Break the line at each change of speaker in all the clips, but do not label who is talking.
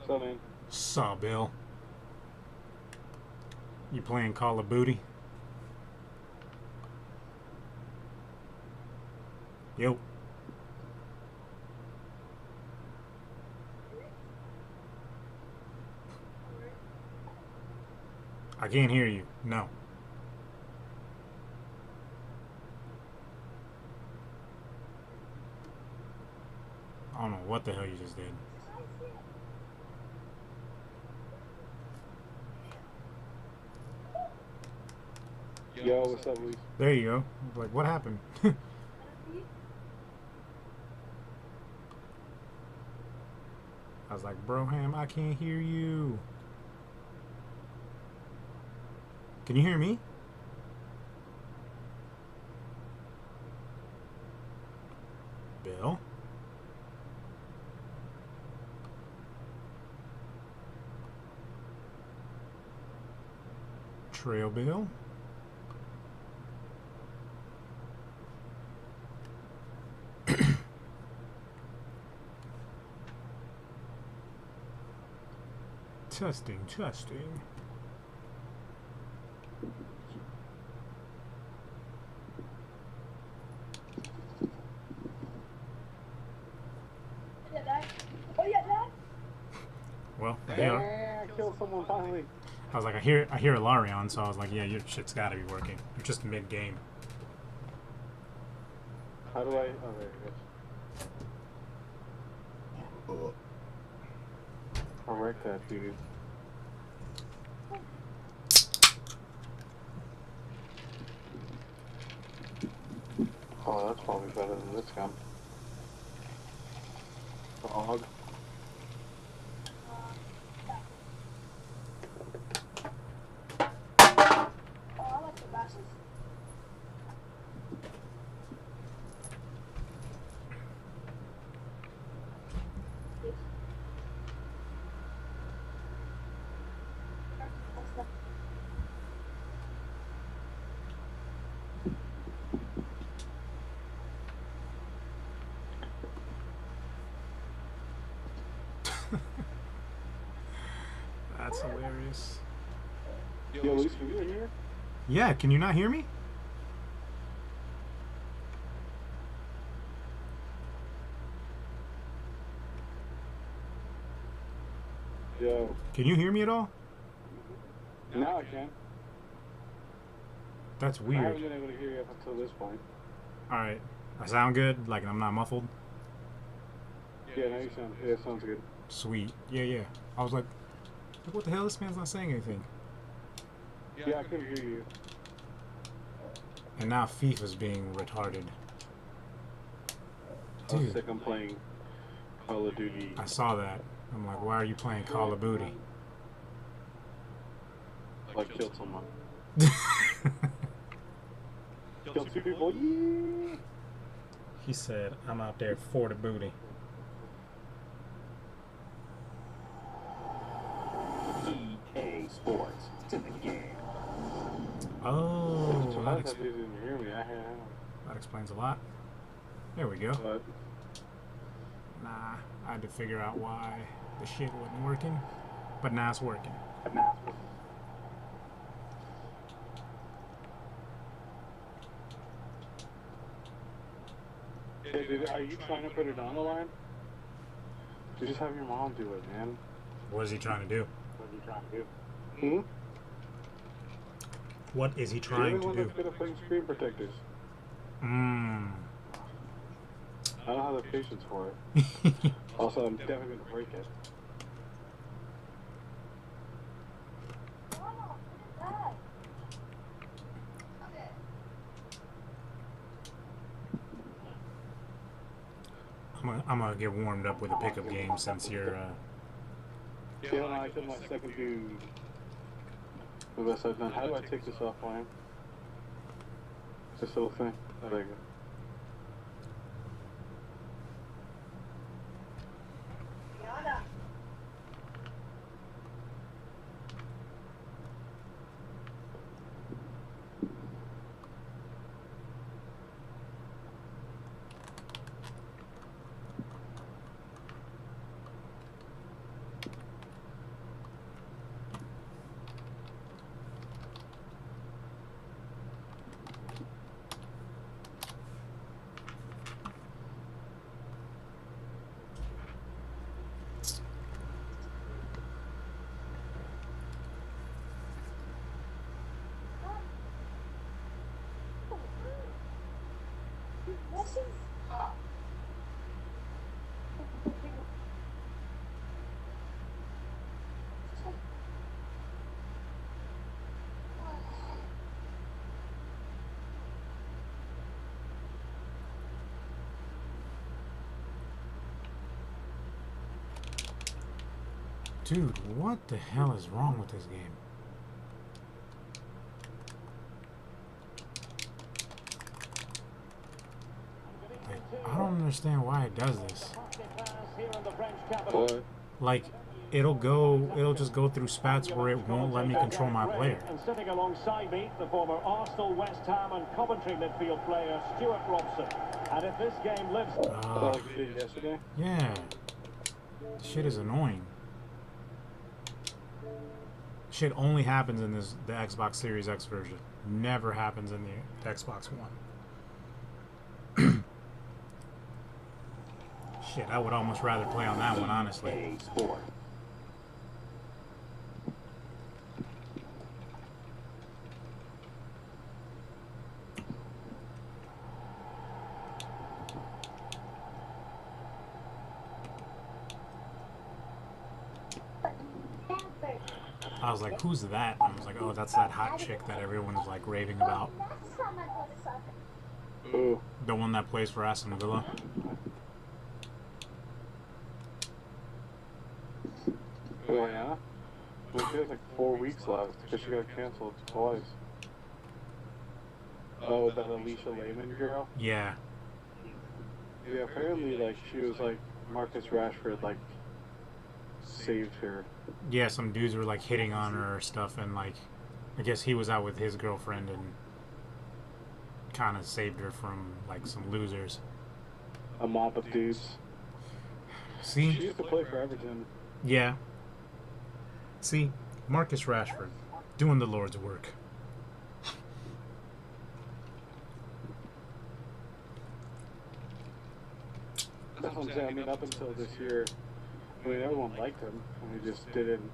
So, man.
Saw Bill. You playing Call of Booty? Yo. I can't hear you. No. I don't know what the hell you just did.
Yo, what's up, Luis?
There you go. Like, what happened? I was like, Broham, I can't hear you. Can you hear me? Bill? Trail Bill? Testing, testing. Well,
Yeah, I killed someone finally.
I was like, I hear Ilarion, so I was like, yeah, your shit's gotta be working. You're just mid-game.
How do I? Oh, there it is. I'll wreck that, dude. Oh, that's probably better than this gun. Dog.
That's hilarious.
Yo, Luis, can you hear?
Yeah, can you not hear me?
Yo.
Can you hear me at all?
Now I can.
That's
I
weird.
haven't been able to hear you up until this point.
Alright. I sound good? Like, I'm not muffled?
Yeah, now you sound. Yeah, it sounds good.
Sweet. Yeah, yeah. I was like, what the hell? This man's not saying anything.
Yeah, I couldn't hear you.
And now FIFA's being retarded.
I was
Dude,
sick. I'm playing Call of Duty.
I saw that. I'm like, why are you playing Call of Booty?
Like, killed someone. Killed 2 people. Yeah.
He said, I'm out there for the booty.
EA Sports. It's in the game.
Oh,
Surprised that dude didn't hear me.
that explains a lot. There we go.
But
Nah, I had to figure out why the shit wasn't working. But now it's working.
hey, dude, are you trying to put it on the line? You just have your mom do it, man.
What is he trying to do?
What are you trying to do? Hmm?
What is he trying to
You're the one
do?
that's good at putting screen protectors.
Mmm.
I don't have the patience for it. Also, I'm definitely going to break it.
I'm gonna get warmed up with a pickup game since you're,
Yeah, I killed my second dude. What else I've done? How do I take this offline? This little thing. Oh, there you go.
Dude, what the hell is wrong with this game? Like, I don't understand why it does this.
What?
Like, it'll just go through spats where it won't let me control my player.
And sitting alongside me, the former Arsenal, West Ham and Coventry midfield player, Stuart Robson. And if this game lives...
Like we did yesterday?
Yeah. This shit is annoying. Shit only happens in the Xbox Series X version. Never happens in the Xbox One. Shit, I would almost rather play on that one, honestly.
Sport.
I was like, who's that? And I was like, oh, that's that hot chick that everyone's like raving about.
Ooh.
The one that plays for Aston Villa.
Oh, yeah? Well, she has like 4 weeks left because she got canceled twice. Oh, that Alicia Lehman girl?
Yeah.
Yeah, apparently, like, she was like, Marcus Rashford, like, saved her.
Yeah, some dudes were like hitting on her or stuff, and like, I guess he was out with his girlfriend and kind of saved her from like some losers.
A mob of dudes.
See?
She used to play for Everton.
Yeah. See? Marcus Rashford doing the Lord's work.
That's what I'm saying. I mean, up until this year, I mean, everyone liked him, and he just didn't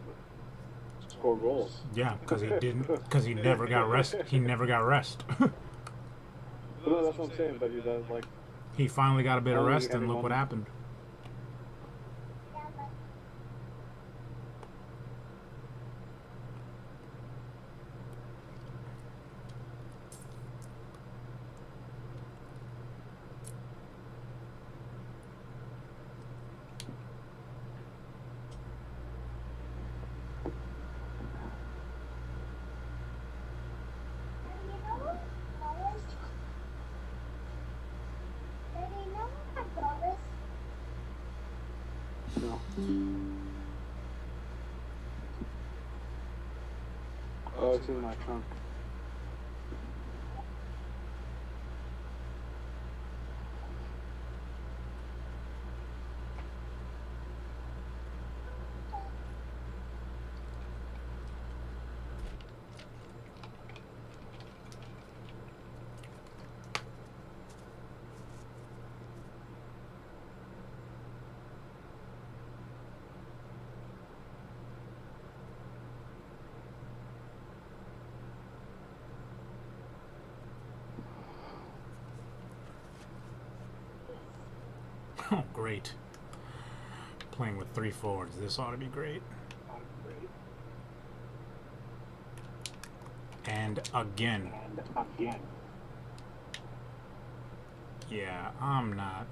score goals.
Yeah, because he didn't. Because he never got rest. He never got rest.
No, that's what I'm saying. But he does like.
He finally got a bit of rest, and look what happened.
No. Oh, it's in my trunk.
Oh, great. Playing with 3 forwards. This ought to be great. And again. Yeah, I'm not.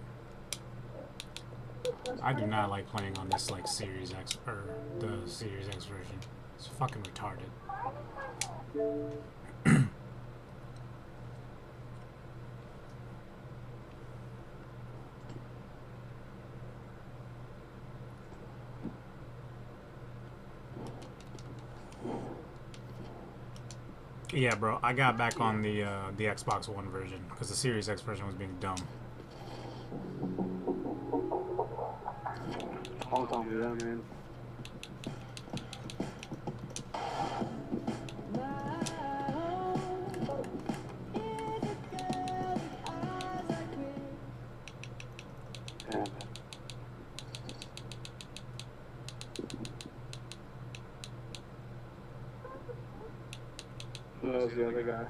I do not like playing on this like Series X or the Series X version. It's fucking retarded. Yeah, bro, I got back on the Xbox One version because the Series X version was being dumb.
I'll tell you that, man. That was the other guy.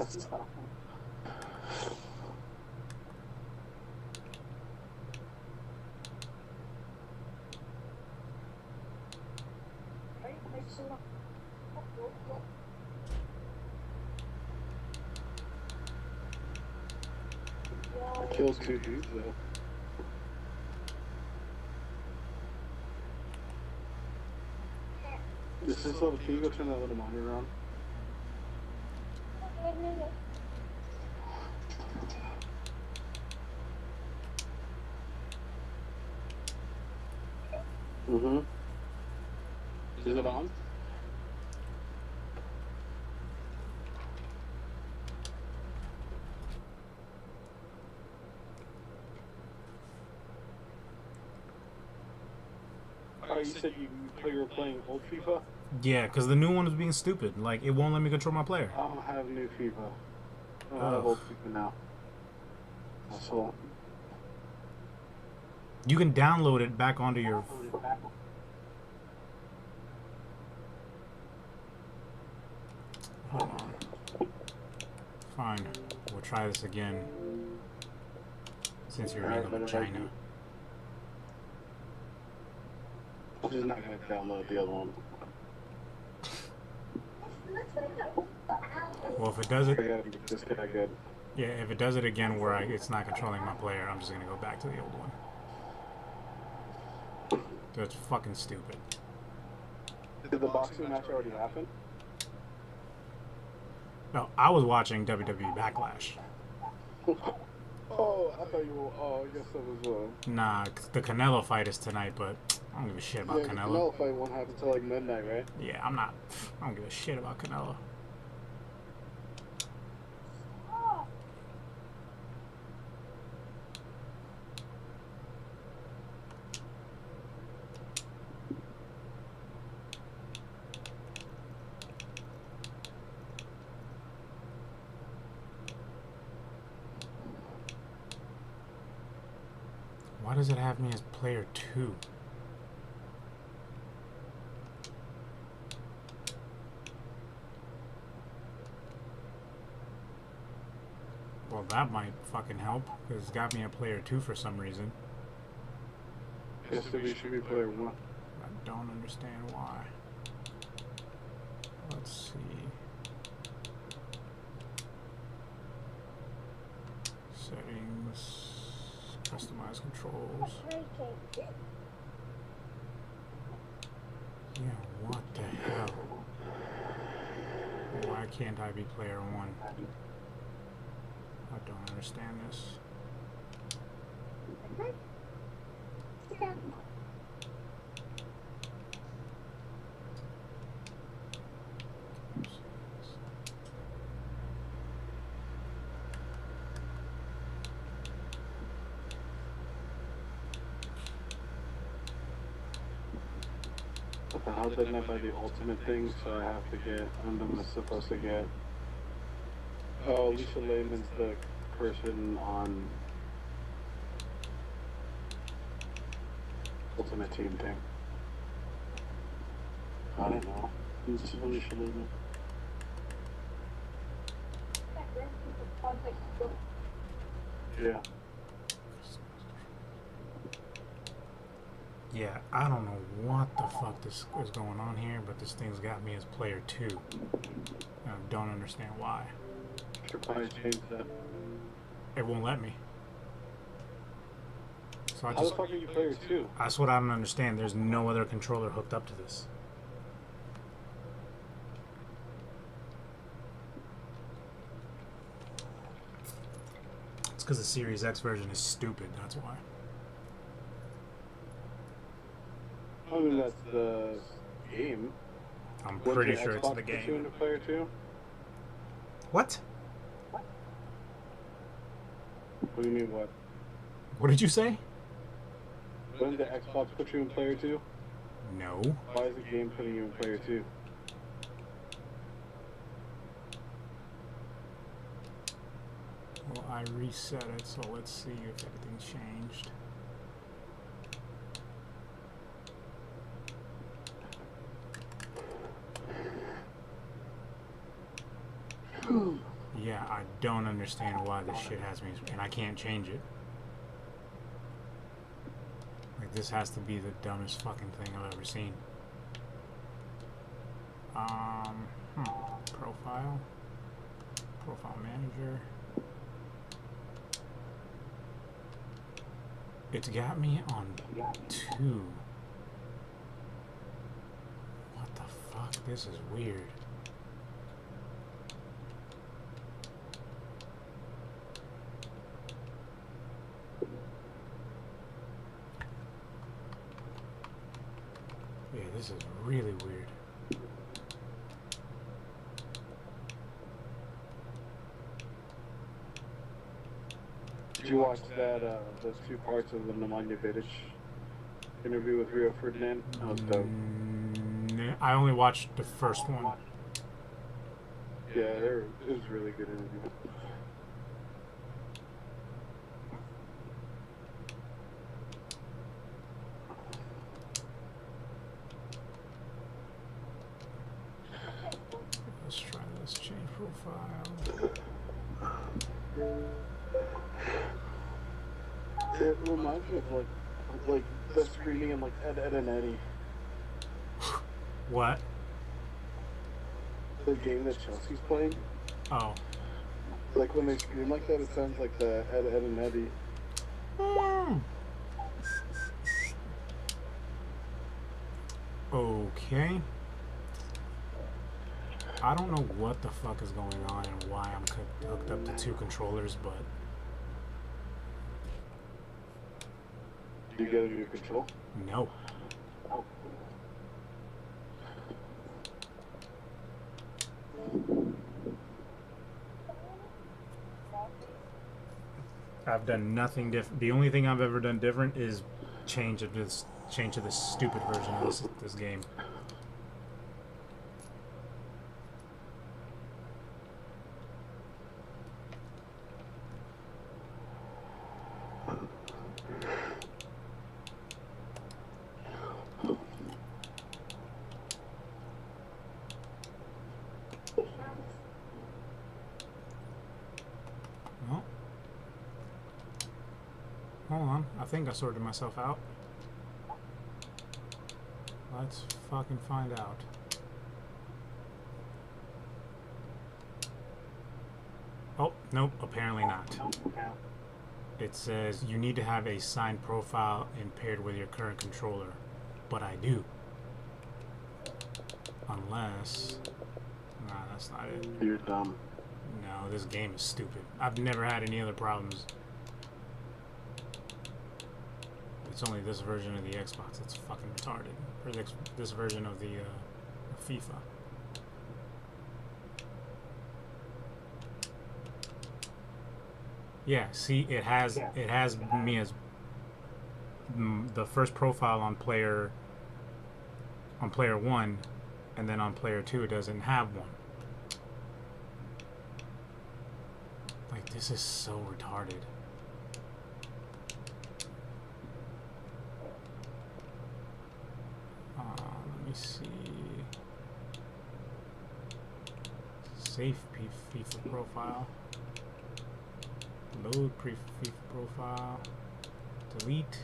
So, kills 2 dudes though. This is little. Can you go turn that little monitor on? Mm-hmm. Is it on? Oh, you said you were playing old FIFA?
Yeah, because the new one is being stupid. Like, it won't let me control my player.
I don't have new FIFA. I don't have old FIFA now. So,
You can download it back onto your... Hold on. Fine. We'll try this again. Since you're in China.
I'm just not going to download the other one.
Well, if it does it...
I gotta make this guy good.
Yeah, if it does it again where it's not controlling my player, I'm just going to go back to the old one. That's fucking stupid.
Did the boxing match already happen?
No, I was watching WWE Backlash.
Oh, I thought you were. Oh, I guess that was.
Nah, the Canelo fight is tonight, but I don't give a shit about
Yeah, the
Canelo.
Canelo fight won't happen until like midnight, right?
Yeah, I don't give a shit about Canelo. Why does it have me as player 2? Well, that might fucking help, because it's got me a player 2 for some reason.
Yes, so we should be player 1.
I don't understand why. Let's see. Settings. Customize controls. Yeah, what the hell? Why can't I be player 1? I don't understand this.
What the hell didn't I buy the ultimate thing? So I have to get. I'm supposed to get. Oh, Alicia Lehman's the person on Ultimate Team thing. I don't know. Who's Alicia Lehman? Yeah.
Yeah, I don't know what the fuck this is going on here, but this thing's got me as player 2. And I don't understand why.
Should probably change that.
It won't let me. So I
How the fuck are you player 2?
That's what I don't understand. There's no other controller hooked up to this. It's because the Series X version is stupid, that's why.
I mean, that's the game.
I'm
Wouldn't
pretty
your
sure it's
Xbox
the
put you
game.
into player 2?
What?
What do you mean, what?
What did you say?
Wouldn't the Xbox put you in player 2?
No.
Why is the game putting you in player 2?
Well, I reset it, so let's see if anything's changed. Yeah, I don't understand why this shit has me, and I can't change it. Like, this has to be the dumbest fucking thing I've ever seen. Profile. Profile manager. It's got me on 2. What the fuck? This is weird. Yeah, this is really weird.
Did you watch that, those 2 parts of the Nemanja Vidic interview with Rio Ferdinand? That was dope.
I only watched the first one.
Yeah, it was a really good interview.
Let's try this. Change profile.
It reminds me of like the screaming in like Ed, Ed and Eddie.
What?
The game that Chelsea's playing.
Oh.
Like when they scream like that, it sounds like the Ed, Ed and Eddie.
Okay. I don't know what the fuck is going on and why I'm hooked up to 2 controllers, but
You get a new control?
no. I've done nothing different. The only thing I've ever done different is change to this stupid version of this game. Well, hold on. I think I sorted myself out. Let's fucking find out. Oh, nope, apparently not. It says you need to have a signed profile and paired with your current controller. But I do. Unless... Nah, that's not it.
You're dumb.
No, this game is stupid. I've never had any other problems. It's only this version of the Xbox that's fucking retarded. Or this version of the FIFA. Yeah, see, it has me as the first profile on player 1, and then on player 2 it doesn't have one. Like, this is so retarded. Let me see. Save FIFA profile. Load FIFA profile. Delete.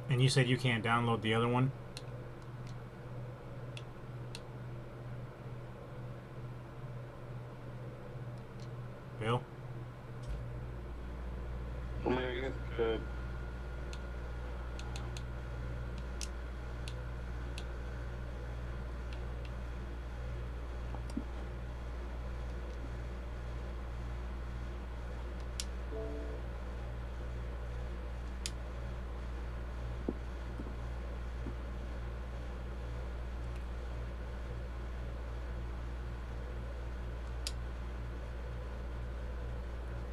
And you said you can't download the other one? Bill?
I mean, I guess it could.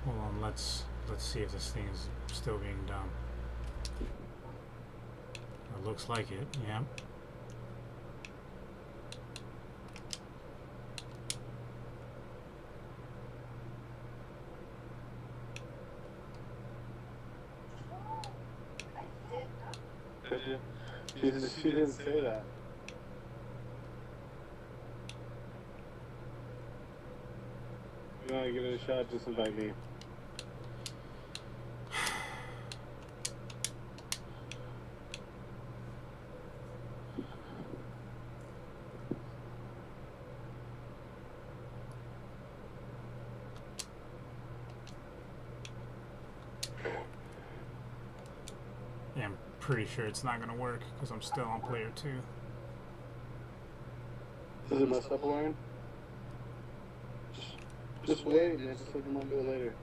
Hold on, let's see if this thing is still being done. It looks like it, yeah.
She didn't say that. You want to give it a shot? Just invite me.
Yeah, I'm pretty sure it's not gonna work because I'm still on player 2.
Does it mess up, Lauren? Just wait, man. Just like you might do it later.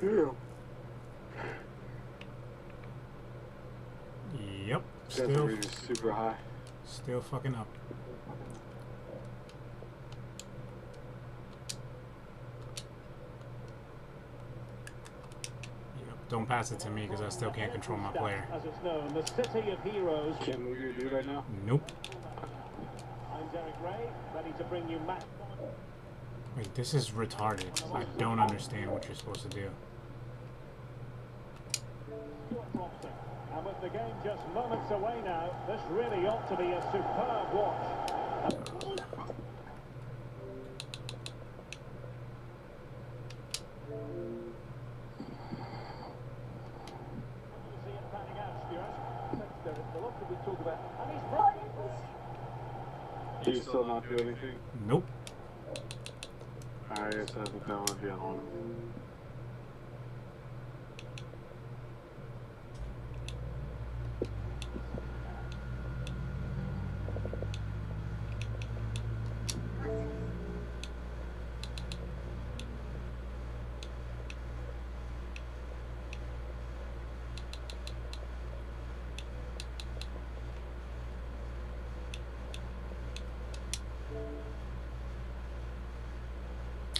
Yeah.
Yep,
Still
still,
super high.
still fucking up. Yep, don't pass it to me because I still can't control my player.
As it's known, the city of heroes.
Can't move your dude right now.
Nope.
I'm Derek Ray, ready to bring you match.
Wait, this is retarded. I don't understand what you're supposed to do.
And with the game just moments away now, this really ought to be a superb watch. See it panning out, Stuart. Thanks, Derek. A lot to talk about. And
Do you still not do anything?
Nope.
I guess I think that would be at home.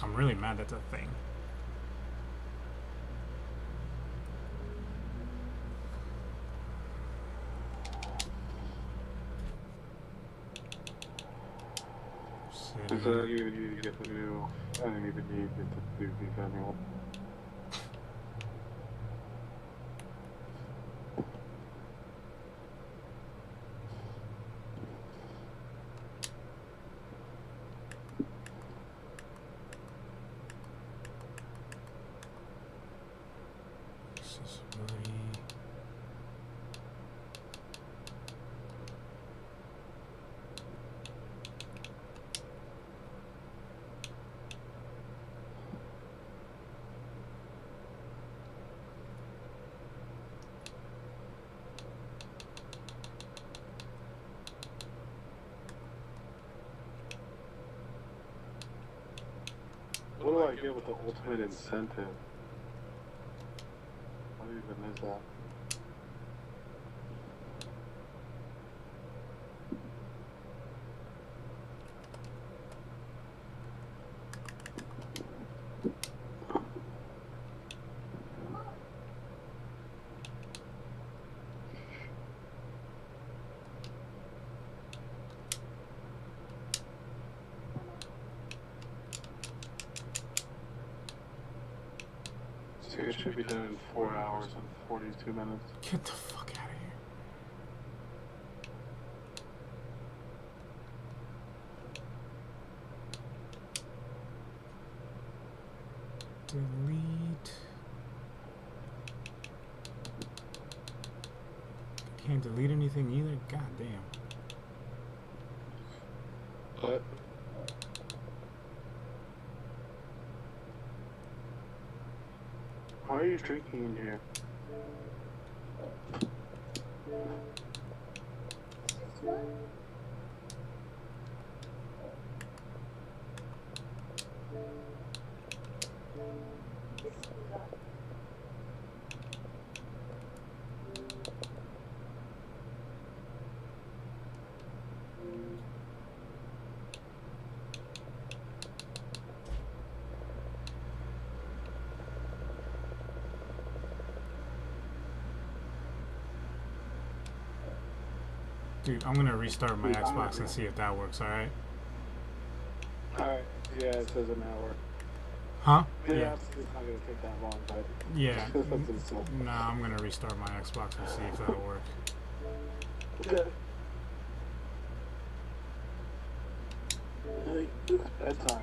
I'm really mad at that thing.
Because I even need to get the new. I didn't even need to get the new Fifa anymore.
Accessibility.
What do I get with the ultimate incentive? What even is that? So it should be done in 4 hours and 42 minutes.
Get the fuck out of here. Delete. Can't delete anything either? God damn.
But why are you drinking in here?
Dude, I'm gonna restart my Xbox and see if that works, alright?
Alright, yeah, it says an hour.
Huh?
Yeah,
Yeah.
it's not gonna take that long, but
Yeah.
something small.
Nah, I'm gonna restart my Xbox and see if that'll work.
Okay. Bedtime.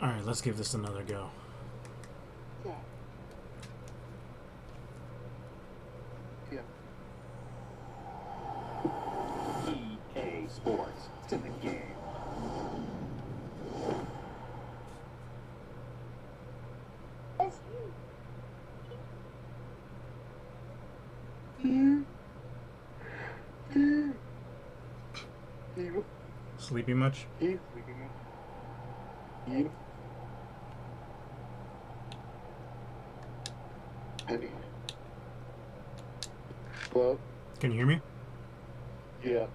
Alright, let's give this another go.
Yeah.
EA Sports. To the game.
Sleepy much?
You? Penny. Hello?
Can you hear me?
Yeah.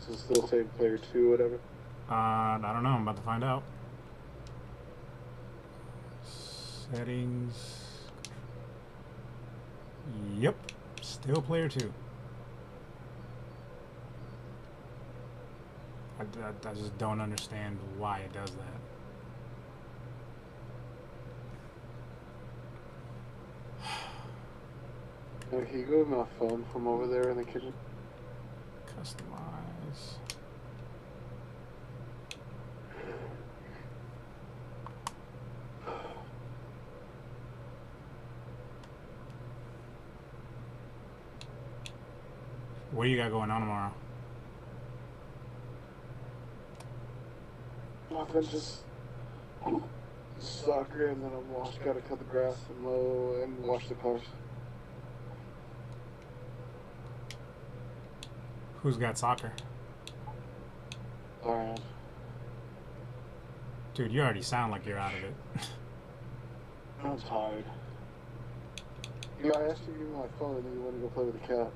Does it still say player 2 whatever?
I don't know. I'm about to find out. Settings. Yep. Still player 2. I just don't understand why it does that.
Can you go to my phone from over there in the kitchen?
Customize. What do you got going on tomorrow?
Nothing, just soccer, and then gotta cut the grass and mow and wash the cars.
Who's got soccer?
Alright.
Dude, you already sound like you're out of it.
I'm tired. Yeah, I asked you to give me my phone and then you want to go play with the cat.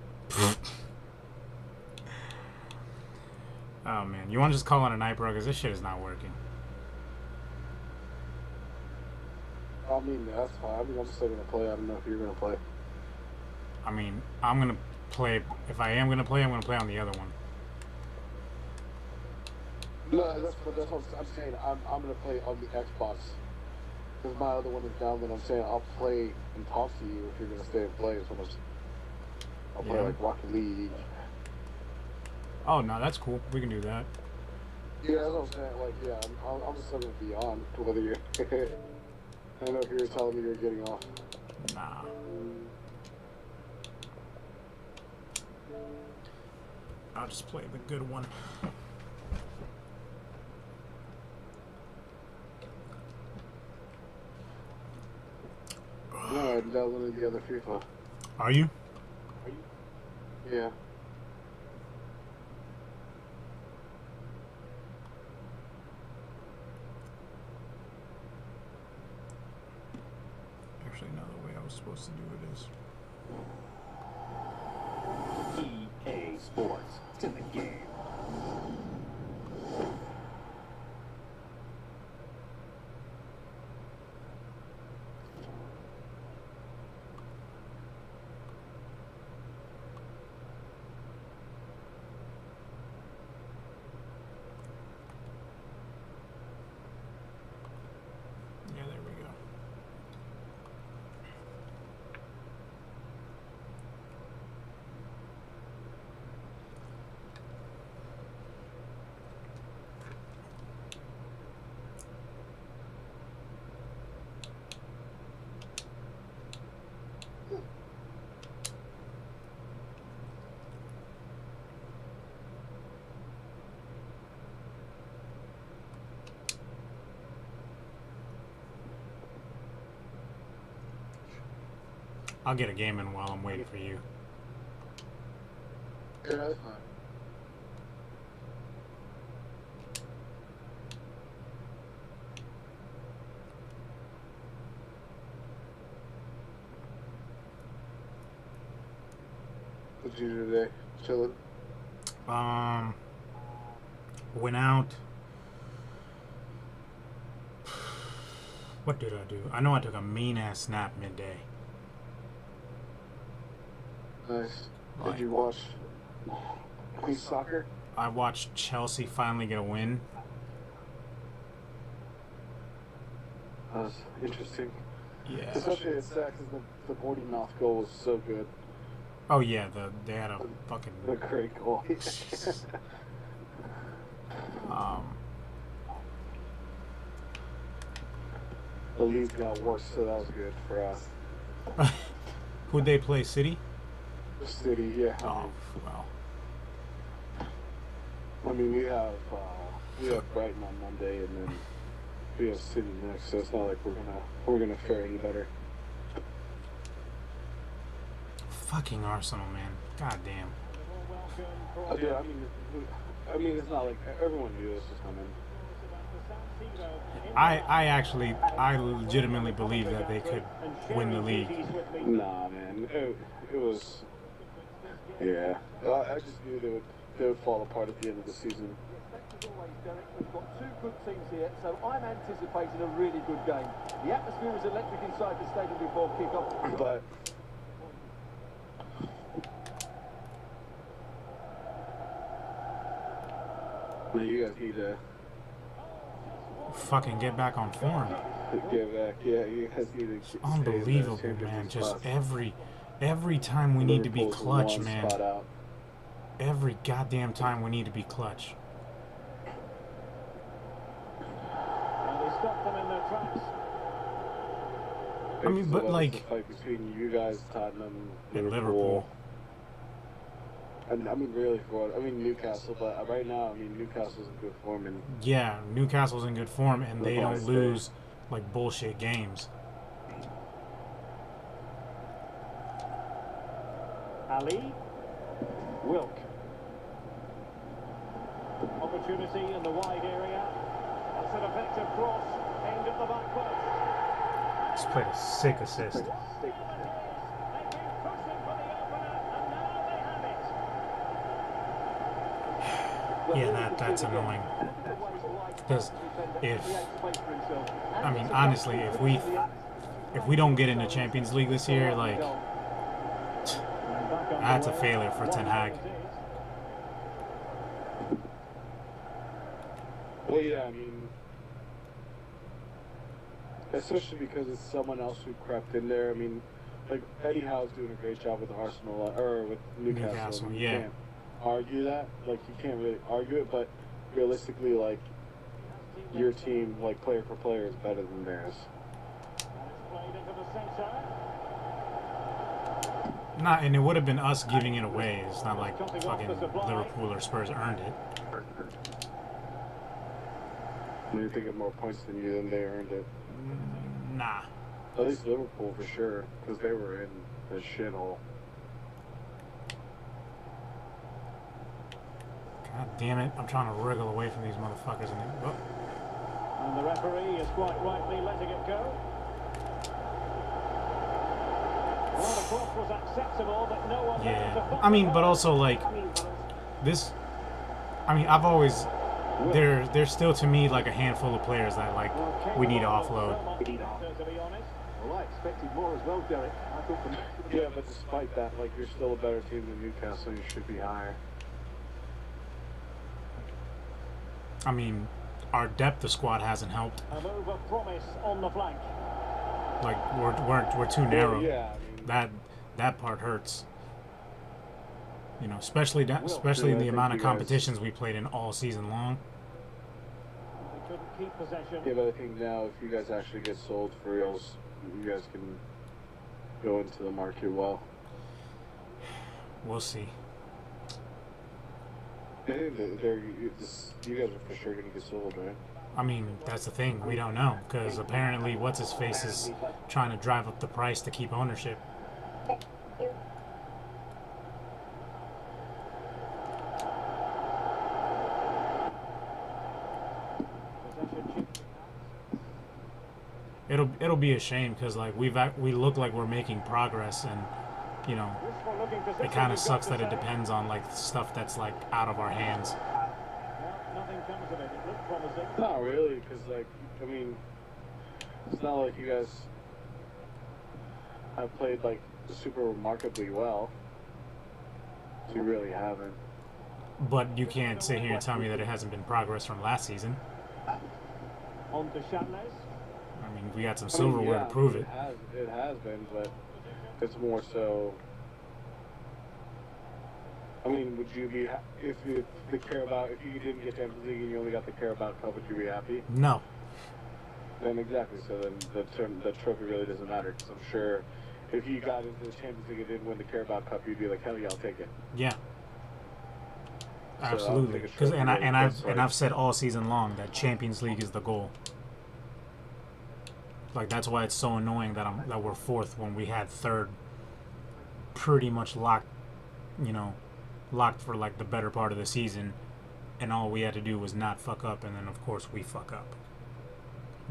Oh man, you want to just call it a night, bro? Because this shit is not working.
I mean, that's fine. I mean, I'm still gonna play. I don't know if you're gonna play.
I mean, I'm gonna play. If I am gonna play, I'm gonna play on the other one.
No, that's what I'm saying. I'm gonna play on the Xbox because my other one is down. But I'm saying I'll play and talk to you if you're gonna stay and play. So I'll play like Rocket League.
Oh no, that's cool. We can do that.
Yeah, that's what I'm saying. Like, yeah, I'm just gonna be on whether you're. I know you were telling me you're getting off.
Nah. I'll just play the good one.
No, I'm downloading the other FIFA.
Are you?
Yeah.
Actually, no, the way I was supposed to do it is.
EA Sports. It's in the game.
Yeah, there we go. I'll get a game in while I'm waiting for you.
Yeah, that's fine. What'd you do today? Chilling?
Went out. What did I do? I know I took a mean ass nap midday.
Nice.
Right.
Did you watch Queen's Soccer?
I watched Chelsea finally get a win.
That was interesting.
Yeah.
Especially at Saks, because the boarding mouth goal was so good.
Oh yeah, they had a fucking
The great goal. The league got worse, so that was good for us.
Who'd they play? City?
City, yeah.
Oh well.
I mean, we have Brighton on Monday, and then we have City next. So it's not like we're gonna fare any better.
Fucking Arsenal, man. God damn.
Yeah, I mean, it's not like everyone knew this was coming.
I legitimately believe that they could win the league.
Nah, man, it was. Yeah, I just knew they would fall apart at the end of the season.
We've got two good teams here, so I'm anticipating a really good game. The atmosphere is electric inside the stadium before kick-off.
But you guys need to
Fucking get back on form.
get back. Yeah, you guys need to.
Unbelievable, man. Just Every time we need to be
Liverpool's
clutch,
one
man.
spot out.
Every goddamn time we need to be clutch.
And they stopped them in their tracks.
I mean,
So
but,
that was
like-
the fight between you guys, Tottenham,
And Liverpool.
And I mean, really, Newcastle. But right now, I mean, Newcastle's in good form, and
Yeah, Newcastle's in good form, and they
They're
don't
gonna stay.
lose like bullshit games.
Ali. Wilk. Opportunity in the wide area. That's an effective cross aimed at the back post.
Just played a sick assist.
They've been pushing for the opener, and now they have it.
Yeah, that's annoying. Because I mean, honestly, if we don't get into Champions League this year, like, that's a failure for Ten Hag.
well, yeah, I mean, especially because it's someone else who crept in there. I mean, like Eddie Howe's doing a great job with Arsenal or with Newcastle.
Newcastle,
I mean,
yeah.
You can't argue that. Like, you can't really argue it, but realistically, like, your team, like, player for player, is better than theirs.
Played into the centre.
Not, and it would have been us giving it away. It's not like fucking Liverpool or Spurs earned it.
They think of more points than you, then they earned it.
Nah.
At least Liverpool for sure, because they were in the shithole.
God damn it! I'm trying to wriggle away from these motherfuckers.
And the referee is quite rightly letting it go. Well, the cross was acceptable, but no one...
Yeah. I mean, but also, like, this... I mean, I've always... There's still, to me, like, a handful of players that, like, we need to offload.
To be honest.
Well, I expected more as well, Derek. I thought the
Yeah, but despite that, like, you're still a better team than Newcastle. You should be higher.
I mean, our depth of squad hasn't helped.
A move of promise on the flank.
Like, we're too narrow.
Yeah, I mean,
That part hurts. You know, especially in
I
the
think
amount of
you guys-
competitions we played in all season long.
They couldn't keep possession.
yeah, but I think now if you guys actually get sold for reals, you guys can go into the market well.
We'll see.
I think you guys are for sure going to get sold, right?
I mean, that's the thing. We don't know. Because apparently What's-His-Face is trying to drive up the price to keep ownership. It'll be a shame because, like, we look like we're making progress, and you know, it kind of sucks that it depends on like stuff that's like out of our hands.
Nothing comes of it. It looked promising.
Not really, because, like, I mean, it's not like you guys have played, like, super remarkably well. You really haven't.
But you can't sit here and tell me that it hasn't been progress from last season.
On to Shanles.
I mean, we got some
I mean,
silverware
yeah,
to prove it.
It has been, but it's more so. I mean, would you be if you didn't get Champions League and you only got the Carabao Cup, would you be happy?
No.
Then exactly. So then the trophy really doesn't matter, because I'm sure if you got into the Champions League and didn't win the Carabao Cup, you'd be like, hell yeah, I'll take it.
Yeah.
So I don't
Absolutely.
think a
Because
trophy really does, like-
I've said all season long that Champions League is the goal. Like, that's why it's so annoying that we're fourth when we had third pretty much locked for like the better part of the season, and all we had to do was not fuck up, and then of course we fuck up.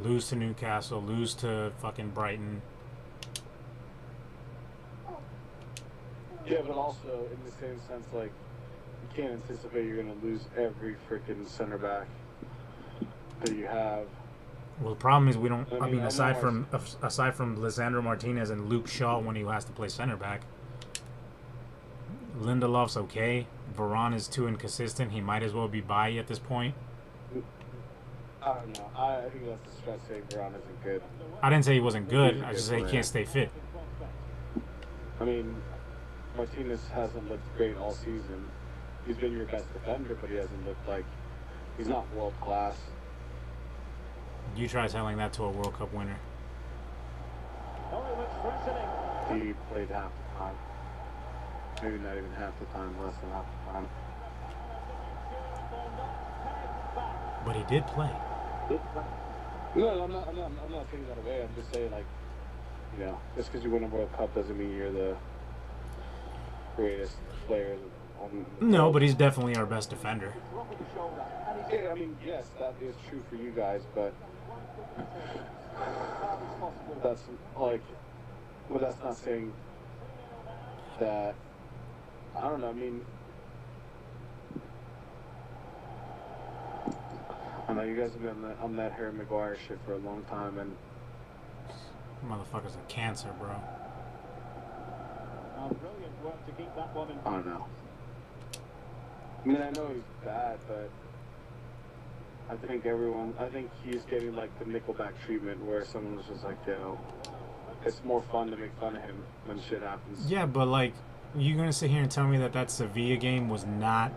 Lose to Newcastle, lose to fucking Brighton.
Yeah, but also in the same sense, like, you can't anticipate you're gonna lose every freaking center back that you have.
Well, the problem is we don't.
I
I
mean,
mean,
I
aside
know
from Lisandro Martinez and Luke Shaw when he has to play center back, Lindelof's okay. Varane is too inconsistent. He might as well be bye at this point.
I don't know. I think that's the stretch saying Varane isn't good.
I didn't say he wasn't good. I just say he can't stay fit.
I mean, Martinez hasn't looked great all season. He's been your best defender, but he hasn't looked like he's not world class.
You try telling that to a World Cup winner.
Oh, it looks threatening.
He played half the time. Maybe not even half the time, less than half the time.
But he did play.
No, I'm not taking that away. I'm just saying, like, you know, just because you win a World Cup doesn't mean you're the greatest player on the
No,
field.
but he's definitely our best defender.
Yeah, I mean, yes, that is true for you guys, but that's like, well, that's not saying that. I don't know. I mean, I know you guys have been on that Harry Maguire shit for a long time, and
Motherfucker's a cancer, bro.
Brilliant work to keep that one in.
I don't know. I mean, I know he's bad, but I think he's getting like the Nickelback treatment where someone was just like, yo, it's more fun to make fun of him when shit happens.
Yeah, but like, you gonna sit here and tell me that Sevilla game was not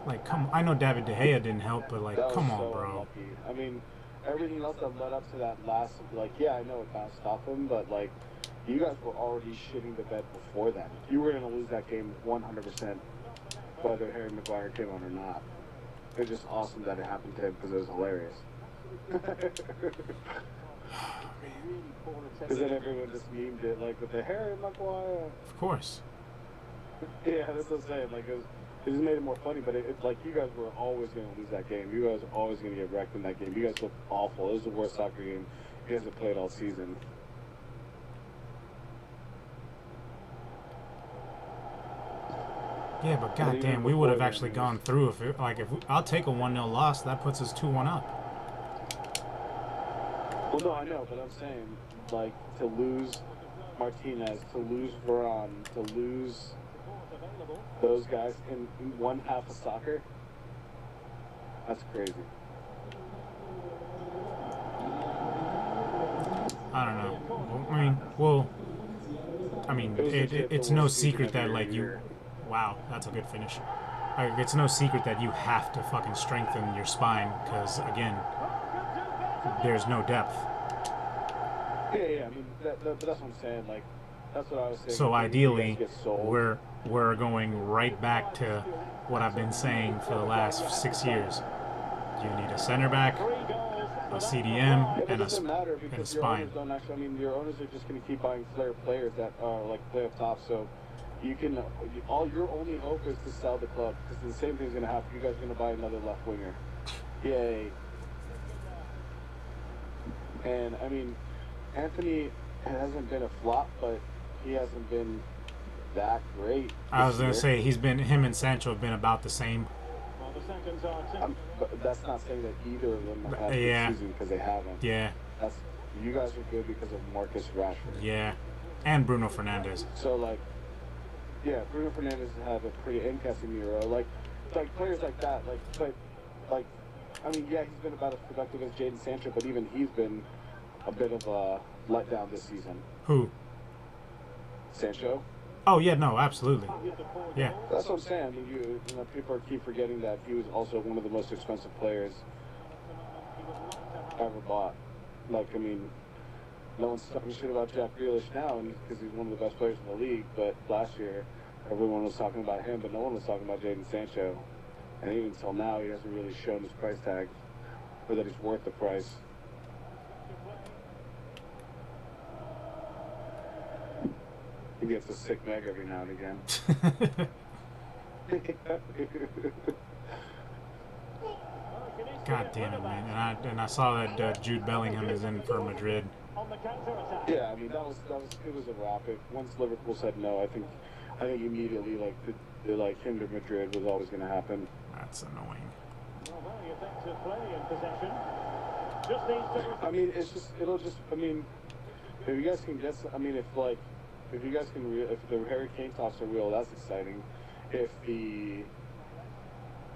like? Come, I know David De Gea didn't help, but like,
That was
come on,
so
bro.
unlucky. I mean, everything else that led up to that last, like, yeah, I know it bounced off him, but like, you guys were already shitting the bed before that. You were gonna lose that game 100%, whether Harry Maguire came on or not. It was just awesome that it happened to him because it was hilarious. Because then everyone just memed it, like, with the Harry Maguire.
Of course.
Yeah, that's what I'm saying. Like, it just made it more funny, but it like, you guys were always going to lose that game. You guys were always going to get wrecked in that game. You guys looked awful. It was the worst soccer game you guys have played all season.
Yeah, but goddamn, we would have actually gone through if I'll take a 1-0 loss. That puts us 2-1 up.
Well, no, I know, but I'm saying, like, to lose Martinez, to lose Varane, to lose those guys in one half of soccer, that's crazy.
I don't know. I mean, it's no secret that like you. Wow, that's a good finish. It's no secret that you have to fucking strengthen your spine because again, there's no depth.
Yeah. I mean, but that's what I'm saying. Like, that's what I was saying.
So
When you
ideally,
guys get sold,
we're going right back to what I've been saying for the last 6 years. You need a center back, a CDM,
yeah, but
and
it doesn't matter
and a
because your
spine.
owners don't actually. I mean, your owners are just going to keep buying flair players that like play up top. So you can all your only hope is to sell the club because the same thing's going to happen. You guys are going to buy another left winger. Yay! And I mean, Anthony hasn't been a flop, but he hasn't been that great.
I was gonna
this
say him and Sancho have been about the same.
Well, the seconds are ticking.
But that's not saying that either of them have had a
Yeah.
good season because they haven't.
Yeah,
That's you guys are good because of Marcus Rashford.
yeah, and Bruno Fernandes.
So like, yeah, Bruno Fernandes had a pretty and Casemiro, like players like that, like, I mean, yeah, he's been about as productive as Jadon Sancho, but even he's been a bit of a letdown this season.
Who?
Sancho.
Oh yeah, no, absolutely. Yeah,
That's what I'm saying. I mean, you know, people keep forgetting that he was also one of the most expensive players ever bought. Like, I mean, no one's talking shit about Jack Grealish now because he's one of the best players in the league. But last year, everyone was talking about him, but no one was talking about Jadon Sancho. And even until now, he hasn't really shown his price tag, or that he's worth the price. He gets a sick meg every now and again.
God damn it, man! And I saw that Jude Bellingham is in for Madrid.
On the counter-attack.
Yeah, I mean it was a wrap. Once Liverpool said no, I think immediately like him to Madrid was always going to happen.
That's annoying.
Well, very effective play in possession. Just needs to...
I mean, I mean, if you guys can get, if you guys can, if the Harry Kane talks are real, that's exciting. If the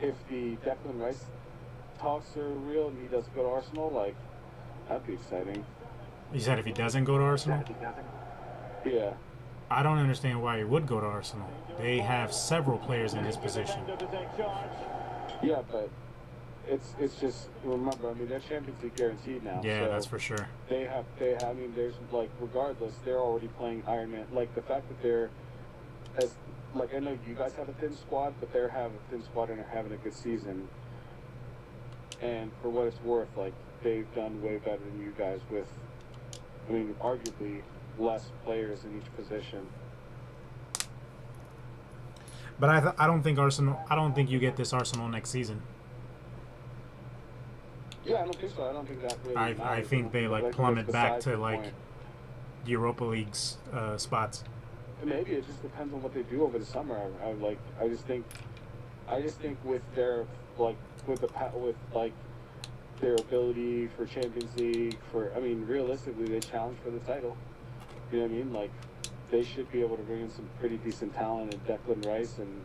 Declan Rice talks are real and he does go to Arsenal, like, that'd be exciting.
You said if he doesn't go to Arsenal?
Yeah.
I don't understand why he would go to Arsenal. They have several players in his position.
Yeah, but it's just, remember, I mean, they're Champions League guaranteed now.
Yeah,
so
that's for sure.
They have, I mean, there's, like, regardless, they're already playing Iron Man. Like, the fact that they're, as, like, I know you guys have a thin squad, but they're having a thin squad and are having a good season. And for what it's worth, like, they've done way better than you guys with, I mean, arguably less players in each position.
But I don't think Arsenal. I don't think you get this Arsenal next season.
Yeah, I don't think so. I don't think that really matters.
I think they like plummet back to like
point.
Europa League's spots.
Maybe it just depends on what they do over the summer. I just think with their like with like their ability for Champions League, I mean, realistically, they challenge for the title. You know what I mean? Like, they should be able to bring in some pretty decent talent, and Declan Rice and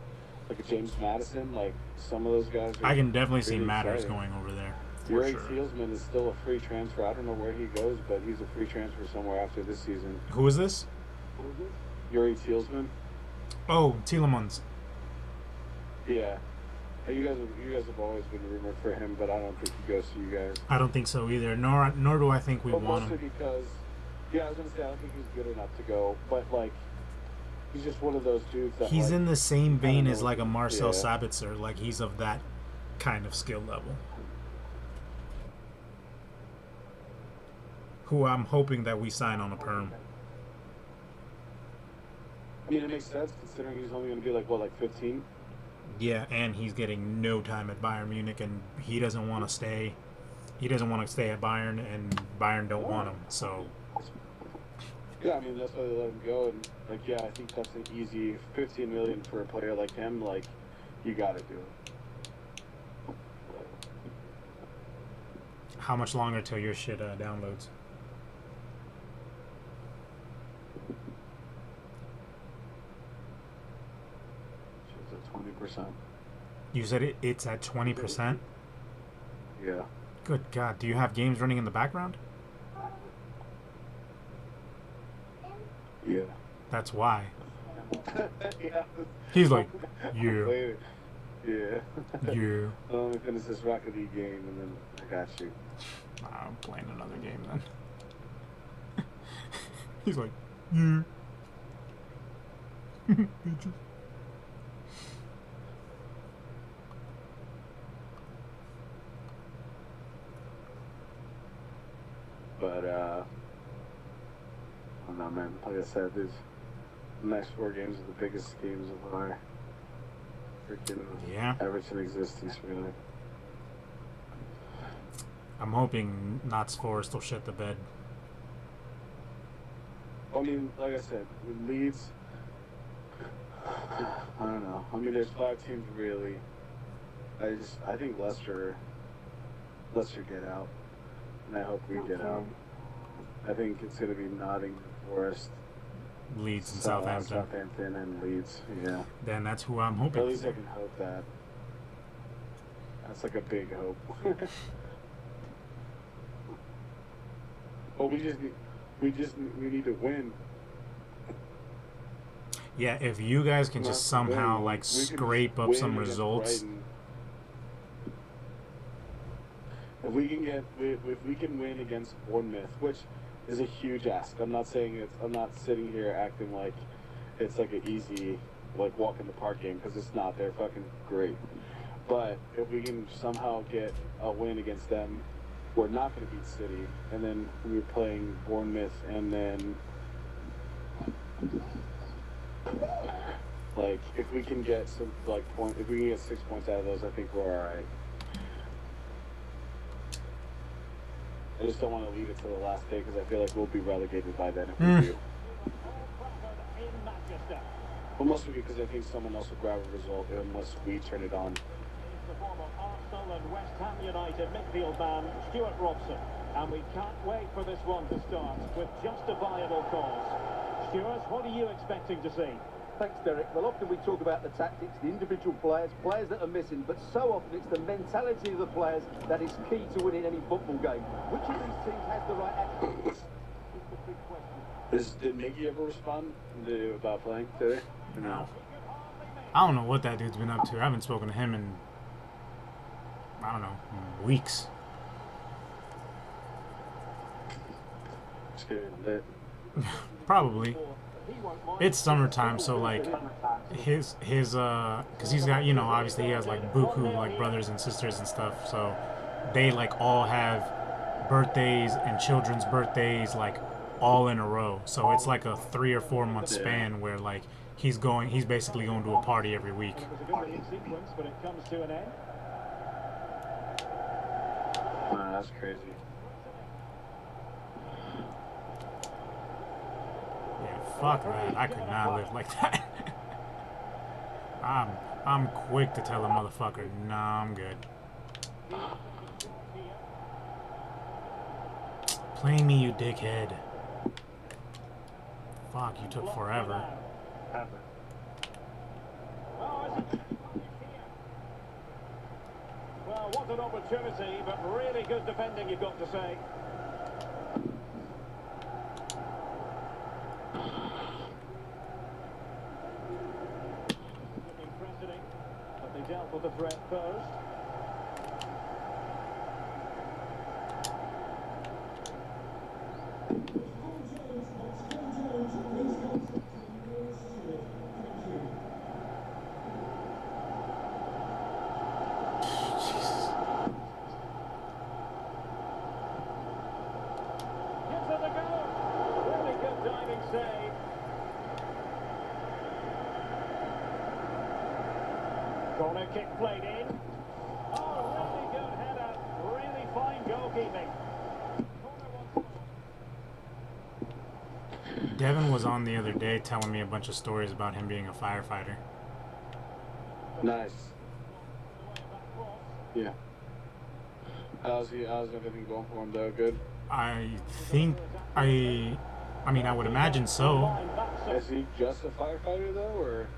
like a James Maddison. Like, some of those guys.
I can definitely see
really
Matters
exciting.
going over there.
Yuri
Sure.
Tielemans is still a free transfer. I don't know where he goes, but he's a free transfer somewhere after this season.
Who is this?
Yuri Tielemans.
Oh, Tielemans.
Yeah. Hey, you guys have always been rumored for him, but I don't think he goes to you guys.
I don't think so either. Nor do I think we
But
want
mostly
him.
because, yeah, I was gonna say I don't think he's good enough to go, but like, he's just one of those dudes that
He's
like,
in the same vein
know
as
what
like a
he-
Marcel
yeah.
Sabitzer. Like he's of that kind of skill level. Who I'm hoping that we sign on a perm.
I mean, it makes sense considering he's only gonna be like what, like 15.
Yeah, and he's getting no time at Bayern Munich, and he doesn't want to stay. He doesn't want to stay at Bayern, and Bayern don't want him. So
Yeah, I mean that's why they let him go, and like, yeah, I think that's an easy 15 million for a player like him. Like, you gotta do it.
how much longer till your shit downloads?
It's at 20%.
You said it's at 20%?
Yeah.
Good God. Do you have games running in the background?
Yeah.
That's why.
Yeah.
He's like, yeah,
Wait. Yeah.
yeah.
Let me finish this Rocket League game, and then I got you.
I'm playing another game then. He's like, yeah. Bitches.
But I don't know, man. Like I said, the next 4 games are the biggest games of our freaking
Yeah.
Everton existence, really.
I'm hoping Notts Forest will shit the bed.
I mean, like I said, with Leeds, I don't know. I mean, there's 5 teams really. I think Leicester get out, and I hope we get out. I think it's going to be Nottingham Forest,
Leeds and Southampton.
Southampton and Leeds. Yeah.
Then that's who I'm
At
hoping
least I
for.
can hope that. That's like a big hope. But we need to win.
Yeah, if you guys can just
Not to
somehow
win.
like
We can
scrape
just
up
win
some
against
results.
Brighton. If we can win against Bournemouth, which is a huge ask. I'm not sitting here acting like it's like an easy like walk in the park game, because it's not. They're fucking great. But if we can somehow get a win against them, we're not going to beat City, and then we're playing Bournemouth, and then like if we can get some if we can get 6 points out of those, I think we're all right. I just don't want to leave it to the last day, because I feel like we'll be relegated by then if we do.
In Manchester.
But mostly because I think someone else will grab a result unless we turn it on.
The former Arsenal and West Ham United midfield man, Stuart Robson. And we can't wait for this one to start with justifiable cause. Stuart, what are you expecting to see?
Thanks, Derek. Well, often we talk about the tactics, the individual players that are missing, but so often it's the mentality of the players that is key to winning any football game. Which of these teams has the right attitude?
Did Miggy ever respond about playing today?
No. I don't know what that dude's been up to. I haven't spoken to him in, I don't know, weeks.
Just getting lit.
Probably. It's summertime, so like his cause he's got, you know, obviously he has like buku like brothers and sisters and stuff, so they like all have birthdays and children's birthdays like all in a row. So it's like a 3 or 4 month span where like he's basically going to a party every week.
It was a good lead sequence, but it comes to an end.
Nah, that's crazy.
Yeah, fuck that. I could not live like that. I'm quick to tell a motherfucker, nah, I'm good. Play me, you dickhead. Fuck, you took forever.
Well, what an opportunity, but really good defending, you've got to say. Impressive, but they dealt with the threat first. Corner kick played in. Oh, really good header. Really fine goalkeeping.
Devin was on the other day telling me a bunch of stories about him being a firefighter.
Nice. Yeah. How's everything going for him though? Good?
I mean, I would imagine so.
Is he just a firefighter though, or?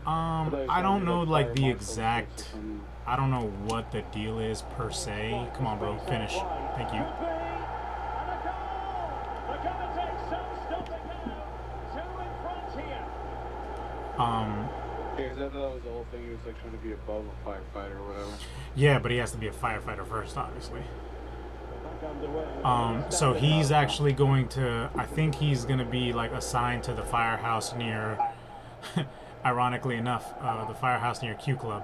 I don't know like the exact, I don't know what the deal is per se. Come on, bro, finish. Thank you.
Because I thought that was the whole thing. He was like trying to be above a firefighter or whatever.
Yeah, but he has to be a firefighter first, obviously. So he's actually going to, I think he's going to be like assigned to the firehouse near, ironically enough, the firehouse near Q Club.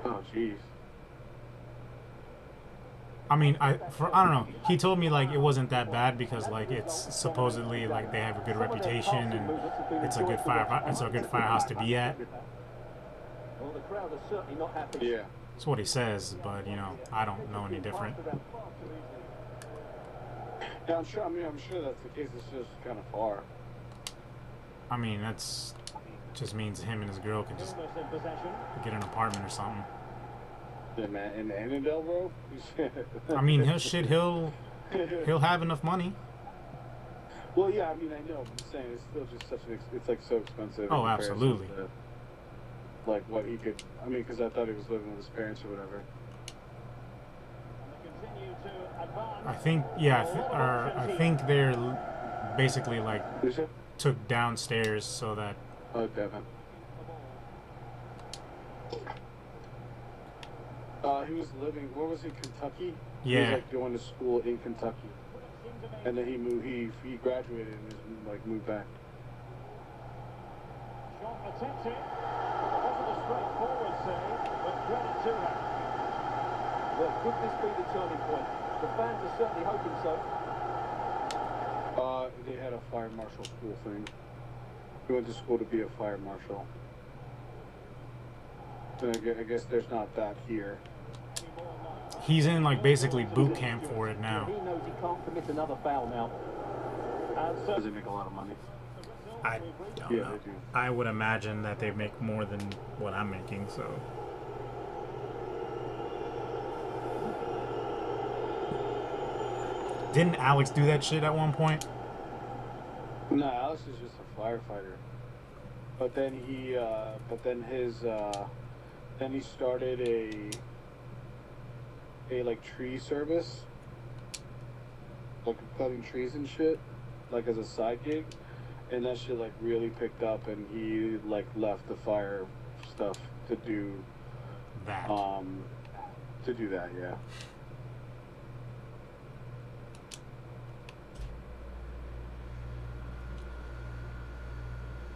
Oh, jeez.
I mean, I don't know. He told me like it wasn't that bad because like it's supposedly like they have a good reputation and it's a good firehouse to be at.
Well, the crowd are certainly not happy.
Yeah.
That's what he says, but you know, I don't know any different.
Yeah, I'm sure. I mean, I'm sure that's the case. It's just kind of far.
I mean, that's just means him and his girl can just get an apartment or something.
Yeah, man. In Annandale, bro.
I mean, he'll have enough money.
Well, yeah. I mean, I know. I'm just saying, it's still just such an. It's like so expensive.
Oh, absolutely.
To, like what he could. I mean, because I thought he was living with his parents or whatever.
I think, yeah, I think they're basically like took downstairs so that.
Oh, Devin. He was living. Where was he? Kentucky.
Yeah.
He was like going to school in Kentucky, and then he moved. He graduated and just, like moved back.
Shot attempted. It wasn't a straightforward save, but credit to him.
Well, could this be the turning point? The fans are certainly hoping so.
They had a fire marshal school thing. He went to school to be a fire marshal. So I guess there's not that here.
He's in like basically boot camp for it now.
He knows he can't commit another foul now.
Does he make a lot of money?
I don't
Yeah,
know.
they do.
I would imagine that they make more than what I'm making, so. Didn't Alex do that shit at one point?
No, Alex is just a firefighter. But then then he started a like tree service. like cutting trees and shit, like as a side gig, and that shit like really picked up, and he like left the fire stuff to do
That.
that, yeah.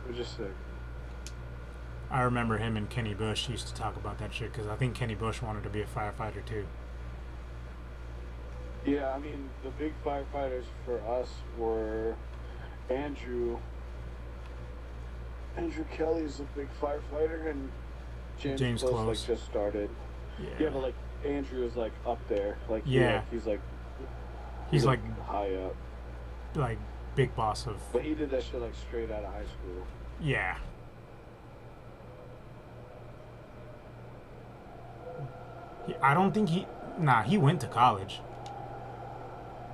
It was just sick.
I remember him and Kenny Bush used to talk about that shit because I think Kenny Bush wanted to be a firefighter too.
Yeah, I mean, the big firefighters for us were Andrew. Andrew Kelly's a big firefighter, and James Close like just started. Yeah, but like Andrew is like up there. Like
yeah,
he's
like
high up.
Like big boss of.
But he did that shit like straight out of high school.
Yeah. I don't think he. Nah, he went to college.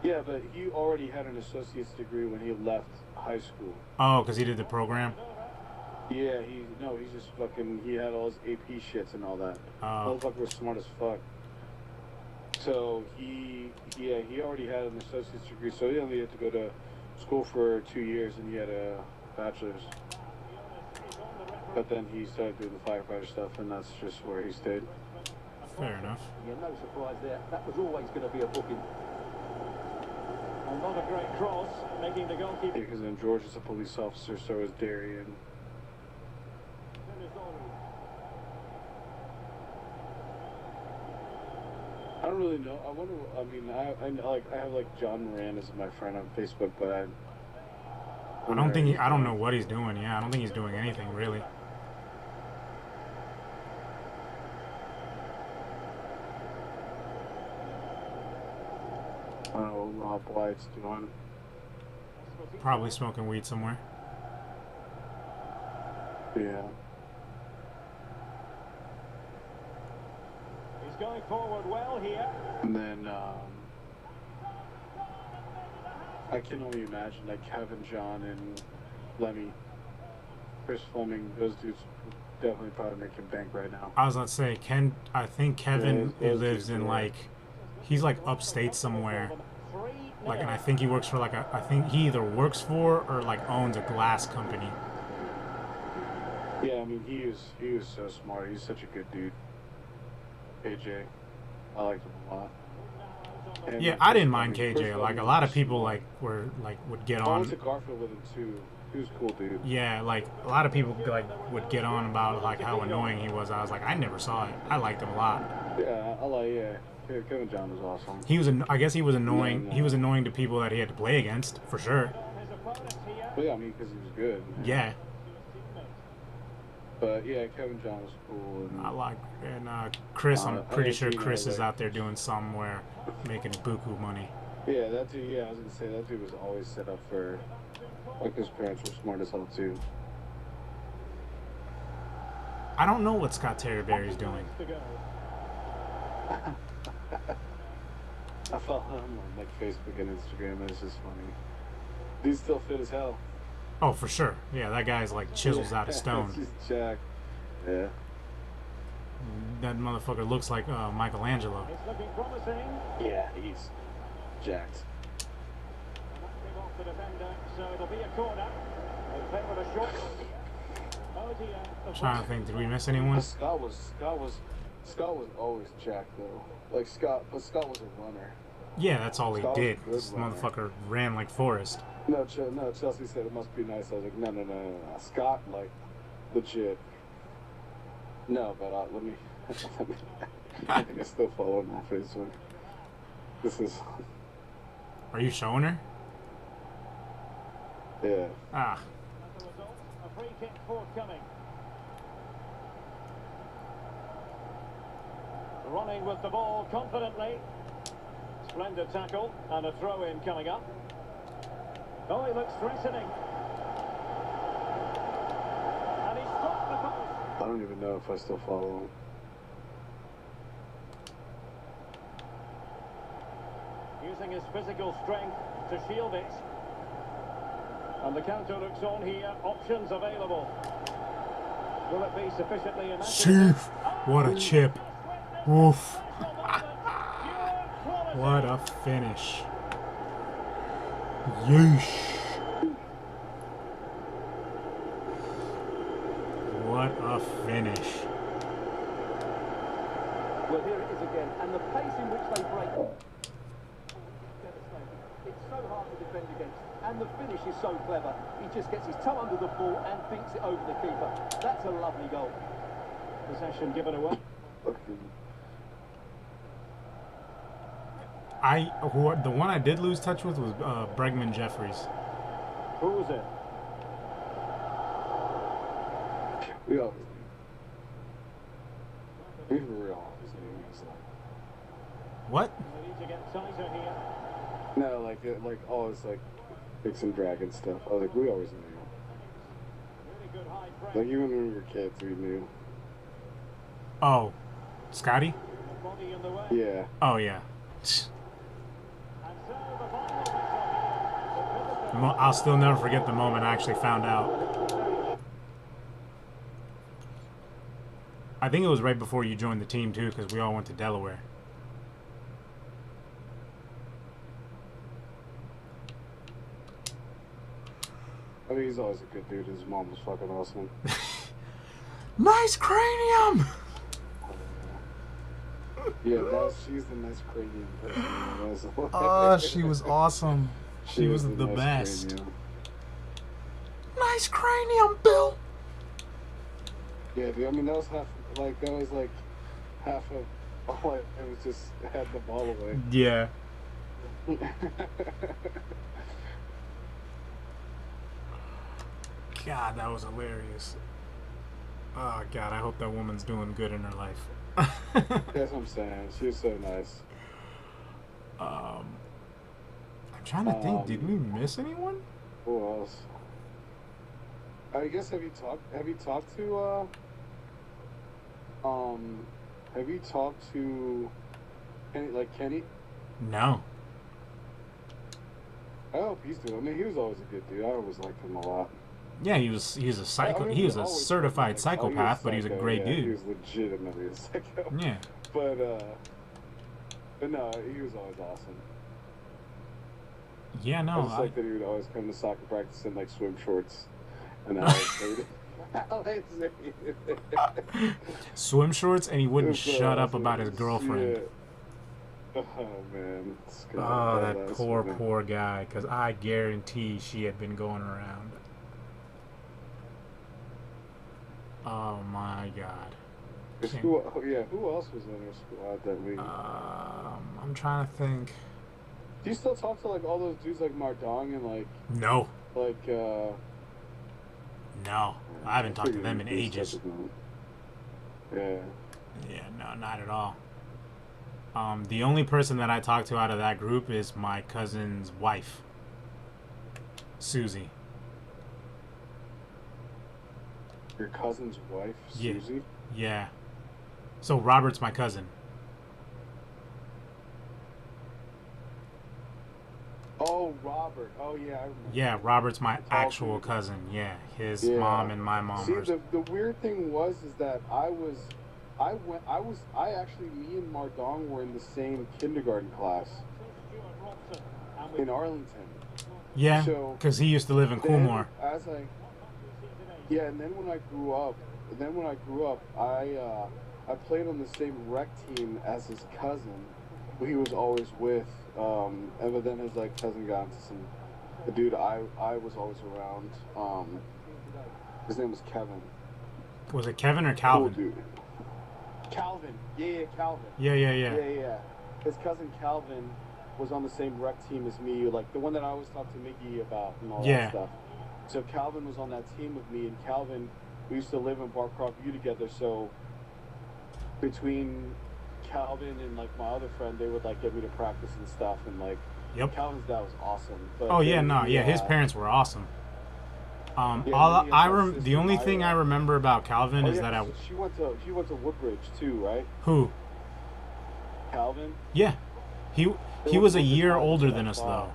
Yeah, but he already had an associate's degree when he left high school.
Oh, because he did the program?
Yeah, he's just fucking, he had all his AP shits and all that. Motherfucker was smart as fuck. So he already had an associate's degree, so he only had to go to school for 2 years, and he had a bachelor's. But then he started doing the firefighter stuff, and that's just where he stayed.
Fair enough.
Yeah, no surprise there. That was always going to be a booking.
And not a great cross, making the goalkeeper.
Yeah, because then George is a police officer, so is Darian. I don't really know. I wonder. I mean, I have like John Moran as my friend on Facebook, but
I don't know what he's doing. Yeah, I don't think he's doing anything really.
I don't know what Rob White's doing.
Probably smoking weed somewhere.
Yeah.
He's going forward well here.
And then I can only imagine like Kevin, John, and Lemmy, Chris Fleming. Those dudes definitely probably making bank right now.
I was about to say, I think Kevin lives in like, he's like upstate somewhere. Like, and I think he works for like I think he either works for or like owns a glass company.
Yeah, I mean he was so smart. He's such a good dude. KJ, I liked him a lot. And
yeah, I didn't mind KJ. Like a lot of people like would get on.
I went to Garfield with him too. He was a cool dude.
Yeah, like a lot of people like would get on about like how annoying he was. I was like, I never saw it. I liked him a lot.
Yeah, Kevin John was awesome.
He was I guess he was annoying.
Yeah,
he was annoying to people that he had to play against for sure.
Well, yeah, I mean because he was good.
Yeah.
But yeah, Kevin John was cool. And,
I like Chris. I'm pretty sure Chris is out there doing somewhere, making buku money.
Yeah, that dude. Yeah, I was gonna say that dude was always set up for. Like his parents were smart as hell too.
I don't know what Scott Terryberry's doing.
I follow him on like Facebook and Instagram, and it's just funny. Dude's still fit as hell.
Oh, for sure. Yeah, that guy's like chisels out of stone.
He's jacked. Yeah.
That motherfucker looks like Michelangelo.
It's looking promising.
Yeah, he's jacked.
Off the defender, so it'll be a corner. In favour of a shot. Oh dear.
I'm trying to think, did we miss anyone?
Scott was always jacked though. Like Scott was a runner.
Yeah, that's all he
Scott
did.
was a good
This motherfucker ran like Forrest.
No, Chelsea said it must be nice. I was like, no. Scott, like, legit. No, but let me. I think I still follow him on Facebook. This is.
Are you showing her?
Yeah.
Ah.
As a result, a free kick forthcoming. Running with the ball confidently. Splendid tackle and a throw-in coming up. Oh, he looks threatening. And he stopped the post.
I don't even know if I still follow him.
Using his physical strength to shield it. And the counter looks on here. Options available. Will it be sufficiently imaginative?
Chief! What a chip. Oof. What a finish. Yeesh. What a finish.
Well, here it is again, and the pace in which they break. Devastating. It's so hard to defend against, and the finish is so clever. He just gets his toe under the ball and thinks it over the keeper. That's a lovely goal.
Possession given away.
The one I did lose touch with was Bregman Jeffries.
Who was it?
We always do. Even real always do.
What?
We need to get tighter here.
No, like always like Dixon Dragon stuff. I was like, we always knew.
Really good high press.
Like even when we were kids, we knew.
Oh, Scotty?
Body in the way.
Yeah.
Oh yeah.
And so the final whistle here.
I'll still never forget the moment I actually found out. I think it was right before you joined the team too, because we all went to Delaware.
I mean, he's always a good dude. His mom was fucking awesome.
Nice cranium!
Yeah, she's the nice cranium person.
Oh, she was awesome. She was the
nice
best.
Cranium.
Nice cranium, Bill!
Yeah, dude, I mean, that was half of all it was just had the ball away.
Yeah. God, that was hilarious. Oh, God, I hope that woman's doing good in her life.
That's what I'm saying. She was so nice.
I'm trying to think, did we miss anyone?
Who else? I guess have you talked to Kenny?
No.
I hope he's doing. I mean, he was always a good dude. I always liked him a lot.
Yeah, he was a psycho.
I mean,
he was a
always
certified
like,
psychopath, but he was a
psycho,
great
yeah,
dude.
He was legitimately a psycho.
Yeah.
But no, he was always awesome.
Yeah,
I
no.
just like that he would always come to soccer practice in like swim shorts, and I always hated it.
Swim shorts, and he wouldn't shut up
awesome.
about his girlfriend.
Yeah. Oh man.
Oh, that poor guy, because I guarantee she had been going around. Oh my God.
Who else was in her squad that week?
I'm trying to think.
Do you still talk to like all those dudes like Mardong and like
No.
No,
No. I haven't talked to them in ages.
Yeah.
Yeah, no, not at all. The only person that I talk to out of that group is my cousin's wife, Susie.
Your cousin's wife, Susie?
Yeah. So Robert's my cousin.
Oh, Robert. Oh, yeah, I remember.
Yeah, Robert's my actual cousin. Yeah, his mom and my mom.
See, the weird thing is that me and Mardong were in the same kindergarten class in Arlington.
Yeah,
So
because he used to live in Coolmore.
And then when I grew up, I played on the same rec team as his cousin, who he was always with. But then his cousin got into the dude I was always around. His name was Kevin.
Was it Kevin or Calvin?
Cool dude. Calvin. Yeah, Calvin.
Yeah.
His cousin Calvin was on the same rec team as me, like the one that I always talk to Mickey about and all that stuff. So Calvin was on that team with me, and Calvin, we used to live in Barcroft View together. So between Calvin and my other friend, they would get me to practice and stuff, and Calvin's dad was awesome. But
his parents were awesome. The only thing I remember about Calvin is that
she went to Woodbridge too, right?
Who?
Calvin.
Yeah, he was a year older than us though.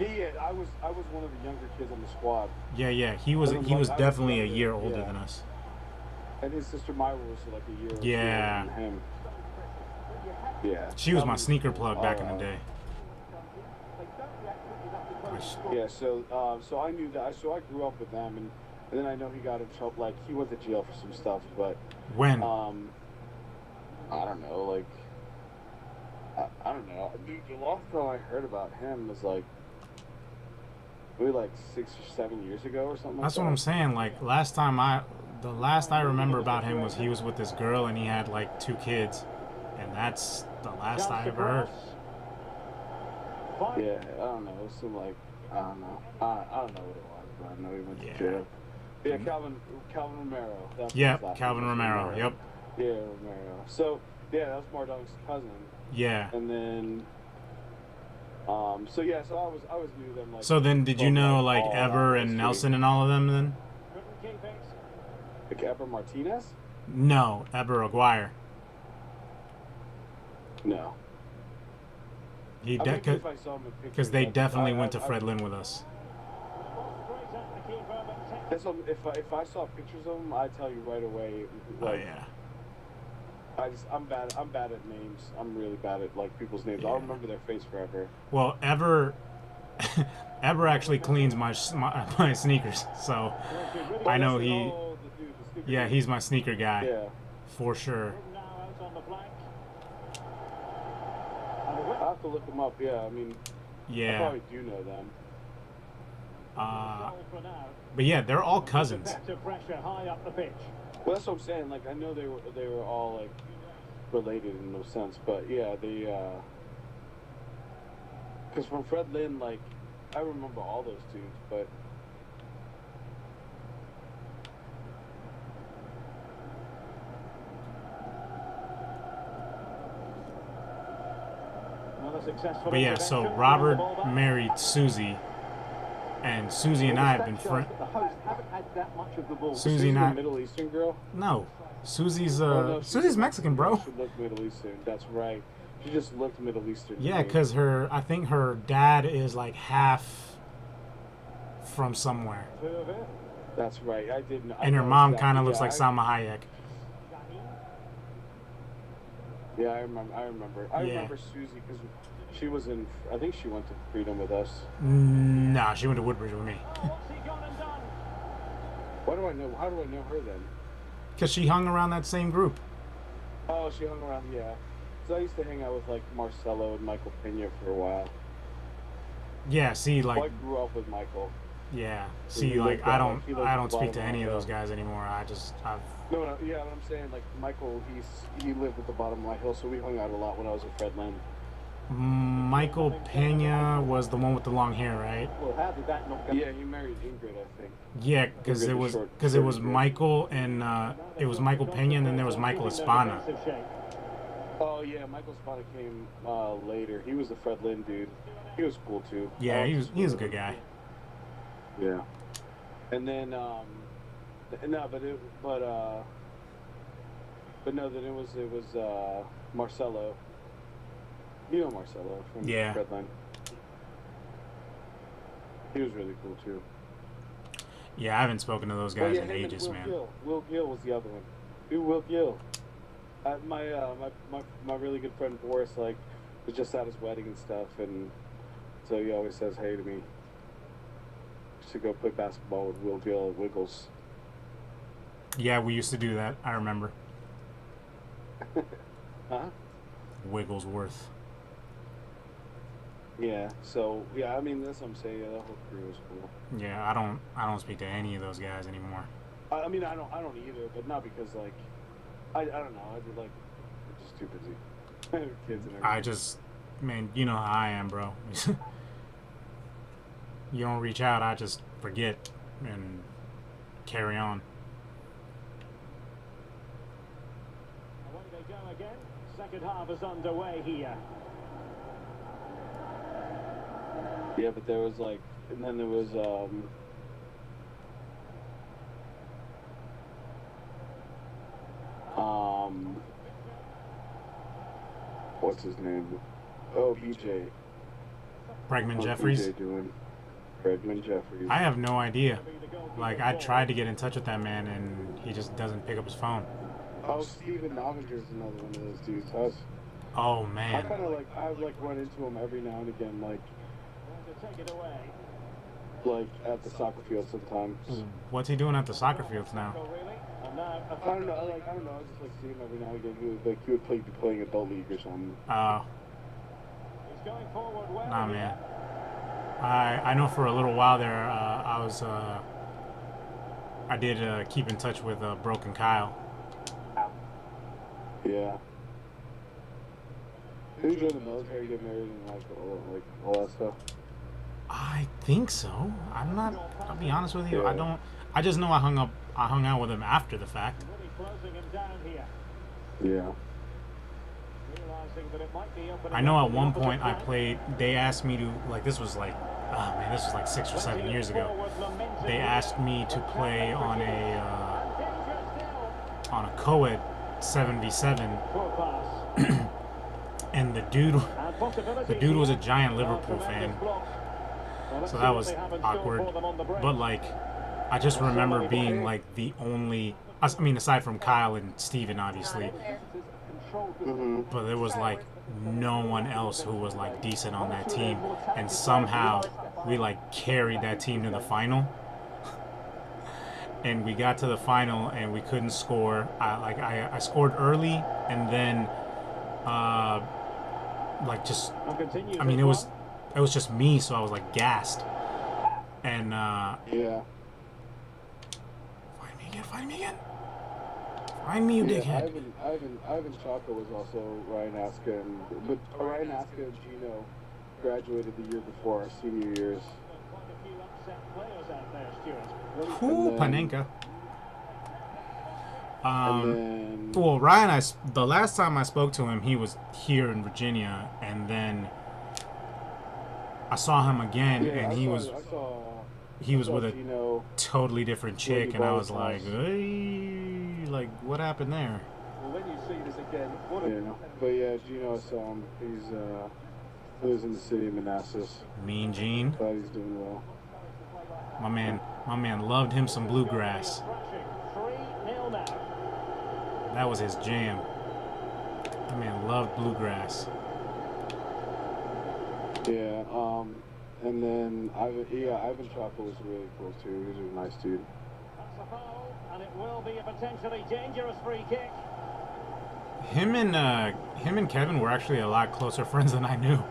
I was one of the younger kids on the squad.
Yeah, he was definitely a year older than us.
And his sister Myra was a year older than him. Yeah.
She was my sneaker plug back in the day.
Yeah, so I knew that. So I grew up with them, and then I know he got in trouble. Like he went to jail for some stuff, but
When?
I don't know. Like I don't know. Dude, the last time I heard about him was like maybe like 6 or 7 years ago or something.
That's
like
what I'm
that.
saying. Like the last I remember about him was he was with this girl and he had like 2 kids, and that's the last I ever heard.
Yeah, I don't know. It seemed like I don't know. I don't know what it was, but I know he went to jail. Yeah, Calvin Romero. That's
Yep,
his last
Calvin
name,
Romero. Yep.
Yeah, Romero. So yeah, that was Marduk's cousin.
Yeah.
And then, so yeah, so I was knew them like.
So then, did you know like Ever and Nelson and all of them then?
Like Eber Martinez?
No, Eber Aguirre.
No.
He
I mean, if I saw him in pictures,
because they
like,
definitely went to Fred Lynn with us.
That's what, if I saw pictures of him, I'd tell you right away. Like,
Oh yeah.
I'm bad at names. I'm really bad at like people's names.
Yeah.
I'll remember their face forever.
Well, Ever actually cleans my sneakers, so I know he. Yeah, he's my sneaker guy.
Yeah.
For sure.
I have to look them up. Yeah, I mean, I
Yeah.
probably do know them.
But yeah, they're all cousins.
Well, that's what I'm saying. Like, I know they were all like related in no sense, but yeah, they. Because from Fred Lynn, like, I remember all those dudes, but.
But yeah, so Robert married Susie, and Susie and I have been friends. Susie and
a
I.
Middle Eastern girl?
No, Susie's
no,
Susie's Mexican, bro.
She looked Middle Eastern. That's right. She just looked Middle Eastern.
Yeah, because I think her dad is like half from somewhere,
That's right. I didn't.
and her mom kind of looks like Salma Hayek.
Yeah, I remember. I
Yeah.
remember Susie because she was in. I think she went to Freedom with us.
Nah, she went to Woodbridge with me.
Why do I know? How do I know her then?
Because she hung around that same group.
Oh, she hung around. Yeah. So I used to hang out with like Marcelo and Michael Pena for a while.
Yeah, see,
Well, I
like,
grew up with Michael.
yeah,
He
see, like,
lived
I
down- he lived
don't
at the
speak to
bottom
any of
of
those guys anymore. I've
No, yeah, what I'm saying, like Michael, he lived at the bottom of my hill, so we hung out a lot when I was with Fred Lynn.
Michael Pena was the one with the long hair, right?
Well, how did that not go?
Yeah, he married Ingrid, I think.
Yeah, because it was Michael and it was Michael Pena, and then there was Michael Espana.
Oh yeah, Michael Spada came later. He was the Fred Lynn dude. He was cool too.
Yeah, he was a good guy.
Yeah. And then no, then it was Marcelo. You know Marcelo from
Yeah.
Fred Lynn. He was really cool too.
Yeah, I haven't spoken to those guys in ages, man.
Will Gill was the other one. Who Will Gill? My really good friend Boris like was just at his wedding and stuff, and so he always says hey to me. To go play basketball with Will Gill at Wiggles.
Yeah, we used to do that. I remember.
Huh?
Wigglesworth.
Yeah. So yeah, I mean that's what I'm saying. Yeah, that whole crew was cool.
Yeah, I don't speak to any of those guys anymore.
I mean I don't either, but not because like I don't know. I just like I'm just too busy. Kids and everything.
Man, you know how I am, bro. You don't reach out, I just forget and carry on.
Away they go again. Second half is underway here.
Yeah, but there was like, and then there was what's his name? Oh, BJ.
Bregman
How's
Jeffries.
BJ doing? Bregman Jeffries.
I have no idea. Like, I tried to get in touch with that man, and he just doesn't pick up his phone.
Oh, Steven Novinger's another one of those dudes.
Oh
I
man.
kind of like, I like run into him every now and again. Like,
To take it away.
like at the soccer field sometimes.
What's he doing at the soccer fields now?
I don't know. I don't know. I just like see him every now and again. He would be playing adult league or something.
Nah, man. I know for a little while there, I did keep in touch with Broken Kyle.
Yeah. Did he join the military, get married, and all that stuff?
I think so. I'm not. I'll be honest with you.
Yeah.
I just know I hung out with him after the fact.
Yeah.
I know at one point I played. They asked me to this was like, oh man, this was like 6 or 7 years ago. They asked me to play on a co-ed 7v7, and the dude was a giant Liverpool fan, so that was awkward. But like, I just remember being like the only. I mean, aside from Kyle and Steven, obviously. But there was like no one else who was like decent on that team, and somehow we like carried that team to the final. And we got to the final and we couldn't score. I scored early, and then I mean it was just me, so I was like gassed. And
yeah.
Find me again. Find me, you dickhead.
Ivan Chaka was also Ryan Aska, but Ryan Aska and Gino graduated the year before our senior years.
Ooh, Panenka. Well, Ryan, the last time I spoke to him, he was here in Virginia, and I saw him again, and he was with a totally different chick, and I was like, hey, like, what happened there?
Well, when you see this again,
but yeah, Gino saw him. He's lives in the city of Manassas.
Mean Gene.
Glad he's doing well.
My man loved him some bluegrass. That was his jam. My man loved bluegrass.
Yeah, and then Ivan Chaka was really cool too. He was a nice dude.
That's a foul, and it will be a potentially dangerous free kick.
Him and Kevin were actually a lot closer friends than I knew.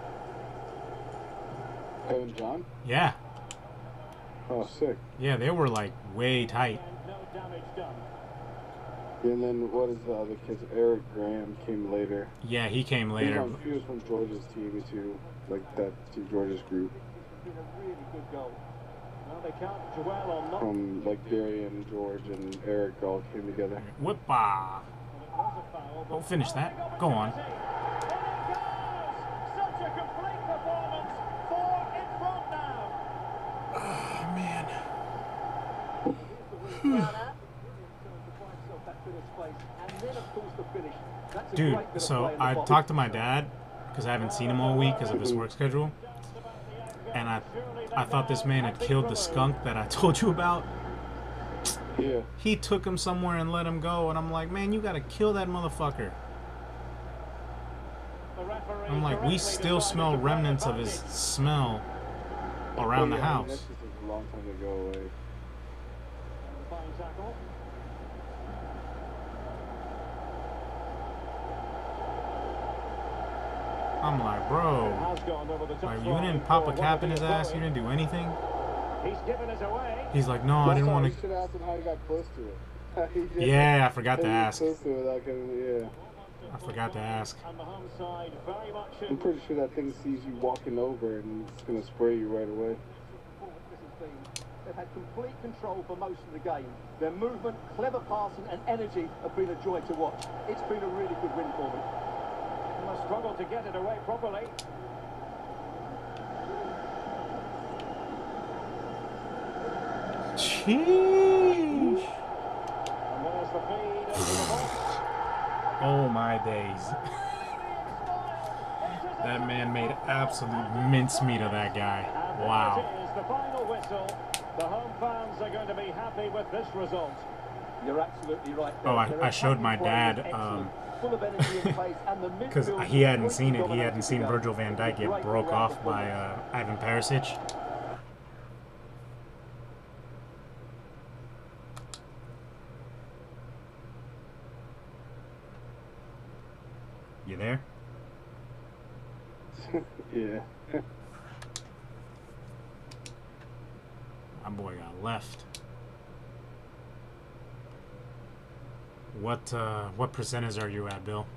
Kevin John?
Yeah.
Oh, sick.
Yeah, they were like way tight.
No damage done.
And then what is the other kid? Eric Graham came later.
Yeah, he came later.
He was from Georgia's team too, like that Team Georgia's group.
It's been a really good goal.
Well, they can't dwell on not.
From like Darian, George, and Eric all came together.
Whippa! Oh, finish that. Go on.
Such a complete performance. 4 in front now.
Oh, man. Dude, so I talked to my dad because I haven't seen him all week because of his work schedule, and I thought this man had killed the skunk that I told you about.
Yeah.
He took him somewhere and let him go, and I'm like, man, you gotta kill that motherfucker. I'm like, we still smell remnants of his smell around the house.
That's just a long time to go away.
I'm like, bro, like, you didn't pop a cap in his ass, you didn't do anything.
He's given us away.
He's like, no, I didn't want to.
You should ask him how he got close to it.
Yeah, I forgot to ask.
Close to it, yeah.
I forgot to ask.
I'm pretty sure that thing sees you walking over and it's going to spray you right away.
They've had complete control for most of the game. Their movement, clever passing and energy have been a joy to watch. It's been a really good win for them.
They must struggle to get it away properly.
Sheesh.
And there's the feed into the box.
Oh my days. That man made absolute mincemeat of that guy. Wow.
It is the final whistle. The home fans are going to be happy with this result.
You're absolutely right.
Oh, I showed my dad because he hadn't seen it. He hadn't seen Virgil van Dijk get broke off by Ivan Perisic. there?
Yeah.
My boy got left. What percentage are you at, Bill?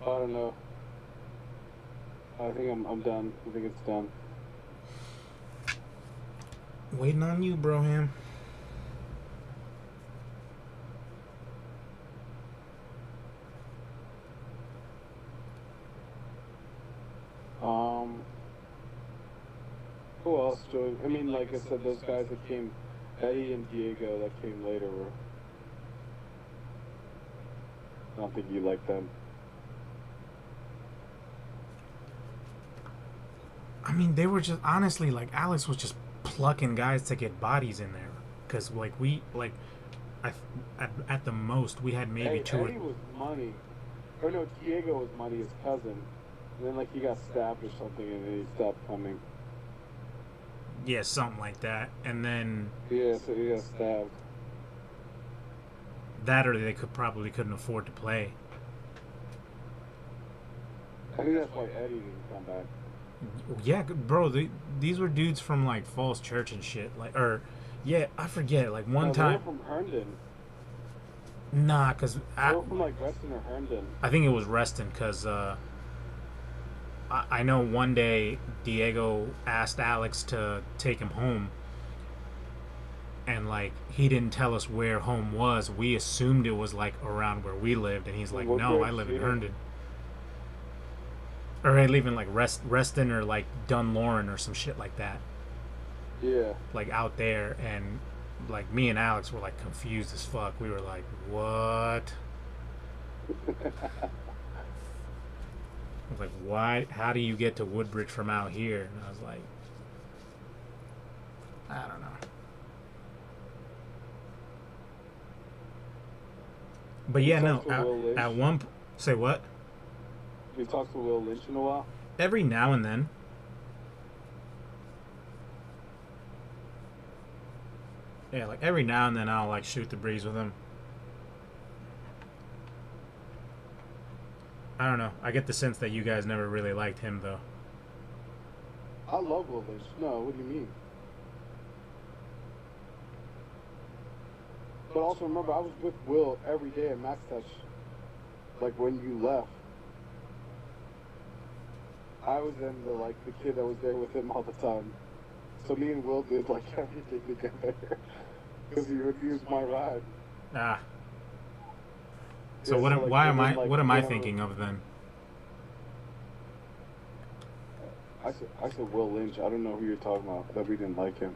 I don't know. I think I'm done. I think it's done.
Waiting on you, Broham.
Who else joined? I mean, like I said, those guys that came, Eddie and Diego, that came later were. I don't think you like them.
I mean, they were just honestly like Alex was just plucking guys to get bodies in there, because like at the most we had maybe two.
Eddie was money, or no, Diego was money, his cousin, and then like he got stabbed or something, and then he stopped coming.
Yeah, something like that, and then
yeah, so he got stabbed.
That or they couldn't afford to play.
I think that's why Eddie didn't come back.
Yeah, bro, these were dudes from like Falls Church and shit, like, or yeah, I forget, like one time.
They were from Herndon.
Nah, cause
they were from like Reston or Herndon.
I think it was Reston, cause I know one day Diego asked Alex to take him home, and like he didn't tell us where home was. We assumed it was like around where we lived, and he's like, "No, I live in Herndon." Or I live in like Reston or like Dunloren or some shit like that.
Yeah.
Like out there, and like me and Alex were like confused as fuck. We were like, "What?" I was like, "Why? How do you get to Woodbridge from out here?" And I was like, "I don't know." But yeah, no. At one, say what?
You talked to Will Lynch in a while?
Every now and then. Yeah, like every now and then I'll like shoot the breeze with him. I don't know. I get the sense that you guys never really liked him, though.
I love Will Lynch. No, what do you mean? But also remember, I was with Will every day at Max Touch. Like when you left. I was the kid that was there with him all the time. So me and Will did like everything together. Because he refused my ride.
Ah. So
yeah,
what am I thinking of then?
I said Will Lynch. I don't know who you're talking about. That we didn't like him.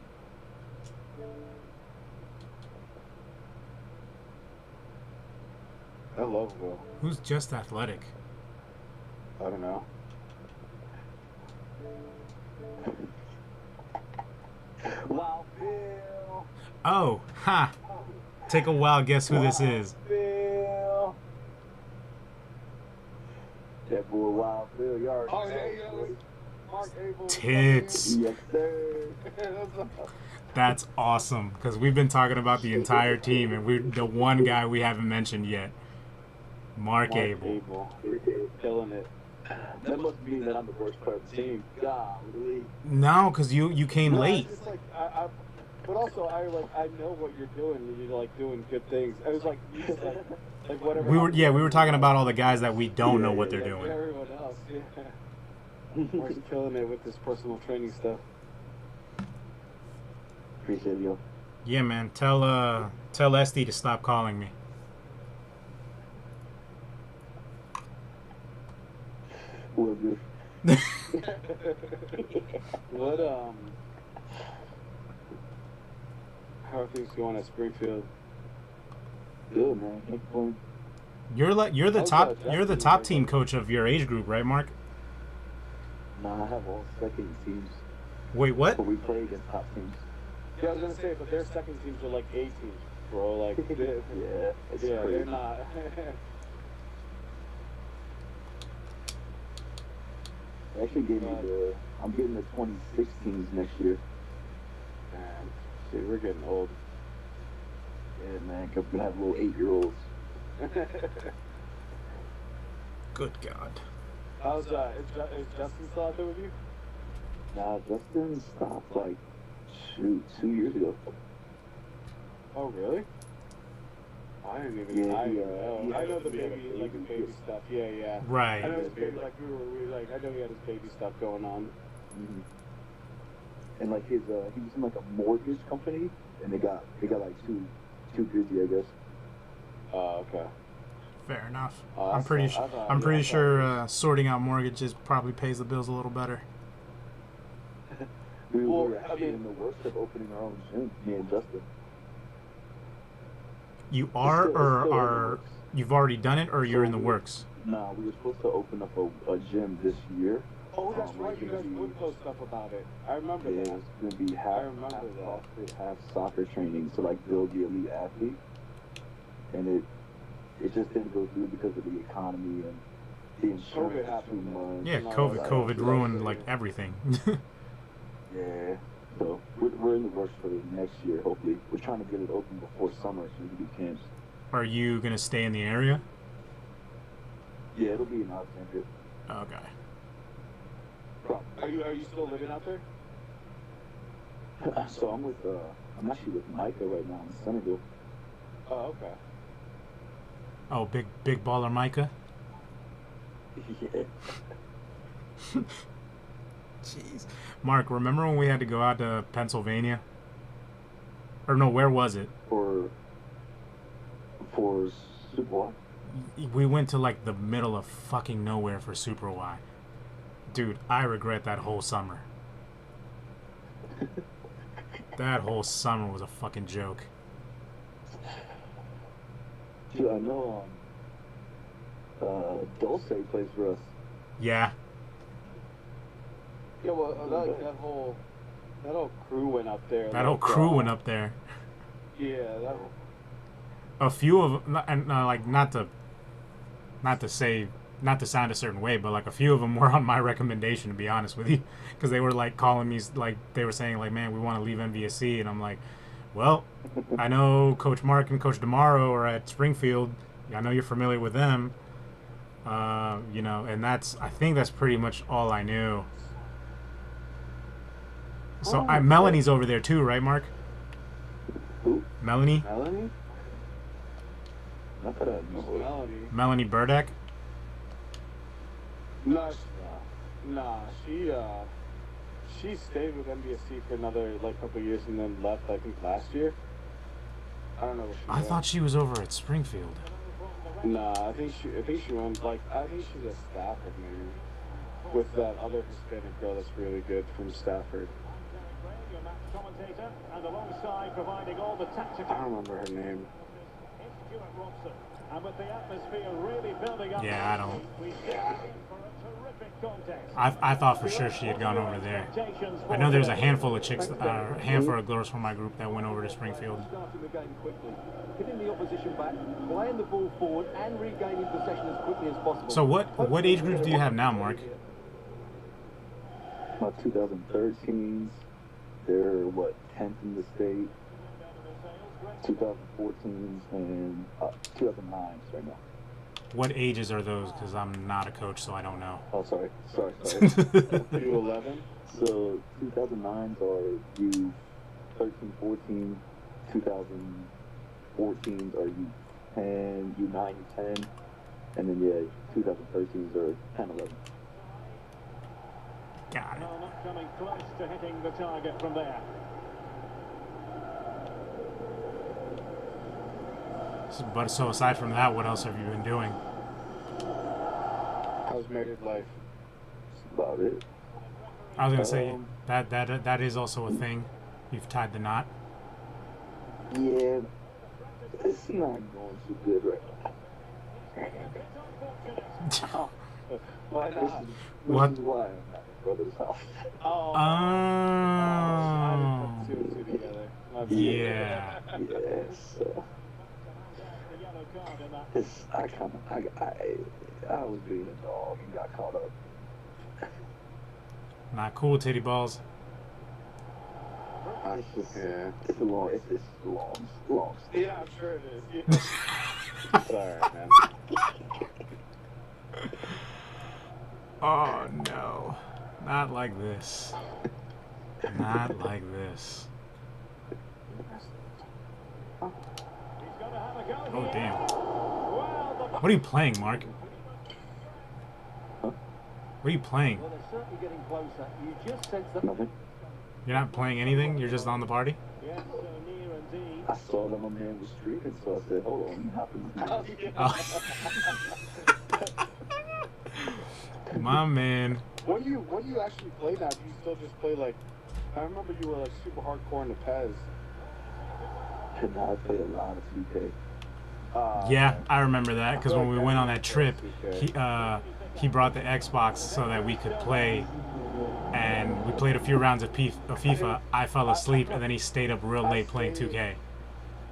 I love Will.
Who's just athletic?
I don't know.
Wow, Bill.
Oh, ha! Take a wild guess who this is.
Bill. That boy Wild Bill, you already
Oh, yeah, yeah. Mark Abel.
Tits.
Yes, sir.
That's awesome, because we've been talking about the entire team, and we're the one guy we haven't mentioned yet. Mark Abel.
Killing it. That must mean that I'm the worst player of the team. Golly.
No, because you came late.
It's just like, but also I know what you're doing, and you're like doing good things. I was like, you just like whatever.
We were talking about all the guys that we don't know what they're doing.
Everyone else, yeah. Mark's killing it with this personal training stuff.
Appreciate you.
Yeah, man. Tell Esty to stop calling me.
Will do.
What how are things going at Springfield?
Good, man. Can't complain.
You're the top team coach of your age group, right, Mark?
Nah, I have all second teams.
Wait, what?
But we play against top teams.
Yeah, I was gonna say, but their second teams are like A teams, bro. Like,
Yeah, it's
yeah,
crazy.
they're not.
They actually gave me I'm getting the 2016s next year.
Man, see, we're getting old.
Yeah, man, because we're going to have little 8-year-olds.
Good God.
How's is Justin still out there with you?
Nah, Justin stopped, like, 2 years ago.
Oh, really? I didn't even.
Yeah,
I
he,
didn't know. I know the baby, like the baby stuff. Yeah, yeah.
Right.
I know his baby. Like we were like, I know he had his baby stuff going on.
Mm-hmm. And like he was in like a mortgage company, and they got like too busy, I guess.
Oh, okay.
Fair enough.
Oh,
I'm pretty sure sorting out mortgages probably pays the bills a little better.
We were actually in the works of opening our own gym, me and Justin.
You are, or you've already done it, or you're in the works?
Nah, we were supposed to open up a gym this year.
Oh, that's right. You guys would post stuff about it. I remember that.
It's gonna be half CrossFit, half soccer training to like build the elite athlete, and it just didn't go through because of the economy and the insurance was too much.
Yeah, COVID ruined like everything.
Yeah, so we're in the works for next year. Hopefully, we're trying to get it open before summer so we can do camps.
Are you gonna stay in the area?
Yeah, it'll be in Alexandria.
Okay.
Are you still living out there?
So I'm actually with Micah right now in Centerville.
Oh, okay.
Oh, big baller Micah.
Yeah.
Jeez. Mark, remember when we had to go out to Pennsylvania? Or no, where was it?
For Super Y?
We went to like the middle of fucking nowhere for Super Y. Dude, I regret that whole summer. That whole summer was a fucking joke.
Dude, I know Dulce plays for us.
Yeah.
Yeah, well, that whole crew went up there.
That whole crew went up there.
Yeah, that.
A few of them, and like not to sound a certain way, but like a few of them were on my recommendation, to be honest with you, because they were like calling me, like they were saying like, man, we want to leave MVSC, and I'm like, well, I know Coach Mark and Coach DeMauro are at Springfield. I know you're familiar with them. You know, and I think that's pretty much all I knew. So Melanie's over there too, right, Mark?
Who?
Melanie?
Melanie? Not that I know.
Melanie Burdick?
Nah, she stayed with NBSC for another like couple years and then left. I think last year. I don't know what she.
I thought she was over at Springfield.
Nah, I think she went I think she's a Stafford maybe, with that other Hispanic girl that's really good from Stafford. I don't remember her name.
Yeah, I don't. I thought for sure she had gone over there. I know there's a handful of chicks, a handful of girls from my group that went over to Springfield.
Starting the game quickly, hitting the opposition back, playing the ball forward, and regaining possession as quickly as possible.
So what age groups do you have now, Mark?
About 2013s. They're 10th in the state. 2014s and 2009s right now.
What ages are those? Because I'm not a coach, so I don't know.
Oh, sorry.
U11.
So 2009s are U13, 14. 2014s are U10, U9, U10, and then 2013s are 10, 11.
Got it.
No, not coming close to hitting the target from there.
But so aside from that, what else have you been doing?
How's married life?
That's about it.
I was gonna say that is also a thing. You've tied the knot.
Yeah, it's not going too good right now.
Why not?
What?
This is why I'm at my brother's house.
Oh.
Oh.
Two and two together.
Yeah.
Yes. I was being a dog and got caught up.
Not cool, titty balls.
Yeah.
It's a long.
Yeah, I'm sure it is. Yeah. Sorry, man.
Oh no, not like this. Not like this. Oh damn. What are you playing, Mark?
Huh?
What are you playing?
Well, they're certainly getting closer. You just sense that.
Nothing.
You're not playing anything? You're just on the party?
Yes, so near indeed.
I saw that my man was streaming, so I said, "Hold on, what happened?"
Oh. My man.
When you actually play now, do you still just play like? I remember you were like super hardcore in the Pez.
And I played a lot of 2K.
Yeah, I remember that because when we went on that trip, he brought the Xbox so that we could play, and we played a few rounds of FIFA. I fell asleep, and then he stayed up real late playing 2K.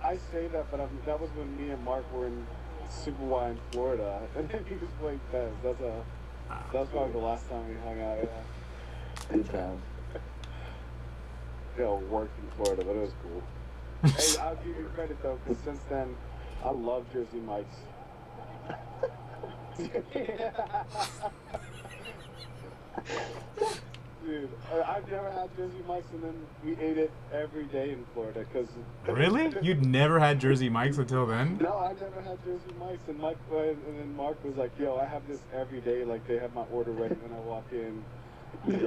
I say that, but that was when me and Mark were in Super Y in Florida, and then he was playing Pez. That's probably the last time we hung out. Yeah.
Good times.
Yeah, worked in Florida, but it was cool. Hey, I'll give you credit though, because since then, I love Jersey Mike's. Dude, I've never had Jersey Mike's, and then we ate it every day in Florida. Cause
Really? You'd never had Jersey Mike's until then?
No, I never had Jersey Mike's, and then Mark was like, "Yo, I have this every day. Like they have my order ready when I walk in." And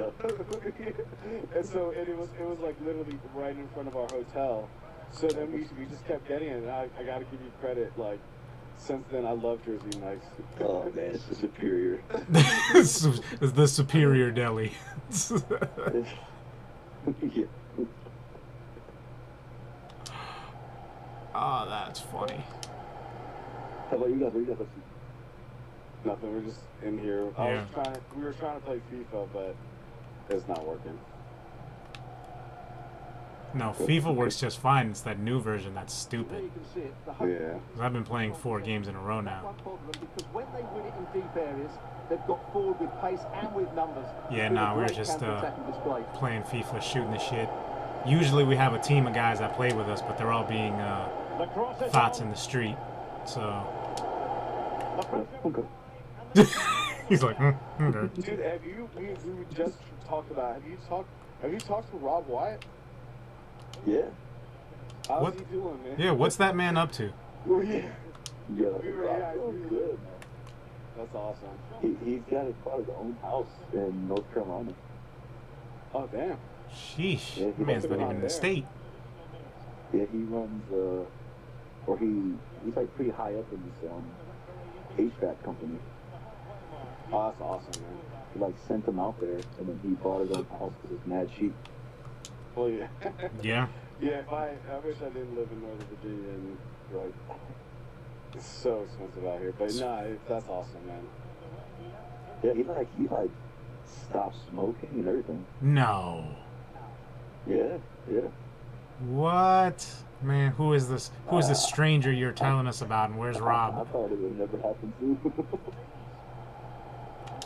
so it was like literally right in front of our hotel. So then we just kept getting it, and I gotta give you credit. Like since then, I love Jersey Mike's.
Oh man, it's the superior.
It's the superior deli.
Yeah.
Oh, that's funny.
How about you guys? What you guys up to?
Nothing. We're just in here.
Yeah.
We were trying to play FIFA, but it's not working.
No, FIFA works just fine. It's that new version that's
There
stupid.
you can see it. The hope
Yeah.
'Cause I've been playing 4 games in a row now.
one problem because when they win it in deep areas, they've got forward with pace and with numbers.
Yeah,
It's been a
nah, we were
great
just
counter-attacking display.
playing FIFA, shooting the shit. Usually we have a team of guys that play with us, but they're all being
The cross is
thoughts
on.
in the street. So
The pressure.
Okay.
he's like, okay.
Dude, have you? We just talked about. Have you talked to Rob Wyatt?
Yeah.
How's
What?
he doing, man?
Yeah, what's that man up to?
Oh, yeah.
Yeah.
We were- yeah,
oh,
we were-
good, man.
That's awesome.
He's got his own house in North Carolina.
Oh damn.
Sheesh,
Yeah,
that
he
man's
must
not
be
even in the
there.
state.
Yeah, he runs, or he's like pretty high up in this HVAC company.
Oh, that's awesome, man.
He like sent him out there, and then he bought his own house because it's mad cheap.
Well, yeah.
Yeah.
Yeah. I wish I didn't live in Northern Virginia, and like, it's so expensive out here. But nah, that's awesome, man.
Yeah, he like stopped smoking and everything.
No.
Yeah, yeah.
What? Man, who is this? Who is this stranger you're telling us about, and where's
I
Rob?
thought it would never happen too.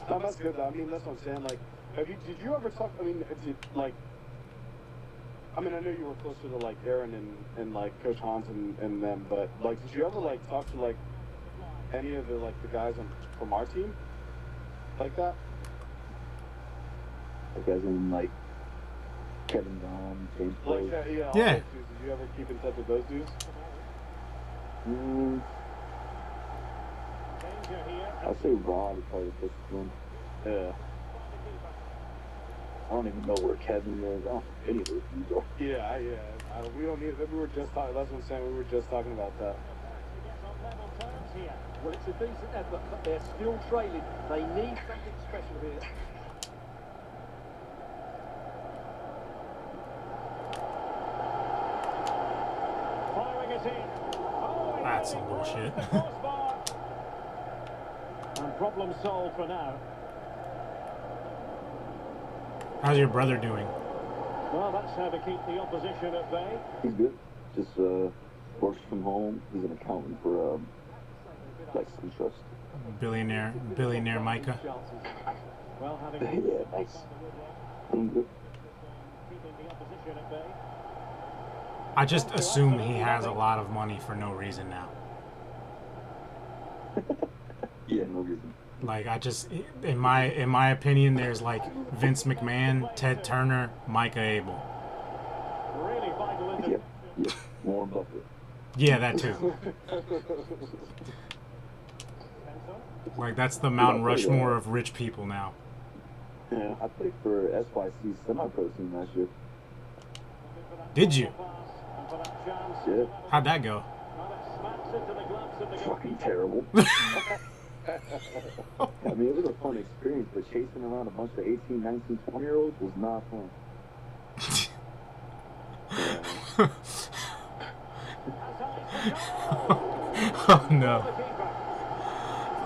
No, that's good though. I mean, that's what I'm saying. Like, did you ever talk? I mean, I mean, I know you were closer to like Aaron and like Coach Hans and them, but like, did you ever like talk to like any of the guys from our team like that?
Like as in like Kevin Don, James
Like,
Blake.
yeah. All
Yeah.
those dudes. Did you ever keep in touch with those dudes?
Danger here.
I'd say Rod is probably the closest one.
Yeah.
I don't even know where Kevin is. I don't know any of those dudes are.
Yeah. We don't need. We were just talking. That's what I'm saying. We were just talking about that.
On level terms here.
Well, it's a decent effort, but they're still trailing. They need something special here.
Firing it in. Oh, he
That's
got it
some bullshit.
right at the crossbar. And problem solved for now.
How's your brother doing?
Well, that's how to keep the opposition at bay.
He's good. Just works from home. He's an accountant for like SunTrust.
Billionaire Micah.
Well, having
Yeah, nice.
Keeping the opposition at bay.
I just assume he has a lot of money for no reason now.
Yeah, no reason.
Like I just, in my opinion, there's like Vince McMahon, Ted Turner, Micah Abel.
Really vital in
Yeah, yeah. Warren Buffett.
Yeah, that too. Like that's the Mount Rushmore of rich people now.
Yeah, I played for SYC semi-pro team last year.
Did you?
Yeah,
How'd that go?
fucking terrible. I mean, it was a fun experience, but chasing around a bunch of 18, 19, 20-year-olds was not fun.
Oh no.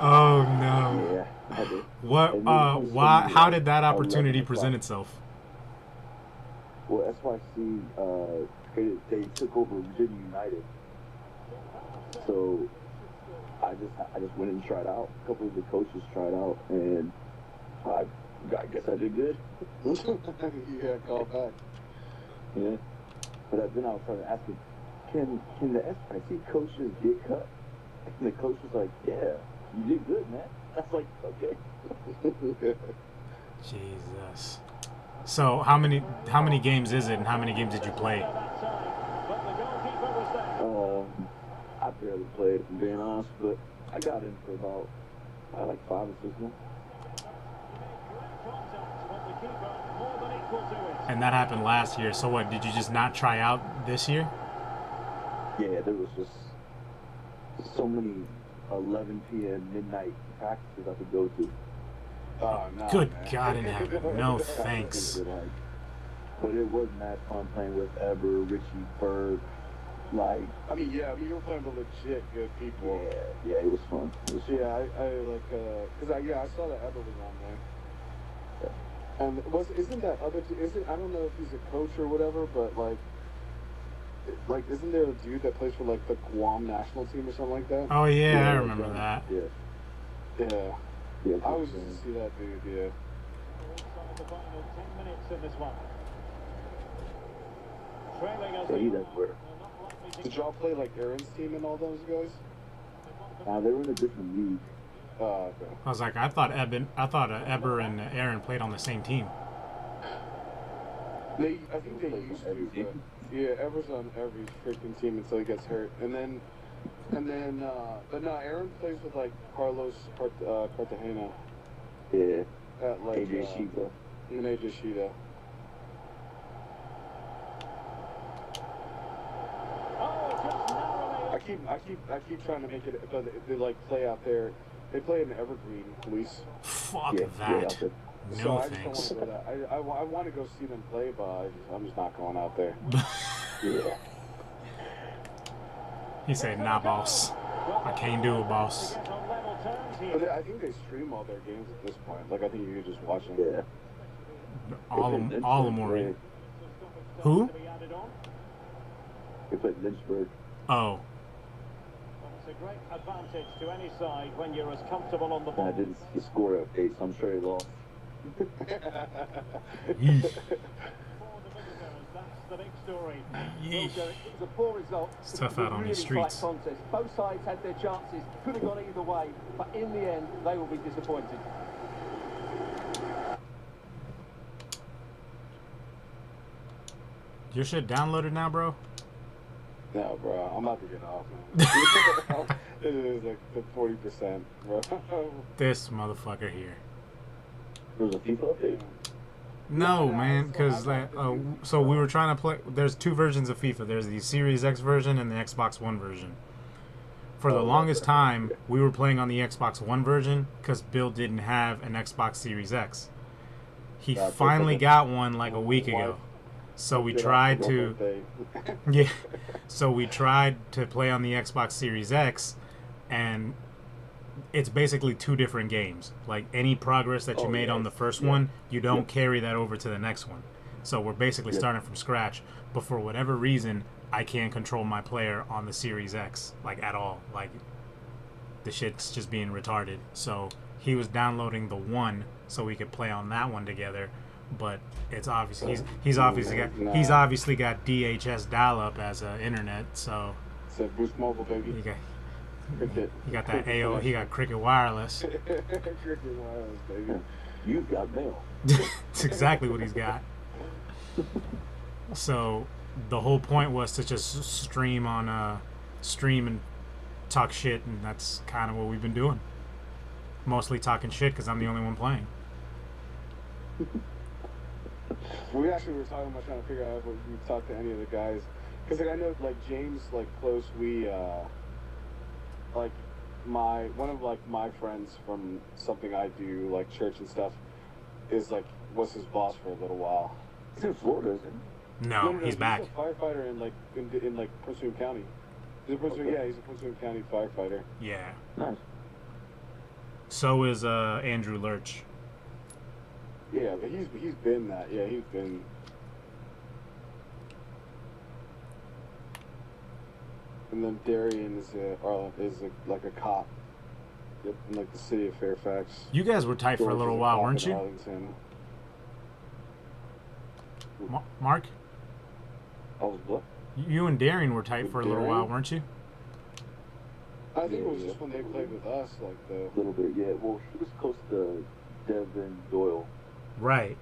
Oh no.
Yeah, I had to.
What why how did that opportunity present itself?
Well, SYC, they took over Virginia United. So I just went and tried out. A couple of the coaches tried out, and I guess I did good.
Yeah, call back.
Yeah. But then I was trying to ask him, can the SYC coaches get cut? And the coach was like, yeah, you did good, man. I was like, okay.
Jesus. So how many games is it, and how many games did you play?
I barely played, if I'm being honest, but I got in for about like 5 or 6 months.
And that happened last year. So what? Did you just not try out this year?
Yeah, there was just so many 11 p.m. midnight practices I could go to.
Oh, no,
Good
man.
God in heaven. No thanks.
But it was mad fun playing with Eber, Richie, Berg. Like,
I mean, you were playing with legit good people.
yeah, it was fun. It was fun.
Yeah, I like, cause I saw that Eber was on there.
Yeah.
And isn't that other, I don't know if he's a coach or whatever, but like, isn't there a dude that plays for like the Guam national team or something like that?
Oh yeah, I remember that.
Yeah.
Yeah. I was just to see that dude, yeah.
The final 10 minutes in this one. Trailing as
Yeah, he does work.
Did y'all play like Aaron's team and all those guys?
They were in a different league.
Okay.
I was like, I thought Eber and Aaron played on the same team.
I think they used to, but yeah, Ever's on every freaking team until he gets hurt, and then, but no, Aaron plays with like Carlos Cartagena.
Yeah.
At like
AJ Shiva.
And AJ Shida. I keep trying to make it, but they like play out there. They play in Evergreen, Luis.
Fuck
Yeah,
that.
yeah,
No
So I
thanks.
just don't want to go that. I want to go see them play, but I'm just not going out there.
Yeah.
He said, nah, boss. I can't do it, boss.
But I think they stream all their games at this point. Like, I think you could just watch them.
Yeah.
All of them are. Who?
They played Lynchburg.
Oh.
It's a great advantage to any side when you're as comfortable on the
I
ball.
didn't see the score update, so I'm sure he lost.
Yeesh.
That's the big story.
Yeesh.
It was a poor result.
It's tough
It was
out
a
on these
really tight
streets.
contest. Both sides had their chances. Could have gone either way, but in the end, they will be disappointed.
Your shit downloaded now, bro?
No, bro, I'm about to get off, man. It is like the 40%, bro.
This motherfucker here.
There was a FIFA update.
No, man, because so we were trying to play. There's two versions of FIFA. There's the Series X version and the Xbox One version. For the longest time, we were playing on the Xbox One version because Bill didn't have an Xbox Series X. He finally got one like a week ago. So we tried to, yeah. So we tried to play on the Xbox Series X, and it's basically two different games. Like any progress that you made on the first one, you don't carry that over to the next one. So we're basically starting from scratch. But for whatever reason, I can't control my player on the Series X, like at all. Like the shit's just being retarded. So he was downloading the one so we could play on that one together. but it's obvious he's obviously got DHS dial-up as an internet, so
It's a Boost Mobile, baby.
He got that AO. He got Cricket Wireless.
Cricket Wireless, baby.
You got mail.
That's exactly what he's got. So the whole point was to just stream and talk shit, and that's kind of what we've been doing. Mostly talking shit because I'm the only one playing.
We actually were talking about trying to figure out if we talked to any of the guys, because like I know like James, like close, we like one of like my friends from something I do, like church and stuff, is like was his boss for a little while.
He's in Florida, isn't he?
No, he's back.
He's a firefighter in like Prince William County. He's a Prince William County firefighter.
Yeah.
Nice.
So is Andrew Lurch.
Yeah, but he's been that. Yeah, he's been. And then Darian is like a cop in like the city of Fairfax.
You guys were tight for a little while, weren't you?
Arlington.
Mark?
I was what?
You and Darian were tight for a little while, weren't you?
I think it was just when they played with us, like the.
A little bit, yeah. Well, he was close to Devin Doyle.
Right.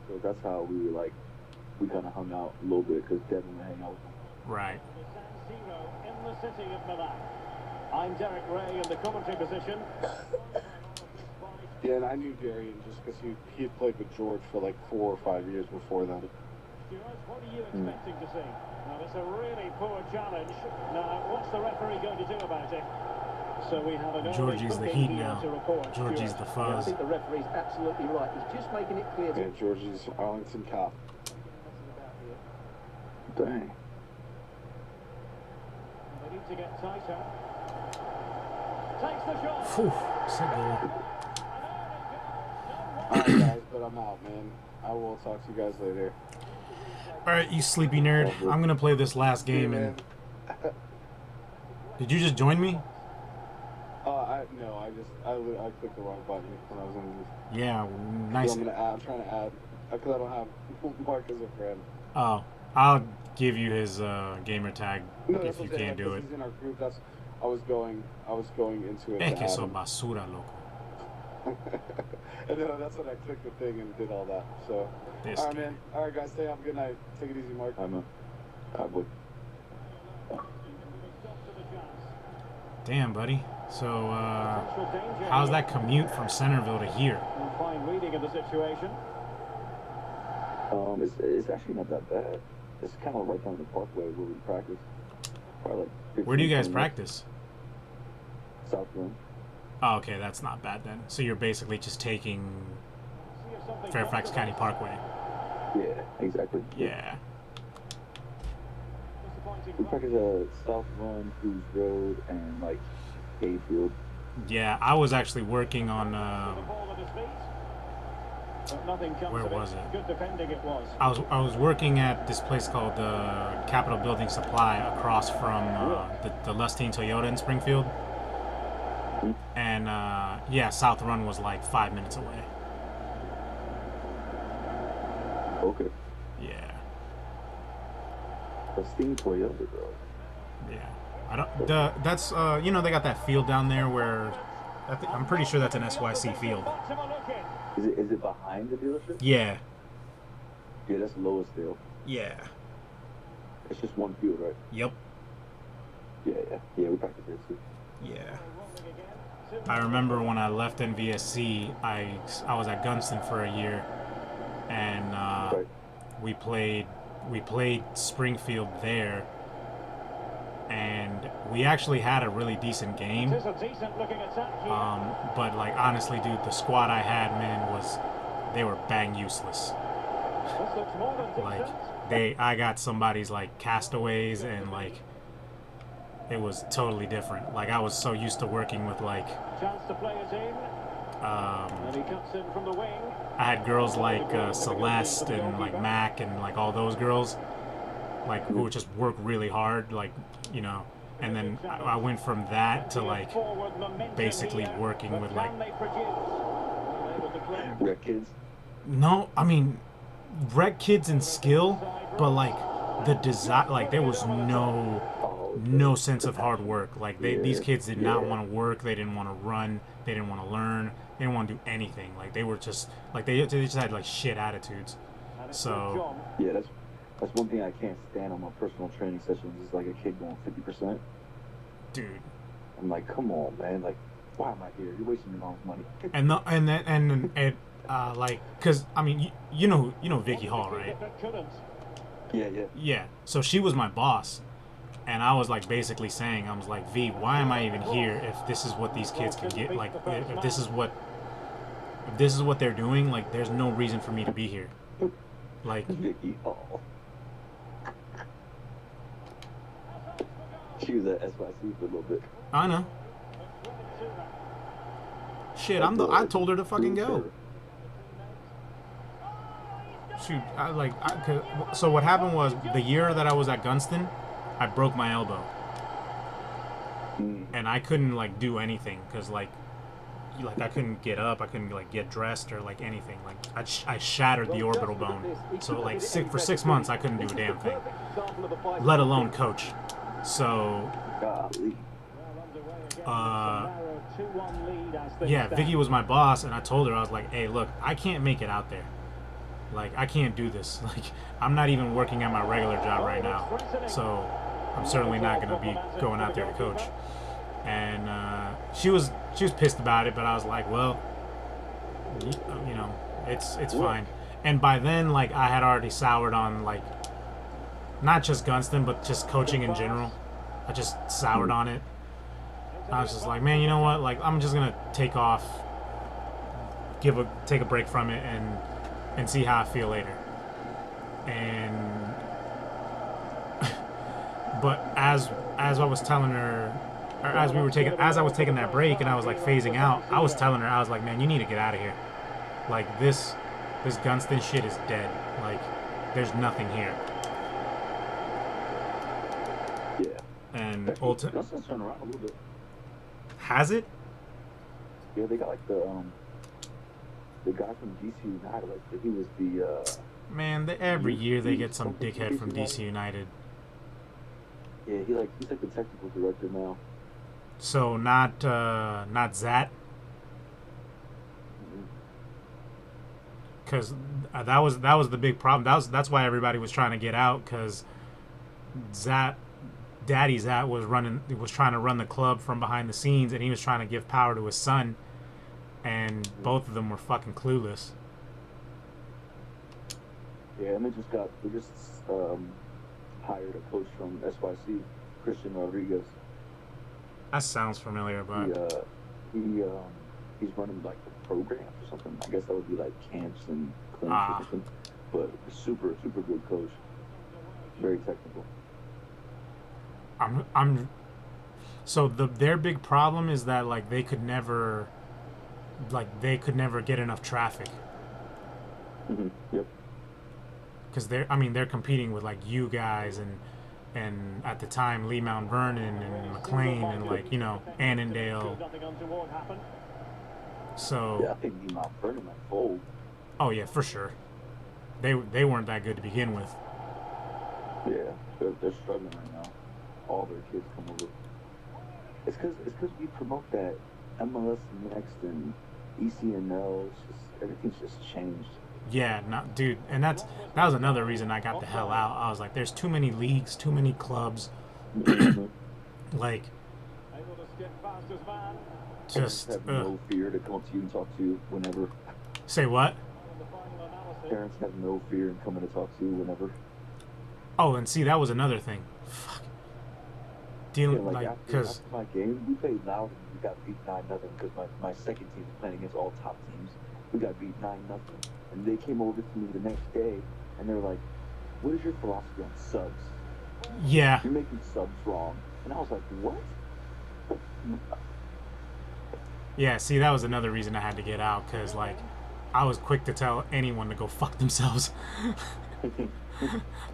So that's how we kind of hung out a little bit because Devin would hang out with him.
Right.
In the city of Milan. I'm Derek Ray in the commentary position.
Yeah, and I knew Darian just because he had played with George for like 4 or 5 years before then.
What are you expecting to see? Now, it's a really poor challenge. Now, what's the referee going to do about it? So we have an
Georgie's the heat now. Georgie's the
I
fuzz.
think the referee's absolutely right. He's just making it clear to
Yeah, Georgie's Arlington cop.
Dang.
They need to get tighter. Takes the shot.
Phew, sick goal.
Alright, guys, but I'm out, man. I will talk to you guys later.
Alright, you sleepy nerd. I'm gonna play this last game and. Did you just join me?
I clicked the wrong button when I was in.
Yeah, nice.
So I'm trying to add because I don't have Mark as a friend.
Oh, I'll give you his gamer tag
No,
if you can't do it.
He's in our group. I was going into it.
Es que so basura, loco.
And then that's when I clicked the thing and did all that. So,
This
all right,
guy.
man. All right, guys. Stay up. Good night. Take it easy, Mark.
I would.
Damn, buddy. So, how's that commute from Centerville to here?
Fine reading of the situation.
It's actually not that bad. It's kind of right down the parkway where we practice. Probably like 15,
Where do you guys
20 minutes.
practice?
South Run.
Oh, okay, that's not bad then. So you're basically just taking Fairfax County Parkway.
Yeah, exactly.
Yeah.
We practice at South Run, Cruise Road, and like Hayfield.
Yeah, I was actually working on. Where was it?
Good defending it was.
I was working at this place called Capital Building Supply across from the Lustine Toyota in Springfield. And yeah, South Run was like 5 minutes away.
Okay.
Yeah.
The Steam Toyota, bro.
Yeah. I don't. That's you know, they got that field down there where I'm pretty sure that's an SYC field.
Is it behind the dealership?
Yeah.
Yeah, that's Loisdale.
Yeah.
It's just one field, right?
Yep.
Yeah, we practice there too.
Yeah. I remember when I left NVSC, I was at Gunston for a year, and
Right.
we played Springfield there, and we actually had a really decent game.
It is a decent looking attack here.
But like honestly, dude, the squad I had, man, they were bang useless.
This looks more than
Like I got somebody's like castaways, and like it was totally different. Like I was so used to working with like
Chance to play it in. And he cuts in from the wing.
I had girls like Celeste and like Mac and like all those girls, like who would just work really hard, like, you know. And then I went from that to like basically working with like,
We got kids.
No, I mean, rec kids in skill, but like the design, like there was no sense of hard work. Like these kids did not want to work. They didn't want to run. They didn't want to learn. They didn't want to do anything. Like they were just like they just had like shit attitudes. So
yeah, that's one thing I can't stand on my personal training sessions is like a kid going 50%.
Dude,
I'm like, come on, man. Like, why am I here? You're wasting your mom's money.
And like, cause I mean, you know Vicky Hall, right?
Yeah.
Yeah. So she was my boss, and I was like basically saying, I was like, V, why am I even here if this is what these kids can get? Like, if this is what they're doing, like, there's no reason for me to be here. Like,
Vicky Hall. She was at SYC for a little bit.
I know. Shit, I told her to fucking go. Shoot, so what happened was the year that I was at Gunston, I broke my elbow, and I couldn't like do anything because like I couldn't get up, I couldn't like get dressed or like anything. Like I shattered the orbital bone, so like for 6 months I couldn't do a damn thing, let alone coach. So yeah, Vicky was my boss, and I told her, I was like, hey, look, I can't make it out there. Like, I can't do this. Like, I'm not even working at my regular job right now, so I'm certainly not going to be going out there to coach. And she was pissed about it, but I was like, well, you know, it's fine. And by then, like, I had already soured on, like, not just Gunston, but just coaching in general. I just soured on it. I was just like, man, you know what? Like, I'm just gonna take off, take a break from it, and see how I feel later. And but as I was telling her, or as I was taking that break and I was like phasing out, I was telling her, I was like, man, you need to get out of here. Like this Gunston shit is dead. Like there's nothing here.
Yeah.
And
Gunston's turned around a little bit.
Has it?
Yeah, they got like the guy from DC United, like he was the
man. Every year they get some dickhead from DC United.
Yeah, he's like the technical director now.
So not Zat, because that was the big problem. That's why everybody was trying to get out, because Daddy Zat was trying to run the club from behind the scenes, and he was trying to give power to his son, and both of them were fucking clueless.
Yeah, and they just hired a coach from SYC, Christian Rodriguez.
That sounds familiar, but
he's running like the programs or something. I guess that would be like camps and clinics or something. But super good coach, very technical.
So their big problem is that like they could never get enough traffic.
Mm-hmm. Yep.
Because they're competing with like you guys and at the time Lee Mount Vernon and McLean and like, you know, Annandale. So
yeah, I think Lee Mount Vernon might fold. Oh
yeah, for sure. They weren't that good to begin with.
Yeah, they're struggling right now. All their kids come over. It's because we promote that MLS Next and ECNL. Everything's just changed.
Yeah, dude, and that was another reason I got the hell out. I was like, there's too many leagues, too many clubs. Like, just
have no fear to come up to you and talk to you whenever.
Say what?
Parents have no fear in coming to talk to you whenever.
Oh, and see, that was another thing. Fuck. Dealing because
after my game, we played loud and we got beat 9-0 because my second team was playing against all top teams. We got beat 9-0, and they came over to me the next day and they were like, "What is your philosophy on subs?
Yeah,
you're making subs wrong." And I was like, "What?"
Yeah, see, that was another reason I had to get out, because like I was quick to tell anyone to go fuck themselves.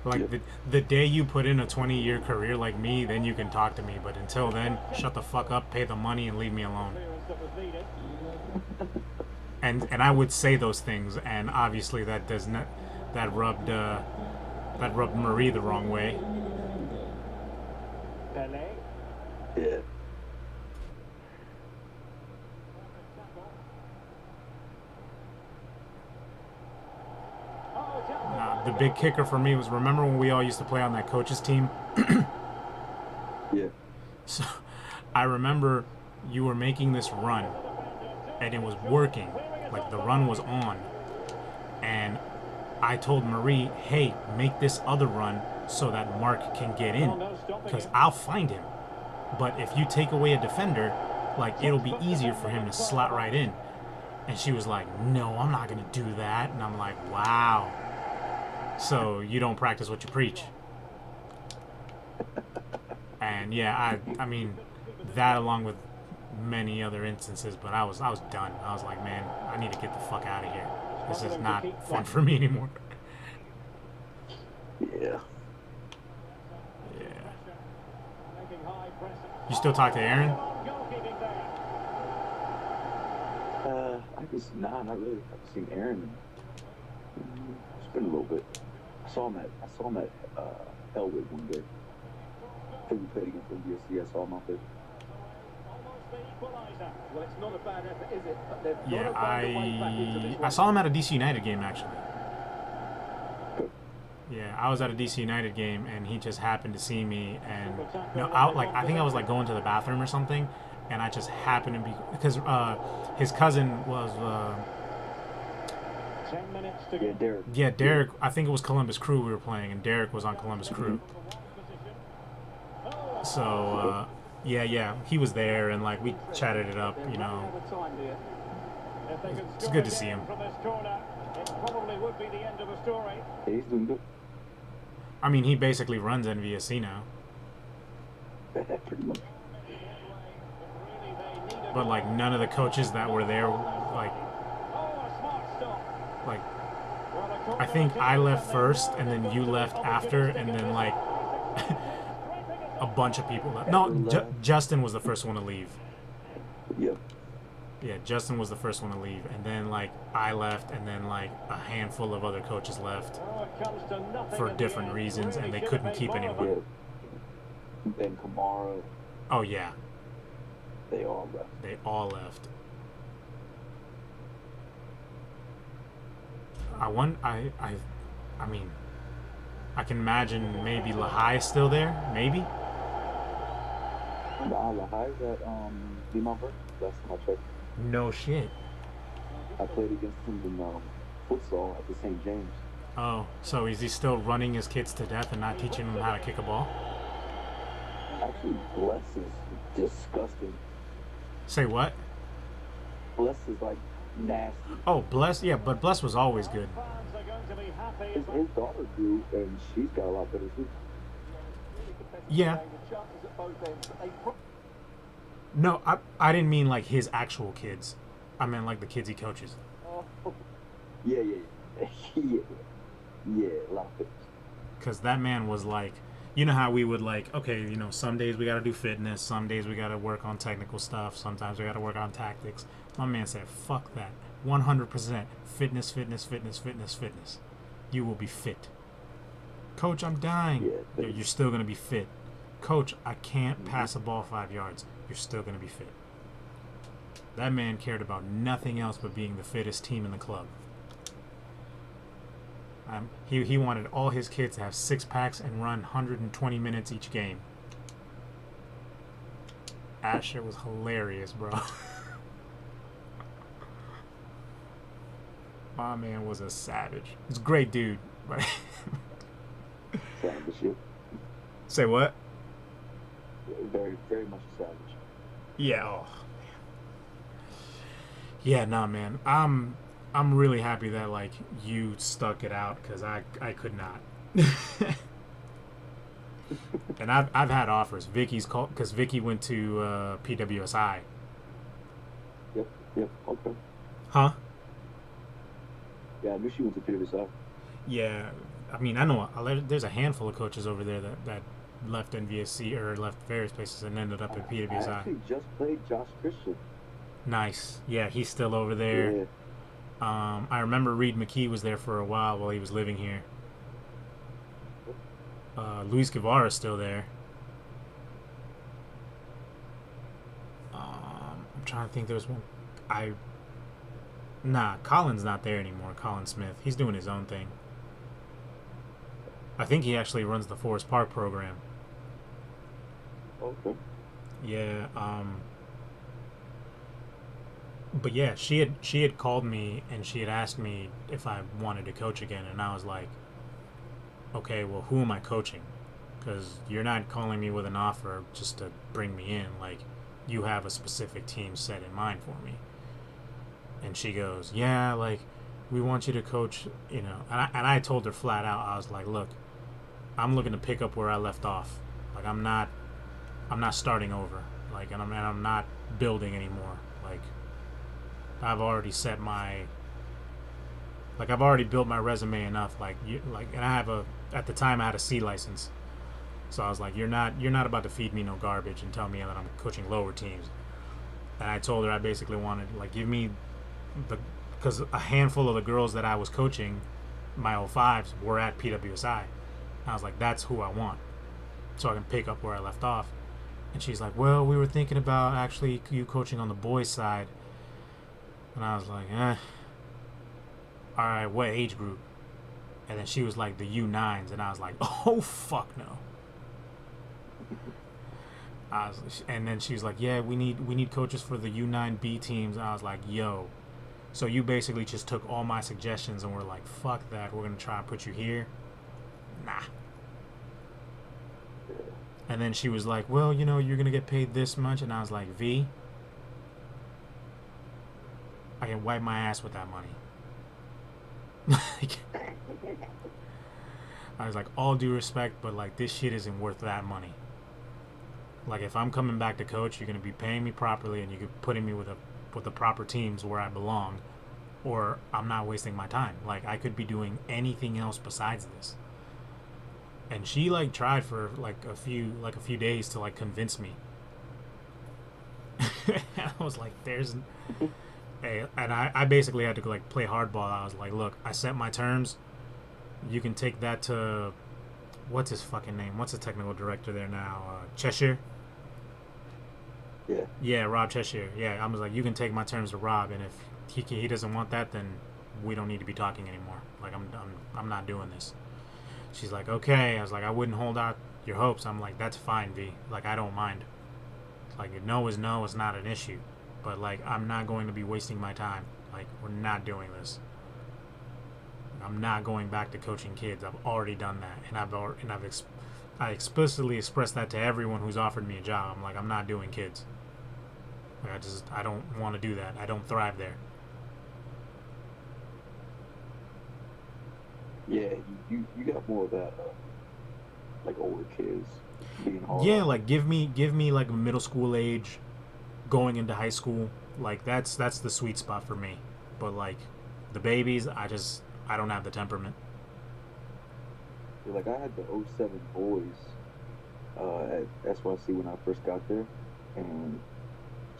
Like the day you put in a 20-year career like me, then you can talk to me. But until then, shut the fuck up, pay the money, and leave me alone. and I would say those things, and obviously that does not that rubbed Marie the wrong way.
Pele.
Yeah.
The big kicker for me was, remember when we all used to play on that coach's team?
Yeah.
So I remember you were making this run, and it was working. Like, the run was on. And I told Marie, hey, make this other run so that Mark can get in, because I'll find him. But if you take away a defender, like, it'll be easier for him to slot right in. And she was like, no, I'm not going to do that. And I'm like, wow. So you don't practice what you preach. And yeah, I mean, that along with many other instances, but I was done. I was like, man, I need to get the fuck out of here. This is not fun for me anymore.
Yeah.
Yeah. You still talk to Aaron?
I guess not really. I've seen Aaron. It's been a little bit. I saw him at Elwood one day. I think we played against NBSC. I saw him out there.
Well, it's not a bad effort, is it? But they've
Yeah,
got to find a way back into this
I
one.
saw him at a DC United game, actually. Yeah, I was at a DC United game, and he just happened to see me, and I think I was like going to the bathroom or something, and I just happened to be, because his cousin was
10 minutes to
Yeah,
go.
Derek.
yeah, Derek. I think it was Columbus Crew we were playing, and Derek was on Columbus Crew. So yeah, he was there, and like we chatted it up, you know.
If they can
It's
score
good to see
again
him.
from this corner, it probably would be the end of the story.
Yeah, he's doing good.
I mean, he basically runs NVSC now,
Pretty much.
but like none of the coaches that were there, like
Oh, a smart stop.
like
Well, the corner
I think
kick
I
is
left
in
first,
there.
and then you
Into the
left
box.
after, and then like a bunch of people left. No, Justin was the first one to leave.
Yep.
Yeah, Justin was the first one to leave, and then like I left, and then like a handful of other coaches left
Oh, it comes to nothing
for
in the
different
end.
reasons, and
Really
they
should
couldn't
have
keep
made more of
anyone.
Yeah. Ben Kamara,
Oh yeah,
they all left.
they all left. I mean, I can imagine maybe Lahai is still there, maybe.
Nah, Lahai's at Limon Park. Last time I checked.
No shit.
I played against him in futsal at the St. James.
Oh, so is he still running his kids to death and not teaching them how to kick a ball?
Actually, Bless is disgusting.
Say what?
Bless is like nasty.
Oh, Bless, yeah, but Bless was always good.
Fans are going to be happy if
His daughter grew, and she's got a lot better too.
Yeah.
With chances at both ends, but they
No, I didn't mean like his actual kids. I meant like the kids he coaches.
Yeah. Yeah, a lot of things.
Because that man was like, you know how we would like, okay, you know, some days we got to do fitness, some days we got to work on technical stuff, sometimes we got to work on tactics. My man said, fuck that. 100% fitness. You will be fit. Coach, I'm dying.
Yeah,
You're still going to be fit. Coach, I can't pass a ball 5 yards. You're still going to be fit. That man cared about nothing else but being the fittest team in the club. He wanted all his kids to have 6-packs and run 120 minutes each game. That shit was hilarious, bro. My man was a savage. He's a great dude, but
Savage shit.
say what?
Very, very much a savage.
Yeah. Oh, man. Yeah, nah, man. I'm really happy that like you stuck it out, because I could not. And I've had offers. Vicky's called, because Vicky went to PWSI.
Yep, okay.
Huh?
Yeah, I knew she went to PWSI.
Yeah. I mean, I know there's a handful of coaches over there that left NVSC or left various places and ended up at
I
PWSI.
actually just played Josh Christian.
Nice. Yeah, he's still over there.
Yeah.
I remember Reed McKee was there for a while he was living here. Luis Guevara's still there. I'm trying to think. There was one. Nah, Colin's not there anymore. Colin Smith. He's doing his own thing. I think he actually runs the Forest Park program.
Okay.
Yeah. But yeah, she had called me and she had asked me if I wanted to coach again, and I was like, okay, well, who am I coaching? Because you're not calling me with an offer just to bring me in. Like, you have a specific team set in mind for me. And she goes, yeah, like, we want you to coach, you know. And I told her flat out, I was like, look, I'm looking to pick up where I left off. Like, I'm not starting over. Like, and I'm not building anymore. Like, I've already set my, like, I've already built my resume enough. Like, and I have at the time I had a C license. So I was like, you're not about to feed me no garbage and tell me that I'm coaching lower teams. And I told her I basically wanted, like, give me because a handful of the girls that I was coaching, my 05s, were at PWSI. I was like, that's who I want, so I can pick up where I left off. And she's like, well, we were thinking about actually you coaching on the boys side. And I was like, all right, what age group? And then she was like, the U9s. And I was like, oh, fuck no. And then she was like, yeah, we need coaches for the U9B teams. And I was like, yo, so you basically just took all my suggestions and were like, fuck that, we're going to try and put you here? Nah. And then she was like, well, you know, you're going to get paid this much. And I was like, V, I can wipe my ass with that money. Like, I was like, all due respect, but like, this shit isn't worth that money. Like, if I'm coming back to coach, you're going to be paying me properly and you're putting me with the proper teams where I belong, or I'm not wasting my time. Like, I could be doing anything else besides this. And she like tried for like a few days to like convince me. I was like, there's hey, and I basically had to like play hardball. I was like, look, I set my terms. You can take that to, what's his fucking name? What's the technical director there now? Cheshire?
Yeah.
Yeah, Rob Cheshire. Yeah, I was like, you can take my terms to Rob, and if he doesn't want that, then we don't need to be talking anymore. Like, I'm not doing this. She's like, okay. I was like, I wouldn't hold out your hopes. I'm like, that's fine, V. Like, I don't mind. Like, no is no. It's not an issue. But like, I'm not going to be wasting my time. Like, we're not doing this. I'm not going back to coaching kids. I've already done that, and I explicitly expressed that to everyone who's offered me a job. I'm like, I'm not doing kids. Like, I don't want to do that. I don't thrive there.
Yeah, you got more of that, like older kids being hard.
Yeah, like give me like middle school age, going into high school. Like that's the sweet spot for me. But like the babies, I don't have the temperament.
Yeah, like I had the 07 boys at SYC when I first got there, and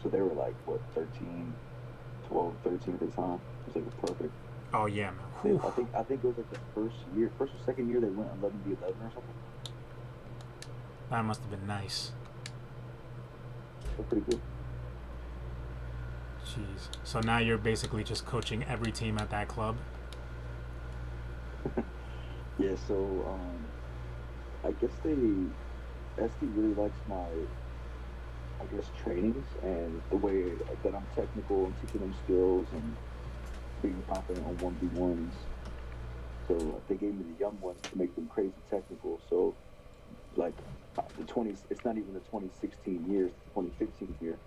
so they were like what 13 at the time. It was like perfect.
Oh yeah, man.
I think it was like the first or second year they went 11v11 or something.
That must have been nice.
They're pretty good.
Jeez. So now you're basically just coaching every team at that club?
Yeah, so I guess SD really likes my, I guess, trainings and the way that I'm technical and teaching them skills and being confident on 1v1s. So they gave me the young ones to make them crazy technical. So like it's not even the 2016 year, it's the 2015 year.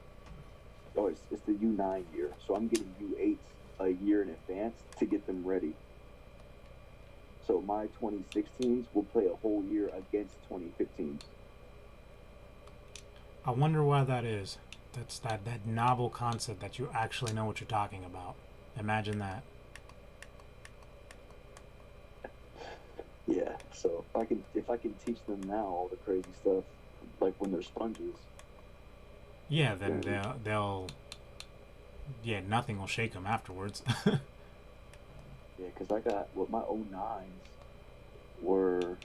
Oh, it's the U9 year. So I'm getting U8s a year in advance to get them ready. So my 2016s will play a whole year against 2015s.
I wonder why that is. That's that novel concept that you actually know what you're talking about. Imagine that.
Yeah, so if I can teach them now all the crazy stuff, like when they're sponges.
Yeah, then they'll yeah, nothing will shake them afterwards.
Yeah, because I got my '09s were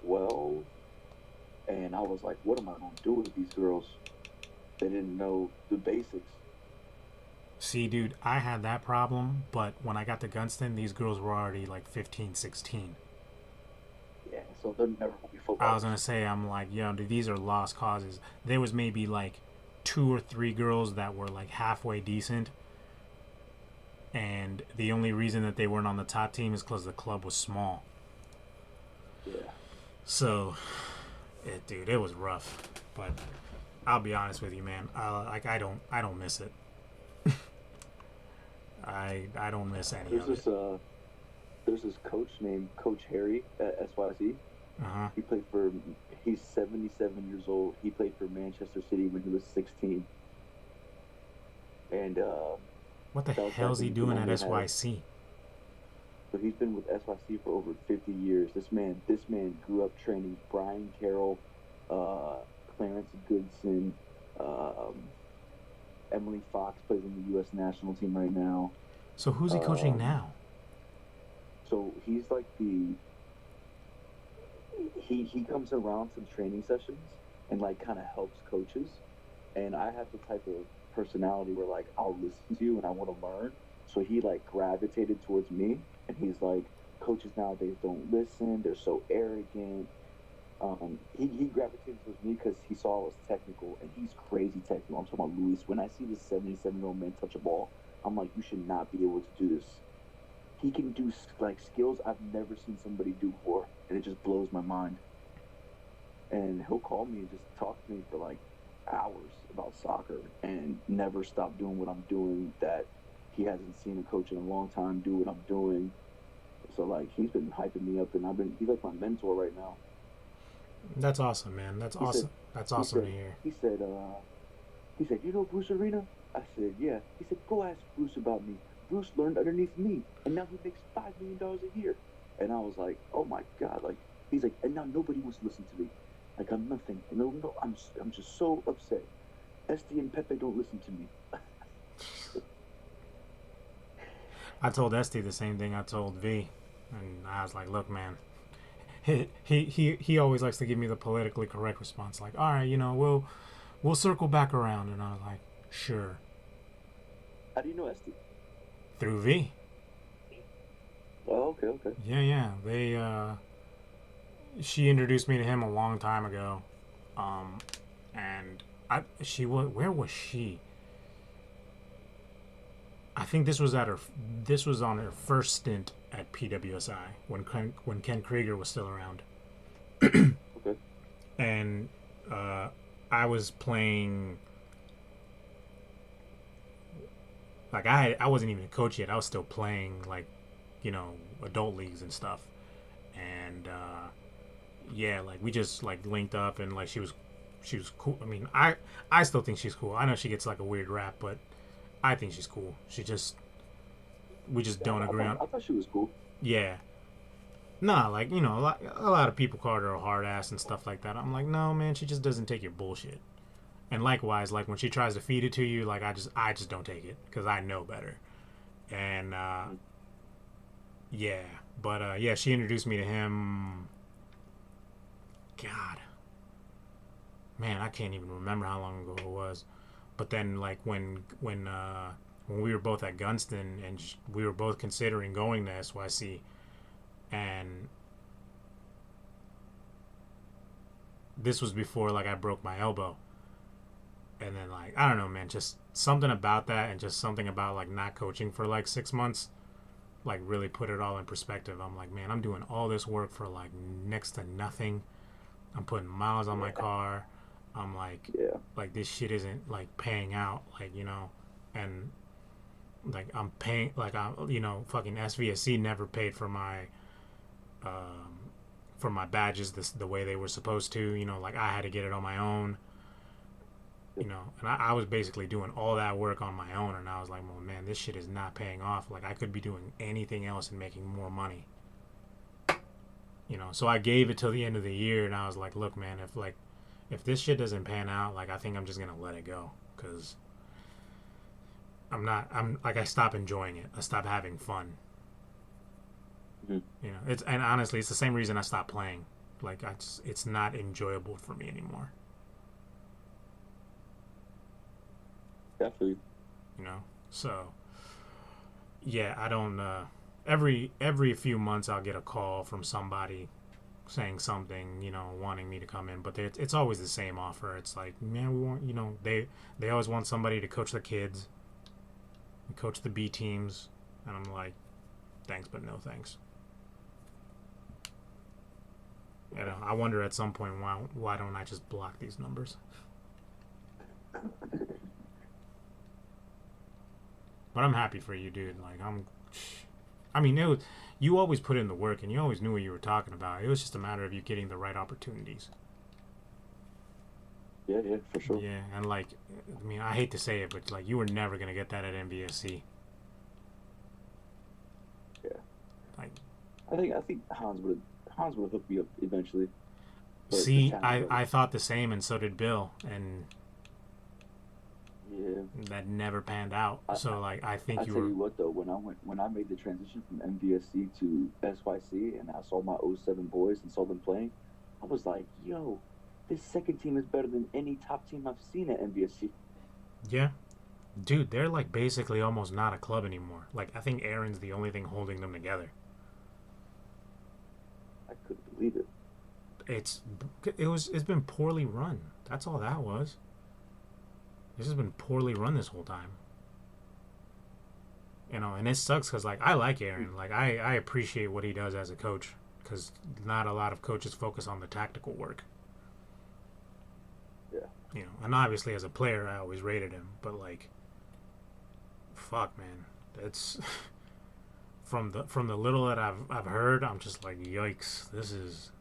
12, and I was like, what am I gonna do with these girls? They didn't know the basics.
See, dude, I had that problem, but when I got to Gunston, these girls were already like 15, 16.
Yeah, so they're never gonna be
I was
footballers.
gonna say, I'm like, yo, dude, these are lost causes. There was maybe like 2 or 3 girls that were like halfway decent, and the only reason that they weren't on the top team is because the club was small.
Yeah.
So, dude, it was rough. But I'll be honest with you, man. I don't miss it. I don't miss any
There's
of it.
there's this coach named Coach Harry at SYC.
Uh huh.
He's 77 years old. He played for Manchester City when he was 16. And
What the hell's he doing at SYC?
So he's been with SYC for over 50 years. This man grew up training Brian Carroll, Clarence Goodson, Emily Fox plays in the U.S. national team right now.
So who's he coaching now?
So he's like he comes around to training sessions and like kind of helps coaches. And I have the type of personality where like I'll listen to you and I want to learn. So he like gravitated towards me, and he's like, coaches nowadays don't listen. They're so arrogant. He gravitated towards me because he saw I was technical, and he's crazy technical. I'm talking about Luis. When I see this 77-year-old man touch a ball, I'm like, you should not be able to do this. He can do like skills I've never seen somebody do before, and it just blows my mind. And he'll call me and just talk to me for like hours about soccer, and never stop doing what I'm doing. That he hasn't seen a coach in a long time do what I'm doing. So like he's been hyping me up, and he's like my mentor right now.
That's awesome, man. That's awesome. That's awesome to hear.
He said, you know Bruce Arena? I said, yeah. He said, go ask Bruce about me. Bruce learned underneath me, and now he makes $5 million a year. And I was like, oh my God. Like, he's like, and now nobody wants to listen to me. Like, I'm nothing. No, I'm just so upset. Esty and Pepe don't listen to me.
I told Esty the same thing I told V, and I was like, look, man. He always likes to give me the politically correct response, like, all right, you know, we'll circle back around. And I was like, sure.
How do you know Esty?
Through V.
Oh, okay.
Yeah. She introduced me to him a long time ago, and where was she? I think this was on her first stint at PWSI when Ken Krieger was still around.
Okay.
And I was playing, like, I wasn't even a coach yet. I was still playing, like, you know, adult leagues and stuff. And yeah, like we just like linked up, and like she was cool. I mean, I still think she's cool. I know she gets like a weird rap, but I think she's cool. We just don't agree on.
I thought she was cool.
Yeah. Nah, like, you know, a lot of people called her a hard ass and stuff like that. I'm like, no, man, she just doesn't take your bullshit. And likewise, like when she tries to feed it to you, like I just don't take it because I know better. And yeah, but yeah, she introduced me to him. God, man, I can't even remember how long ago it was. But then, like when we were both at Gunston and we were both considering going to SYC, and this was before like I broke my elbow. And then, like, I don't know, man, just something about that, and just something about like not coaching for like 6 months, like really put it all in perspective. I'm like, man, I'm doing all this work for like next to nothing. I'm putting miles on my car. I'm like, like this shit isn't like paying out, like, you know, and like I'm paying, like I'm, you know, fucking SVSC never paid for my badges the way they were supposed to, you know, like I had to get it on my own, you know, and I was basically doing all that work on my own, and I was like, well, man, this shit is not paying off. Like I could be doing anything else and making more money, you know. So I gave it till the end of the year, and I was like, look, man, if this shit doesn't pan out, like I think I'm just gonna let it go, because I'm like, I stop enjoying it. I stop having fun.
Mhm.
You know, and honestly, it's the same reason I stopped playing. Like, it's not enjoyable for me anymore.
Definitely.
You know, so yeah, I don't. Every few months, I'll get a call from somebody saying something, you know, wanting me to come in, but it's always the same offer. It's like, man, we want, you know, they always want somebody to coach the kids, coach the B teams, and I'm like, thanks, but no thanks. You know, I wonder at some point why don't I just block these numbers? But I'm happy for you, dude. Like, I mean, you always put in the work, and you always knew what you were talking about. It was just a matter of you getting the right opportunities.
Yeah, for sure.
Yeah, and like, I mean, I hate to say it, but like, you were never gonna get that at MVSC.
Yeah.
Like,
I think Hans would have hooked me up eventually. But
see,
the talent
I thought the same, and so did Bill, and
yeah.
that never panned out. So like, I think
I
you
tell
were.
you what though, when I made the transition from MVSC to SYC and I saw my '07 boys and saw them playing, I was like, yo, this second team is better than any top team I've seen at MVSC.
Yeah, dude, they're like basically almost not a club anymore. Like, I think Aaron's the only thing holding them together.
I couldn't believe it.
It's been poorly run. That's all that was. This has been poorly run this whole time. You know, and it sucks because like, I like Aaron. Like, I appreciate what he does as a coach, because not a lot of coaches focus on the tactical work.
Yeah.
You know, and obviously as a player, I always rated him. But like, fuck, man, that's from the little that I've heard, I'm just like, yikes, this is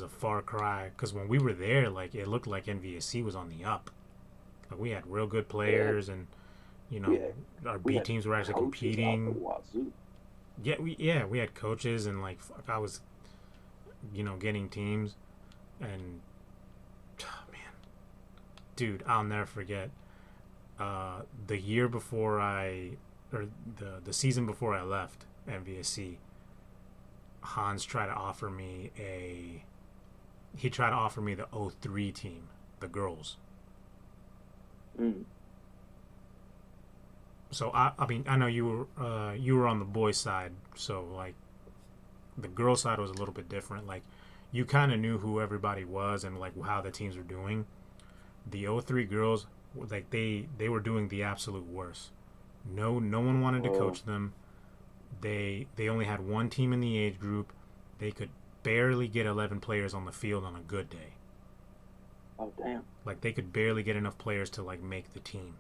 a far cry. Because when we were there, like, it looked like NVSC was on the up. Like, we had real good players, and you know, our B teams were actually competing. Yeah, we had coaches, and like, fuck, I was, you know, getting teams, and man, dude, I'll never forget. The year before the season before I left MVSC, Hans tried to offer me the '03 team, the girls. So I mean, I know you were on the boys side, so like, the girls side was a little bit different. Like, you kind of knew who everybody was and like how the teams were doing. The '03 girls, like, they were doing the absolute worst. No one wanted to coach them. They only had one team in the age group. They could barely get 11 players on the field on a good day.
Oh, damn.
Like, they could barely get enough players to like make the team.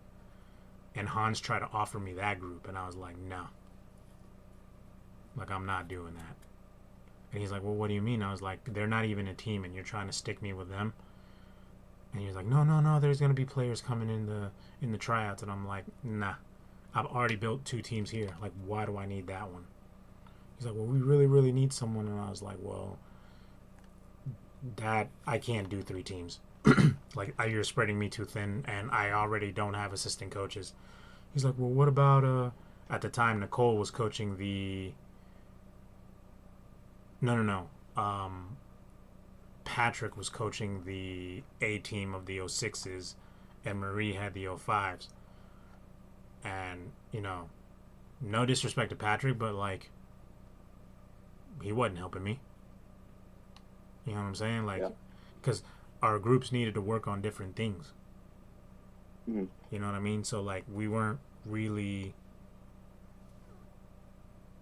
And Hans tried to offer me that group, and I was like, no. Like, I'm not doing that. And he's like, well, what do you mean? I was like, they're not even a team, and you're trying to stick me with them. And he was like, no, there's gonna be players coming in the tryouts. And I'm like, nah, I've already built 2 teams here. Like, why do I need that one? He's like, well, we really, really need someone. And I was like, well, Dad, I can't do 3 teams. Like, you're spreading me too thin, and I already don't have assistant coaches. He's like, well, what about at the time Nicole was coaching the no Patrick was coaching the A team of the '06s, and Marie had the '05s. And, you know, no disrespect to Patrick, but like, he wasn't helping me. You know what I'm saying? Like, because our groups needed to work on different things.
Mm-hmm.
You know what I mean? So like, we weren't really,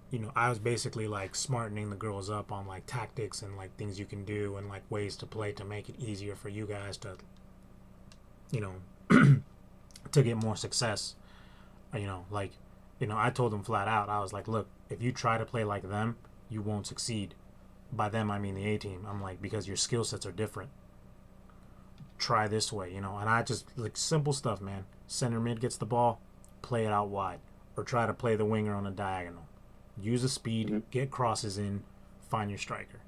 you know, I was basically like smartening the girls up on like tactics and like things you can do and like ways to play to make it easier for you guys to, you know, to get more success. You know, like, you know, I told them flat out, I was like, look, if you try to play like them, you won't succeed. By them, I mean the A team. I'm like, because your skill sets are different. Try this way, you know. And I just, like, simple stuff, man. Center mid gets the ball, play it out wide, or try to play the winger on a diagonal. Use the speed, get crosses in, find your striker.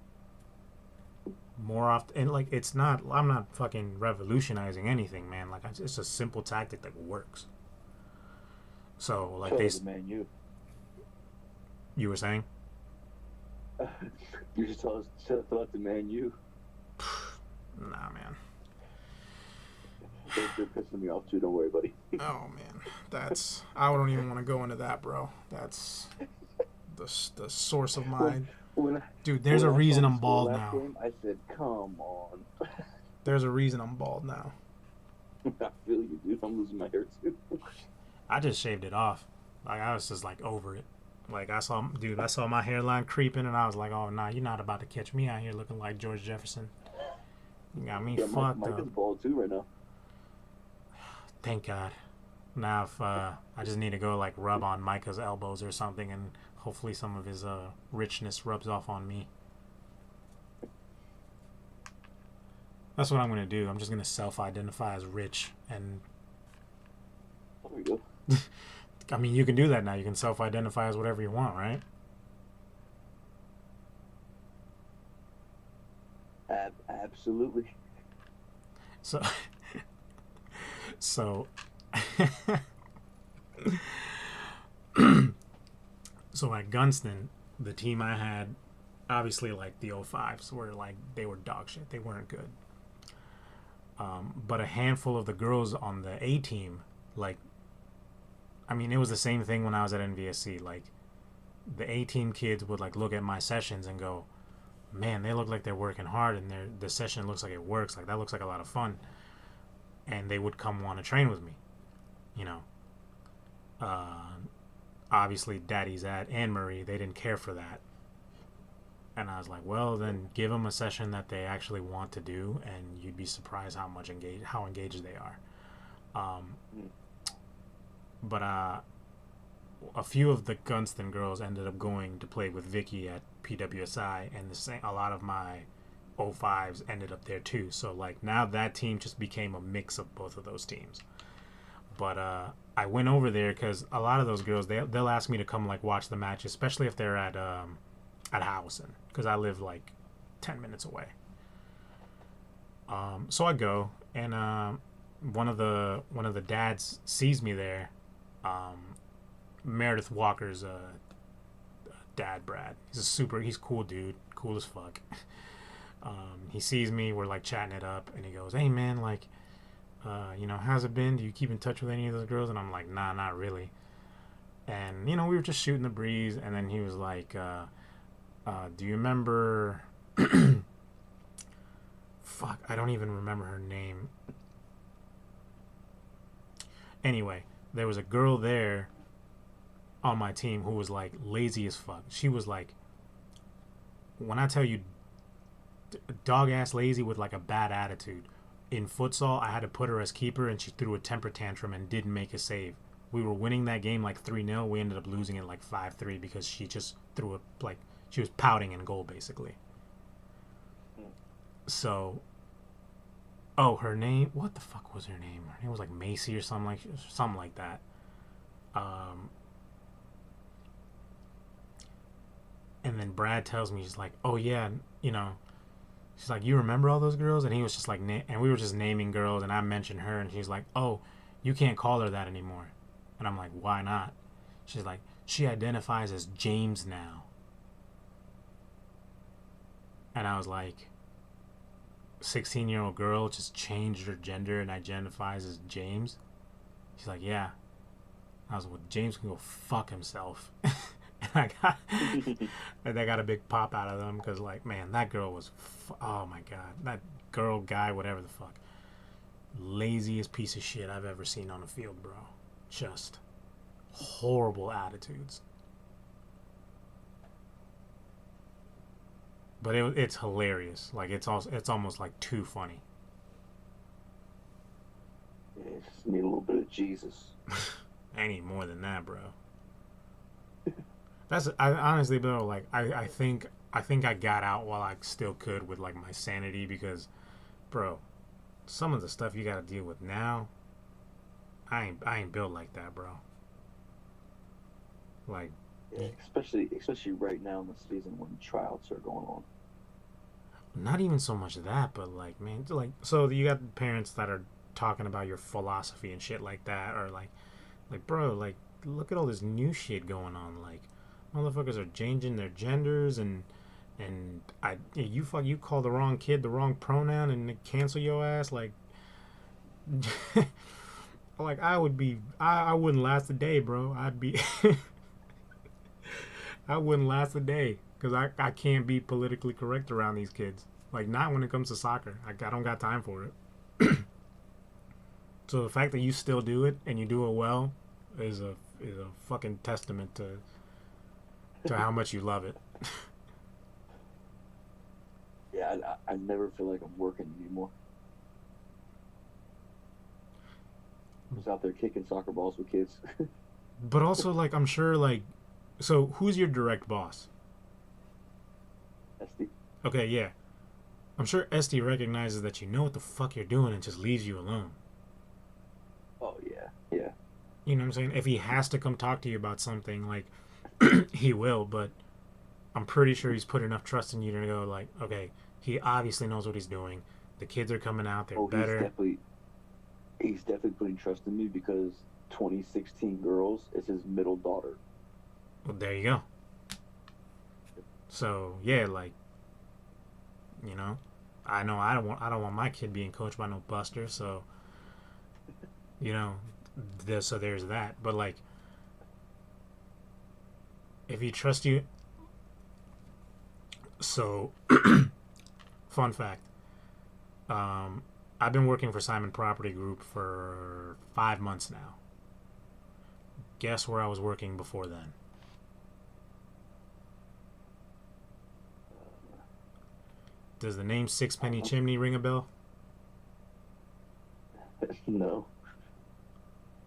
More often, and like, it's not, I'm not fucking revolutionizing anything, man. Like, it's a simple tactic that works. So like
Shout
they,
out to Man U.
you were saying?
You should tell us. Shout out to Man U.
Nah, man.
They're pissing me off too. Don't worry, buddy.
Oh man, that's I don't even want to go into that, bro. That's the source of my
When
dude. There's a
when I
reason
saw
I'm
the score
bald
last
now.
game, I said, "Come on."
There's a reason I'm bald now.
I feel you, dude. I'm losing my hair too.
I just shaved it off. Like I was just like over it. Like I saw my hairline creeping, and I was like, oh nah, you're not about to catch me out here looking like George Jefferson. You got me
Yeah,
fucked
Mike
up.
is bald too right now.
Thank God. Now if I just need to go like rub on Micah's elbows or something, and hopefully some of his richness rubs off on me. That's what I'm gonna do. I'm just gonna self-identify as rich, and
There we go.
I mean you can do that now. You can self-identify as whatever you want, right?
Absolutely.
So, so, so at Gunston, the team I had, obviously like the 05s were like, they were dog shit. They weren't good. But a handful of the girls on the A team, like, I mean, it was the same thing when I was at NVSC. Like, the A team kids would like look at my sessions and go, man, they look like they're working hard, and the session looks like it works. Like that looks like a lot of fun, and they would come want to train with me. You know, obviously Daddy's at Anne Marie, they didn't care for that, and I was like, well, then give them a session that they actually want to do, and you'd be surprised how engaged they are. But a few of the Gunston girls ended up going to play with Vicky at PWSI, and a lot of my 05s ended up there too. So like now that team just became a mix of both of those teams. But I went over there because a lot of those girls they'll ask me to come like watch the match, especially if they're at Howison, because I live like 10 minutes away. So I go, and one of the dads sees me there. Meredith Walker's dad, Brad. He's cool dude, cool as fuck. He sees me, we're like chatting it up, and he goes, hey man, like, how's it been? Do you keep in touch with any of those girls? And I'm like, nah, not really. And, we were just shooting the breeze, and then he was like, do you remember, fuck, I don't even remember her name. Anyway, there was a girl there on my team who was like lazy as fuck. She was like, when I tell you dog ass lazy with like a bad attitude. In futsal, I had to put her as keeper, and she threw a temper tantrum and didn't make a save. We were winning that game like 3-0. We ended up losing it like 5-3 because she just threw it like she was pouting in goal basically. So, her name, what the fuck was her name? Her name was like Macy or something like that. And then Brad tells me, he's like, oh yeah, she's like, you remember all those girls? And he was just like, and we were just naming girls, and I mentioned her, and she's like, oh, you can't call her that anymore. And I'm like, why not? She's like, she identifies as James now. And I was like, 16-year-old girl just changed her gender and identifies as James? She's like, yeah. I was like, well, James can go fuck himself. And I got a big pop out of them because, like, man, that girl was, oh my god, that girl, guy, whatever the fuck, laziest piece of shit I've ever seen on the field, bro. Just horrible attitudes. But it's hilarious. Like, it's almost like too funny.
Yeah, just need a little bit of Jesus.
I need more than that, bro. I honestly, bro, like, I think I got out while I still could with like my sanity, because, bro, some of the stuff you gotta deal with now, I ain't built like that, bro. Like,
yeah, especially right now in the season when tryouts are going on.
Not even so much that, but like, man, like, so you got parents that are talking about your philosophy and shit like that, or like, bro, like, look at all this new shit going on. Like, motherfuckers are changing their genders and you call the wrong kid the wrong pronoun and they cancel your ass. Like, like I wouldn't last a day, bro. I'd be I wouldn't last a day because I can't be politically correct around these kids. Like, not when it comes to soccer. I don't got time for it. So the fact that you still do it and you do it well is a fucking testament to how much you love it.
Yeah, I never feel like I'm working anymore. I was out there kicking soccer balls with kids.
But also, like, I'm sure, like, so who's your direct boss?
SD.
Okay, yeah. I'm sure SD recognizes that you know what the fuck you're doing and just leaves you alone.
Oh, yeah, yeah.
You know what I'm saying? If he has to come talk to you about something, like, he will, but I'm pretty sure he's put enough trust in you to go, like, okay, he obviously knows what he's doing. The kids are coming out, they're better.
He's definitely putting trust in me because 2016 girls is his middle daughter.
Well, there you go. So, yeah, like, you know, I know I don't want my kid being coached by no buster, so, you know, so there's that. But, like, if he trusts you, so fun fact, I've been working for Simon Property Group for 5 months now. Guess where I was working before then? Does the name Sixpenny Chimney ring a bell?
No.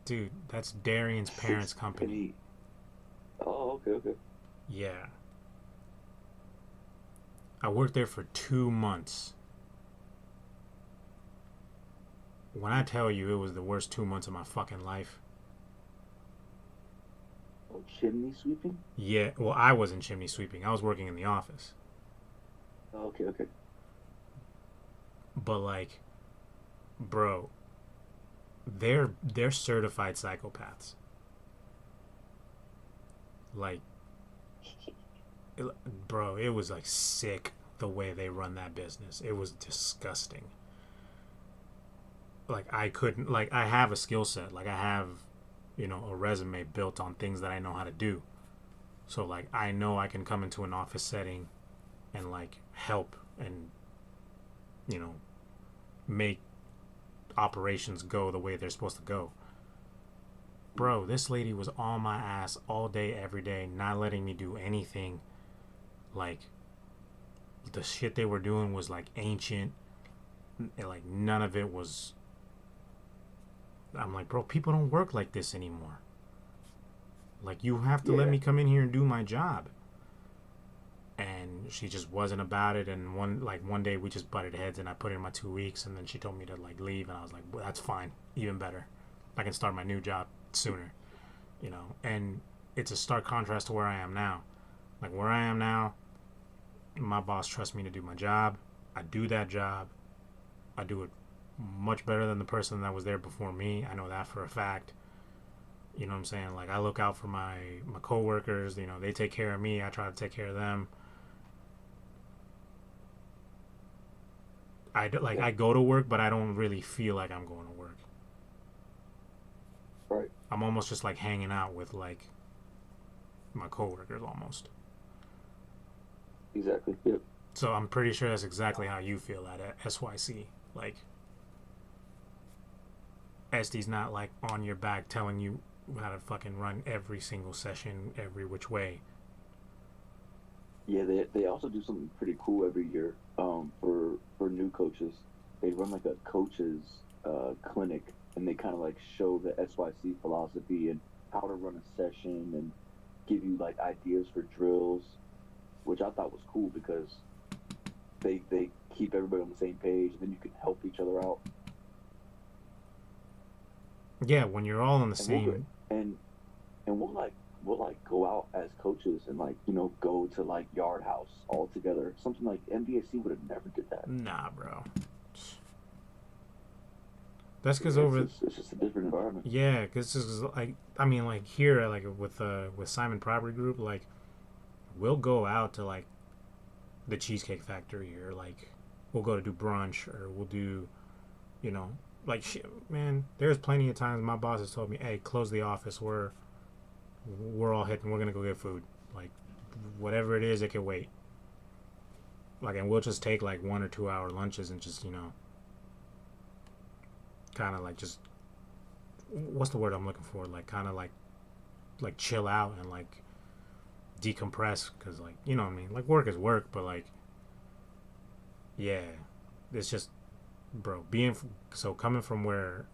Dude, that's Darian's parents' company.
Oh, okay.
Yeah. I worked there for 2 months. When I tell you it was the worst 2 months of my fucking life.
Oh, chimney sweeping?
Yeah, well, I wasn't chimney sweeping. I was working in the office.
Oh, okay.
But, like, bro, they're certified psychopaths. Like, bro, it was, like, sick the way they run that business. It was disgusting. Like, I couldn't, like, I have a skill set. Like, I have, you know, a resume built on things that I know how to do. So, like, I know I can come into an office setting and, like, help and, you know, make operations go the way they're supposed to go. Bro, this lady was on my ass all day, every day, not letting me do anything. Like, the shit they were doing was, like, ancient. And, like, none of it was... I'm like, bro, people don't work like this anymore. Like, you have to let me come in here and do my job. And she just wasn't about it. And one day we just butted heads and I put in my 2 weeks and then she told me to, like, leave. And I was like, well, that's fine. Even better. I can start my new job sooner. You know? And it's a stark contrast to where I am now. Like, where I am now, my boss trusts me to do my job. I do that job. I do it much better than the person that was there before me. I know that for a fact. You know what I'm saying? Like, I look out for my coworkers. You know, they take care of me. I try to take care of them. I go to work, but I don't really feel like I'm going to work.
Right.
I'm almost just, like, hanging out with, like, my coworkers almost.
Exactly. Yep.
So I'm pretty sure that's exactly how you feel at SYC. Like, SD's not, like, on your back telling you how to fucking run every single session every which way.
Yeah, they also do something pretty cool every year for new coaches. They run, like, a coaches clinic, and they kind of, like, show the SYC philosophy and how to run a session and give you, like, ideas for drills, which I thought was cool because they keep everybody on the same page, and then you can help each other out.
Yeah, when you're all on the same...
And we'll go out as coaches and, like, you know, go to, like, Yard House all together. Something like NBAC would have never did that.
Nah, bro. That's because
Yeah,
over
it's just a different environment.
yeah, because like I mean like here like with Simon Property Group like we'll go out to like the Cheesecake Factory or like we'll go to do brunch or we'll do you know like shit, man. There's plenty of times my boss has told me, "Hey, close the office. We're all hitting. We're gonna go get food. Like whatever it is, it can wait." Like and we'll just take like 1 or 2 hour lunches and just kind of like just what's the word I'm looking for? Like kind of like chill out and like decompress because like you know what I mean. Like work is work, but like yeah, it's just bro being so coming from where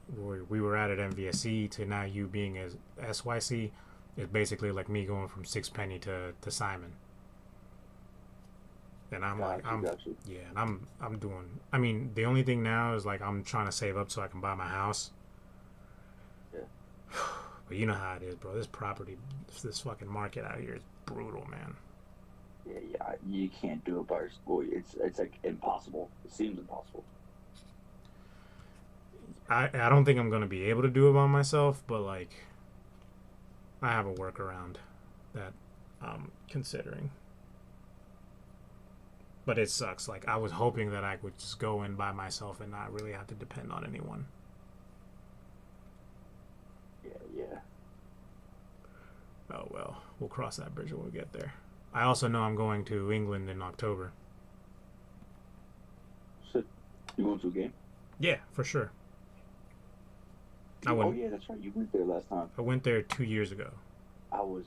we were at MVSC to now you being as SYC is basically like me going from Six Penny to Simon. And I'm like
Gotcha.
yeah, and I'm doing. I mean, the only thing now is like I'm trying to save up so I can buy my house.
Yeah.
But you know how it is, bro. This fucking market out here is brutal, man.
Yeah, you can't do it by yourself. Boy, it's like impossible. It seems impossible.
I don't think I'm gonna be able to do it by myself, but like I have a workaround that I'm considering. But it sucks. Like I was hoping that I would just go in by myself and not really have to depend on anyone.
Yeah.
Oh well, we'll cross that bridge when we get there. I also know I'm going to England in October.
So, you going to a game?
Yeah, for sure.
Oh yeah, that's right. You went there last time.
I went there 2 years ago.
I was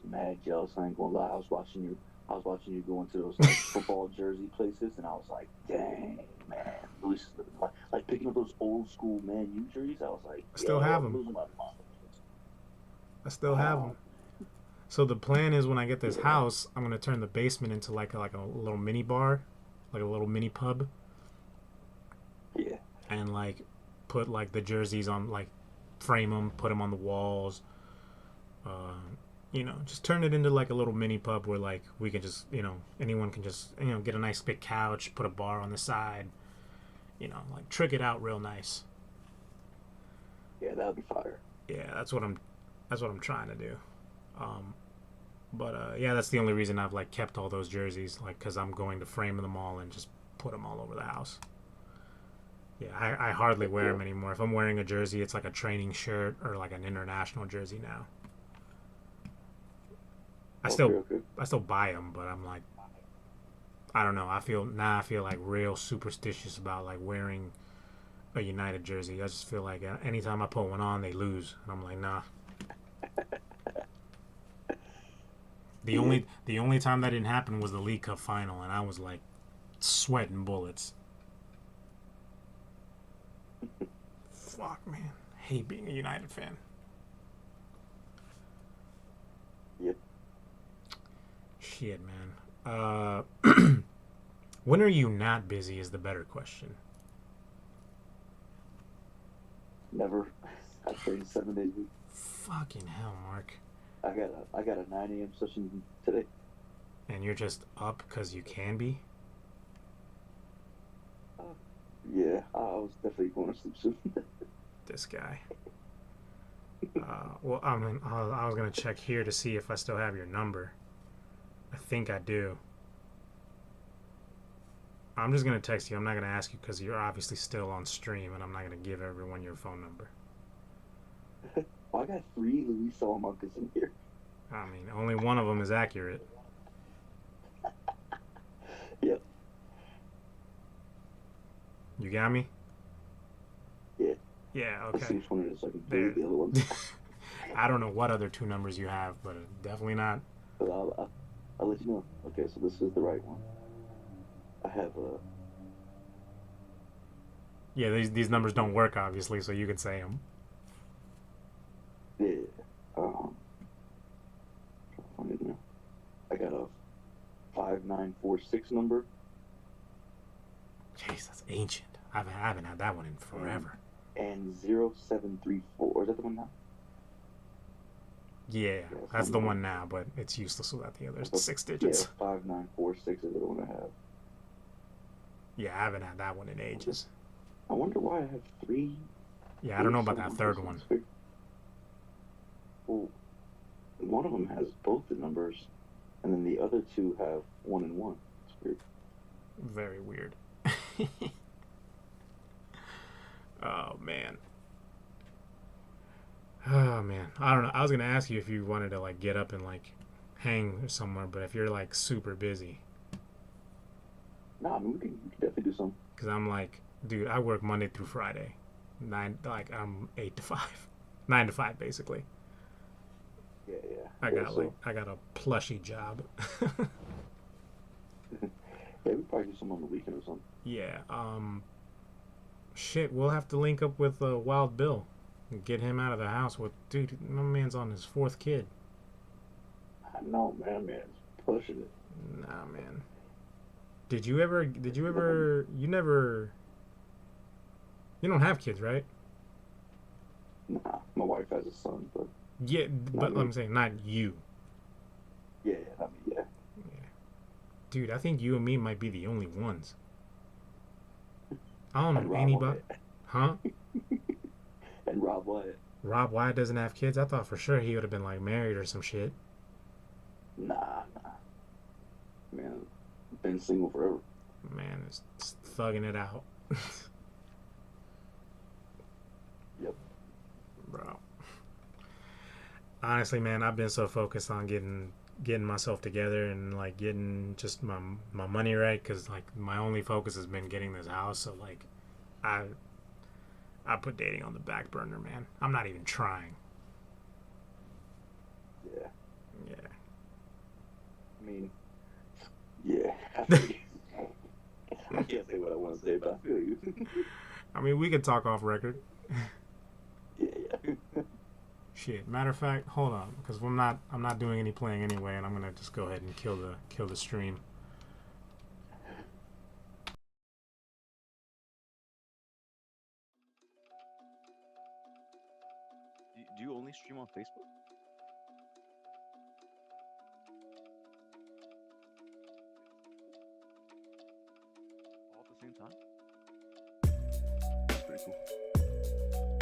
mad jealous. I ain't gonna lie. I was watching you go into those like, football jersey places, and I was like, dang, man. Luis is like picking up those old school Man U jerseys. I was like,
I still have them. I still have them. So the plan is when I get this house, I'm gonna turn the basement into like a little mini bar, like a little mini pub.
Yeah.
And like put like the jerseys on, like frame them, put them on the walls. Just turn it into like a little mini pub where like we can just, anyone can just, get a nice big couch, put a bar on the side, like trick it out real nice.
Yeah, that would be fire.
Yeah, that's what I'm trying to do. Yeah, that's the only reason I've like kept all those jerseys, like because I'm going to frame them all and just put them all over the house. Yeah, I hardly wear them anymore. If I'm wearing a jersey, it's like a training shirt or like an international jersey now. I still buy them, but I'm like, I don't know. I feel like real superstitious about like wearing a United jersey. I just feel like anytime I put one on, they lose, and I'm like, nah. The only time that didn't happen was the League Cup final, and I was like sweating bullets. Fuck, man. I hate being a United fan.
Yep.
Shit, man. When are you not busy is the better question.
Never. I train 7 days a week.
Fucking hell, Mark.
I got a 9 a.m. session today.
And you're just up because you can be?
Yeah, I was definitely going to sleep soon.
This guy. Well, I mean, I was going to check here to see if I still have your number. I think I do. I'm just going to text you. I'm not going to ask you because you're obviously still on stream, and I'm not going to give everyone your phone number.
I got 3 Luis Salamancas in here.
I mean, only one of them is accurate.
Yep.
You got me?
Yeah.
Yeah,
Let's see
okay.
which one it is so I can delete the other one.
I don't know what other 2 numbers you have, but definitely not.
But I'll let you know. Okay, so this is the right one. I have
Yeah, these numbers don't work, obviously, so you can say them.
yeah, find it now. I got a 5946 number.
Jeez, that's ancient. I haven't had that one in forever.
And 0734. Is that the one now?
Yeah, that's the one now, but it's useless without the other 6 digits.
Yeah, 5946 is the one I have.
Yeah, I haven't had that one in ages.
I wonder why I have 3
Yeah, I don't know about that third one.
Well, one of them has both the numbers, and then the other two have 1 and 1. It's weird.
Very weird. Oh man. Oh man. I don't know. I was gonna ask you if you wanted to like get up and like hang somewhere, but if you're like super busy,
Nah, I mean, we can definitely do something.
because I'm like, dude, I work Monday through Friday, I'm 8 to 5, 9 to 5 basically.
Yeah.
I got
so,
I got a plushy job.
yeah, we probably do something on the weekend or something.
Yeah. Shit, we'll have to link up with Wild Bill and get him out of the house. With dude, my man's on his 4th kid.
I know, man, it's pushing it.
Nah, man. Did you ever? You never. You don't have kids, right?
Nah, my wife has a son, but
Yeah, but I'm saying not you.
yeah, I mean, yeah.
Dude, I think you and me might be the only ones. I don't
And
know
Rob
anybody.
Wyatt.
Huh?
And Rob Wyatt.
Rob Wyatt doesn't have kids? I thought for sure he would have been like married or some shit.
Nah. Man, been single forever.
Man, it's thugging it out.
Yep.
Bro. Honestly, man, I've been so focused on getting myself together and like getting just my money right, because like my only focus has been getting this house. So like I put dating on the back burner, man. I'm not even trying.
Yeah.
Yeah.
I mean, yeah. I feel you. I can't say what I want to say, but I feel you.
I mean, we could talk off record.
Yeah.
Shit. Matter of fact, hold on, because I'm not doing any playing anyway, and I'm gonna just go ahead and kill the stream.
Do you only stream on Facebook? All at the same time? That's pretty cool.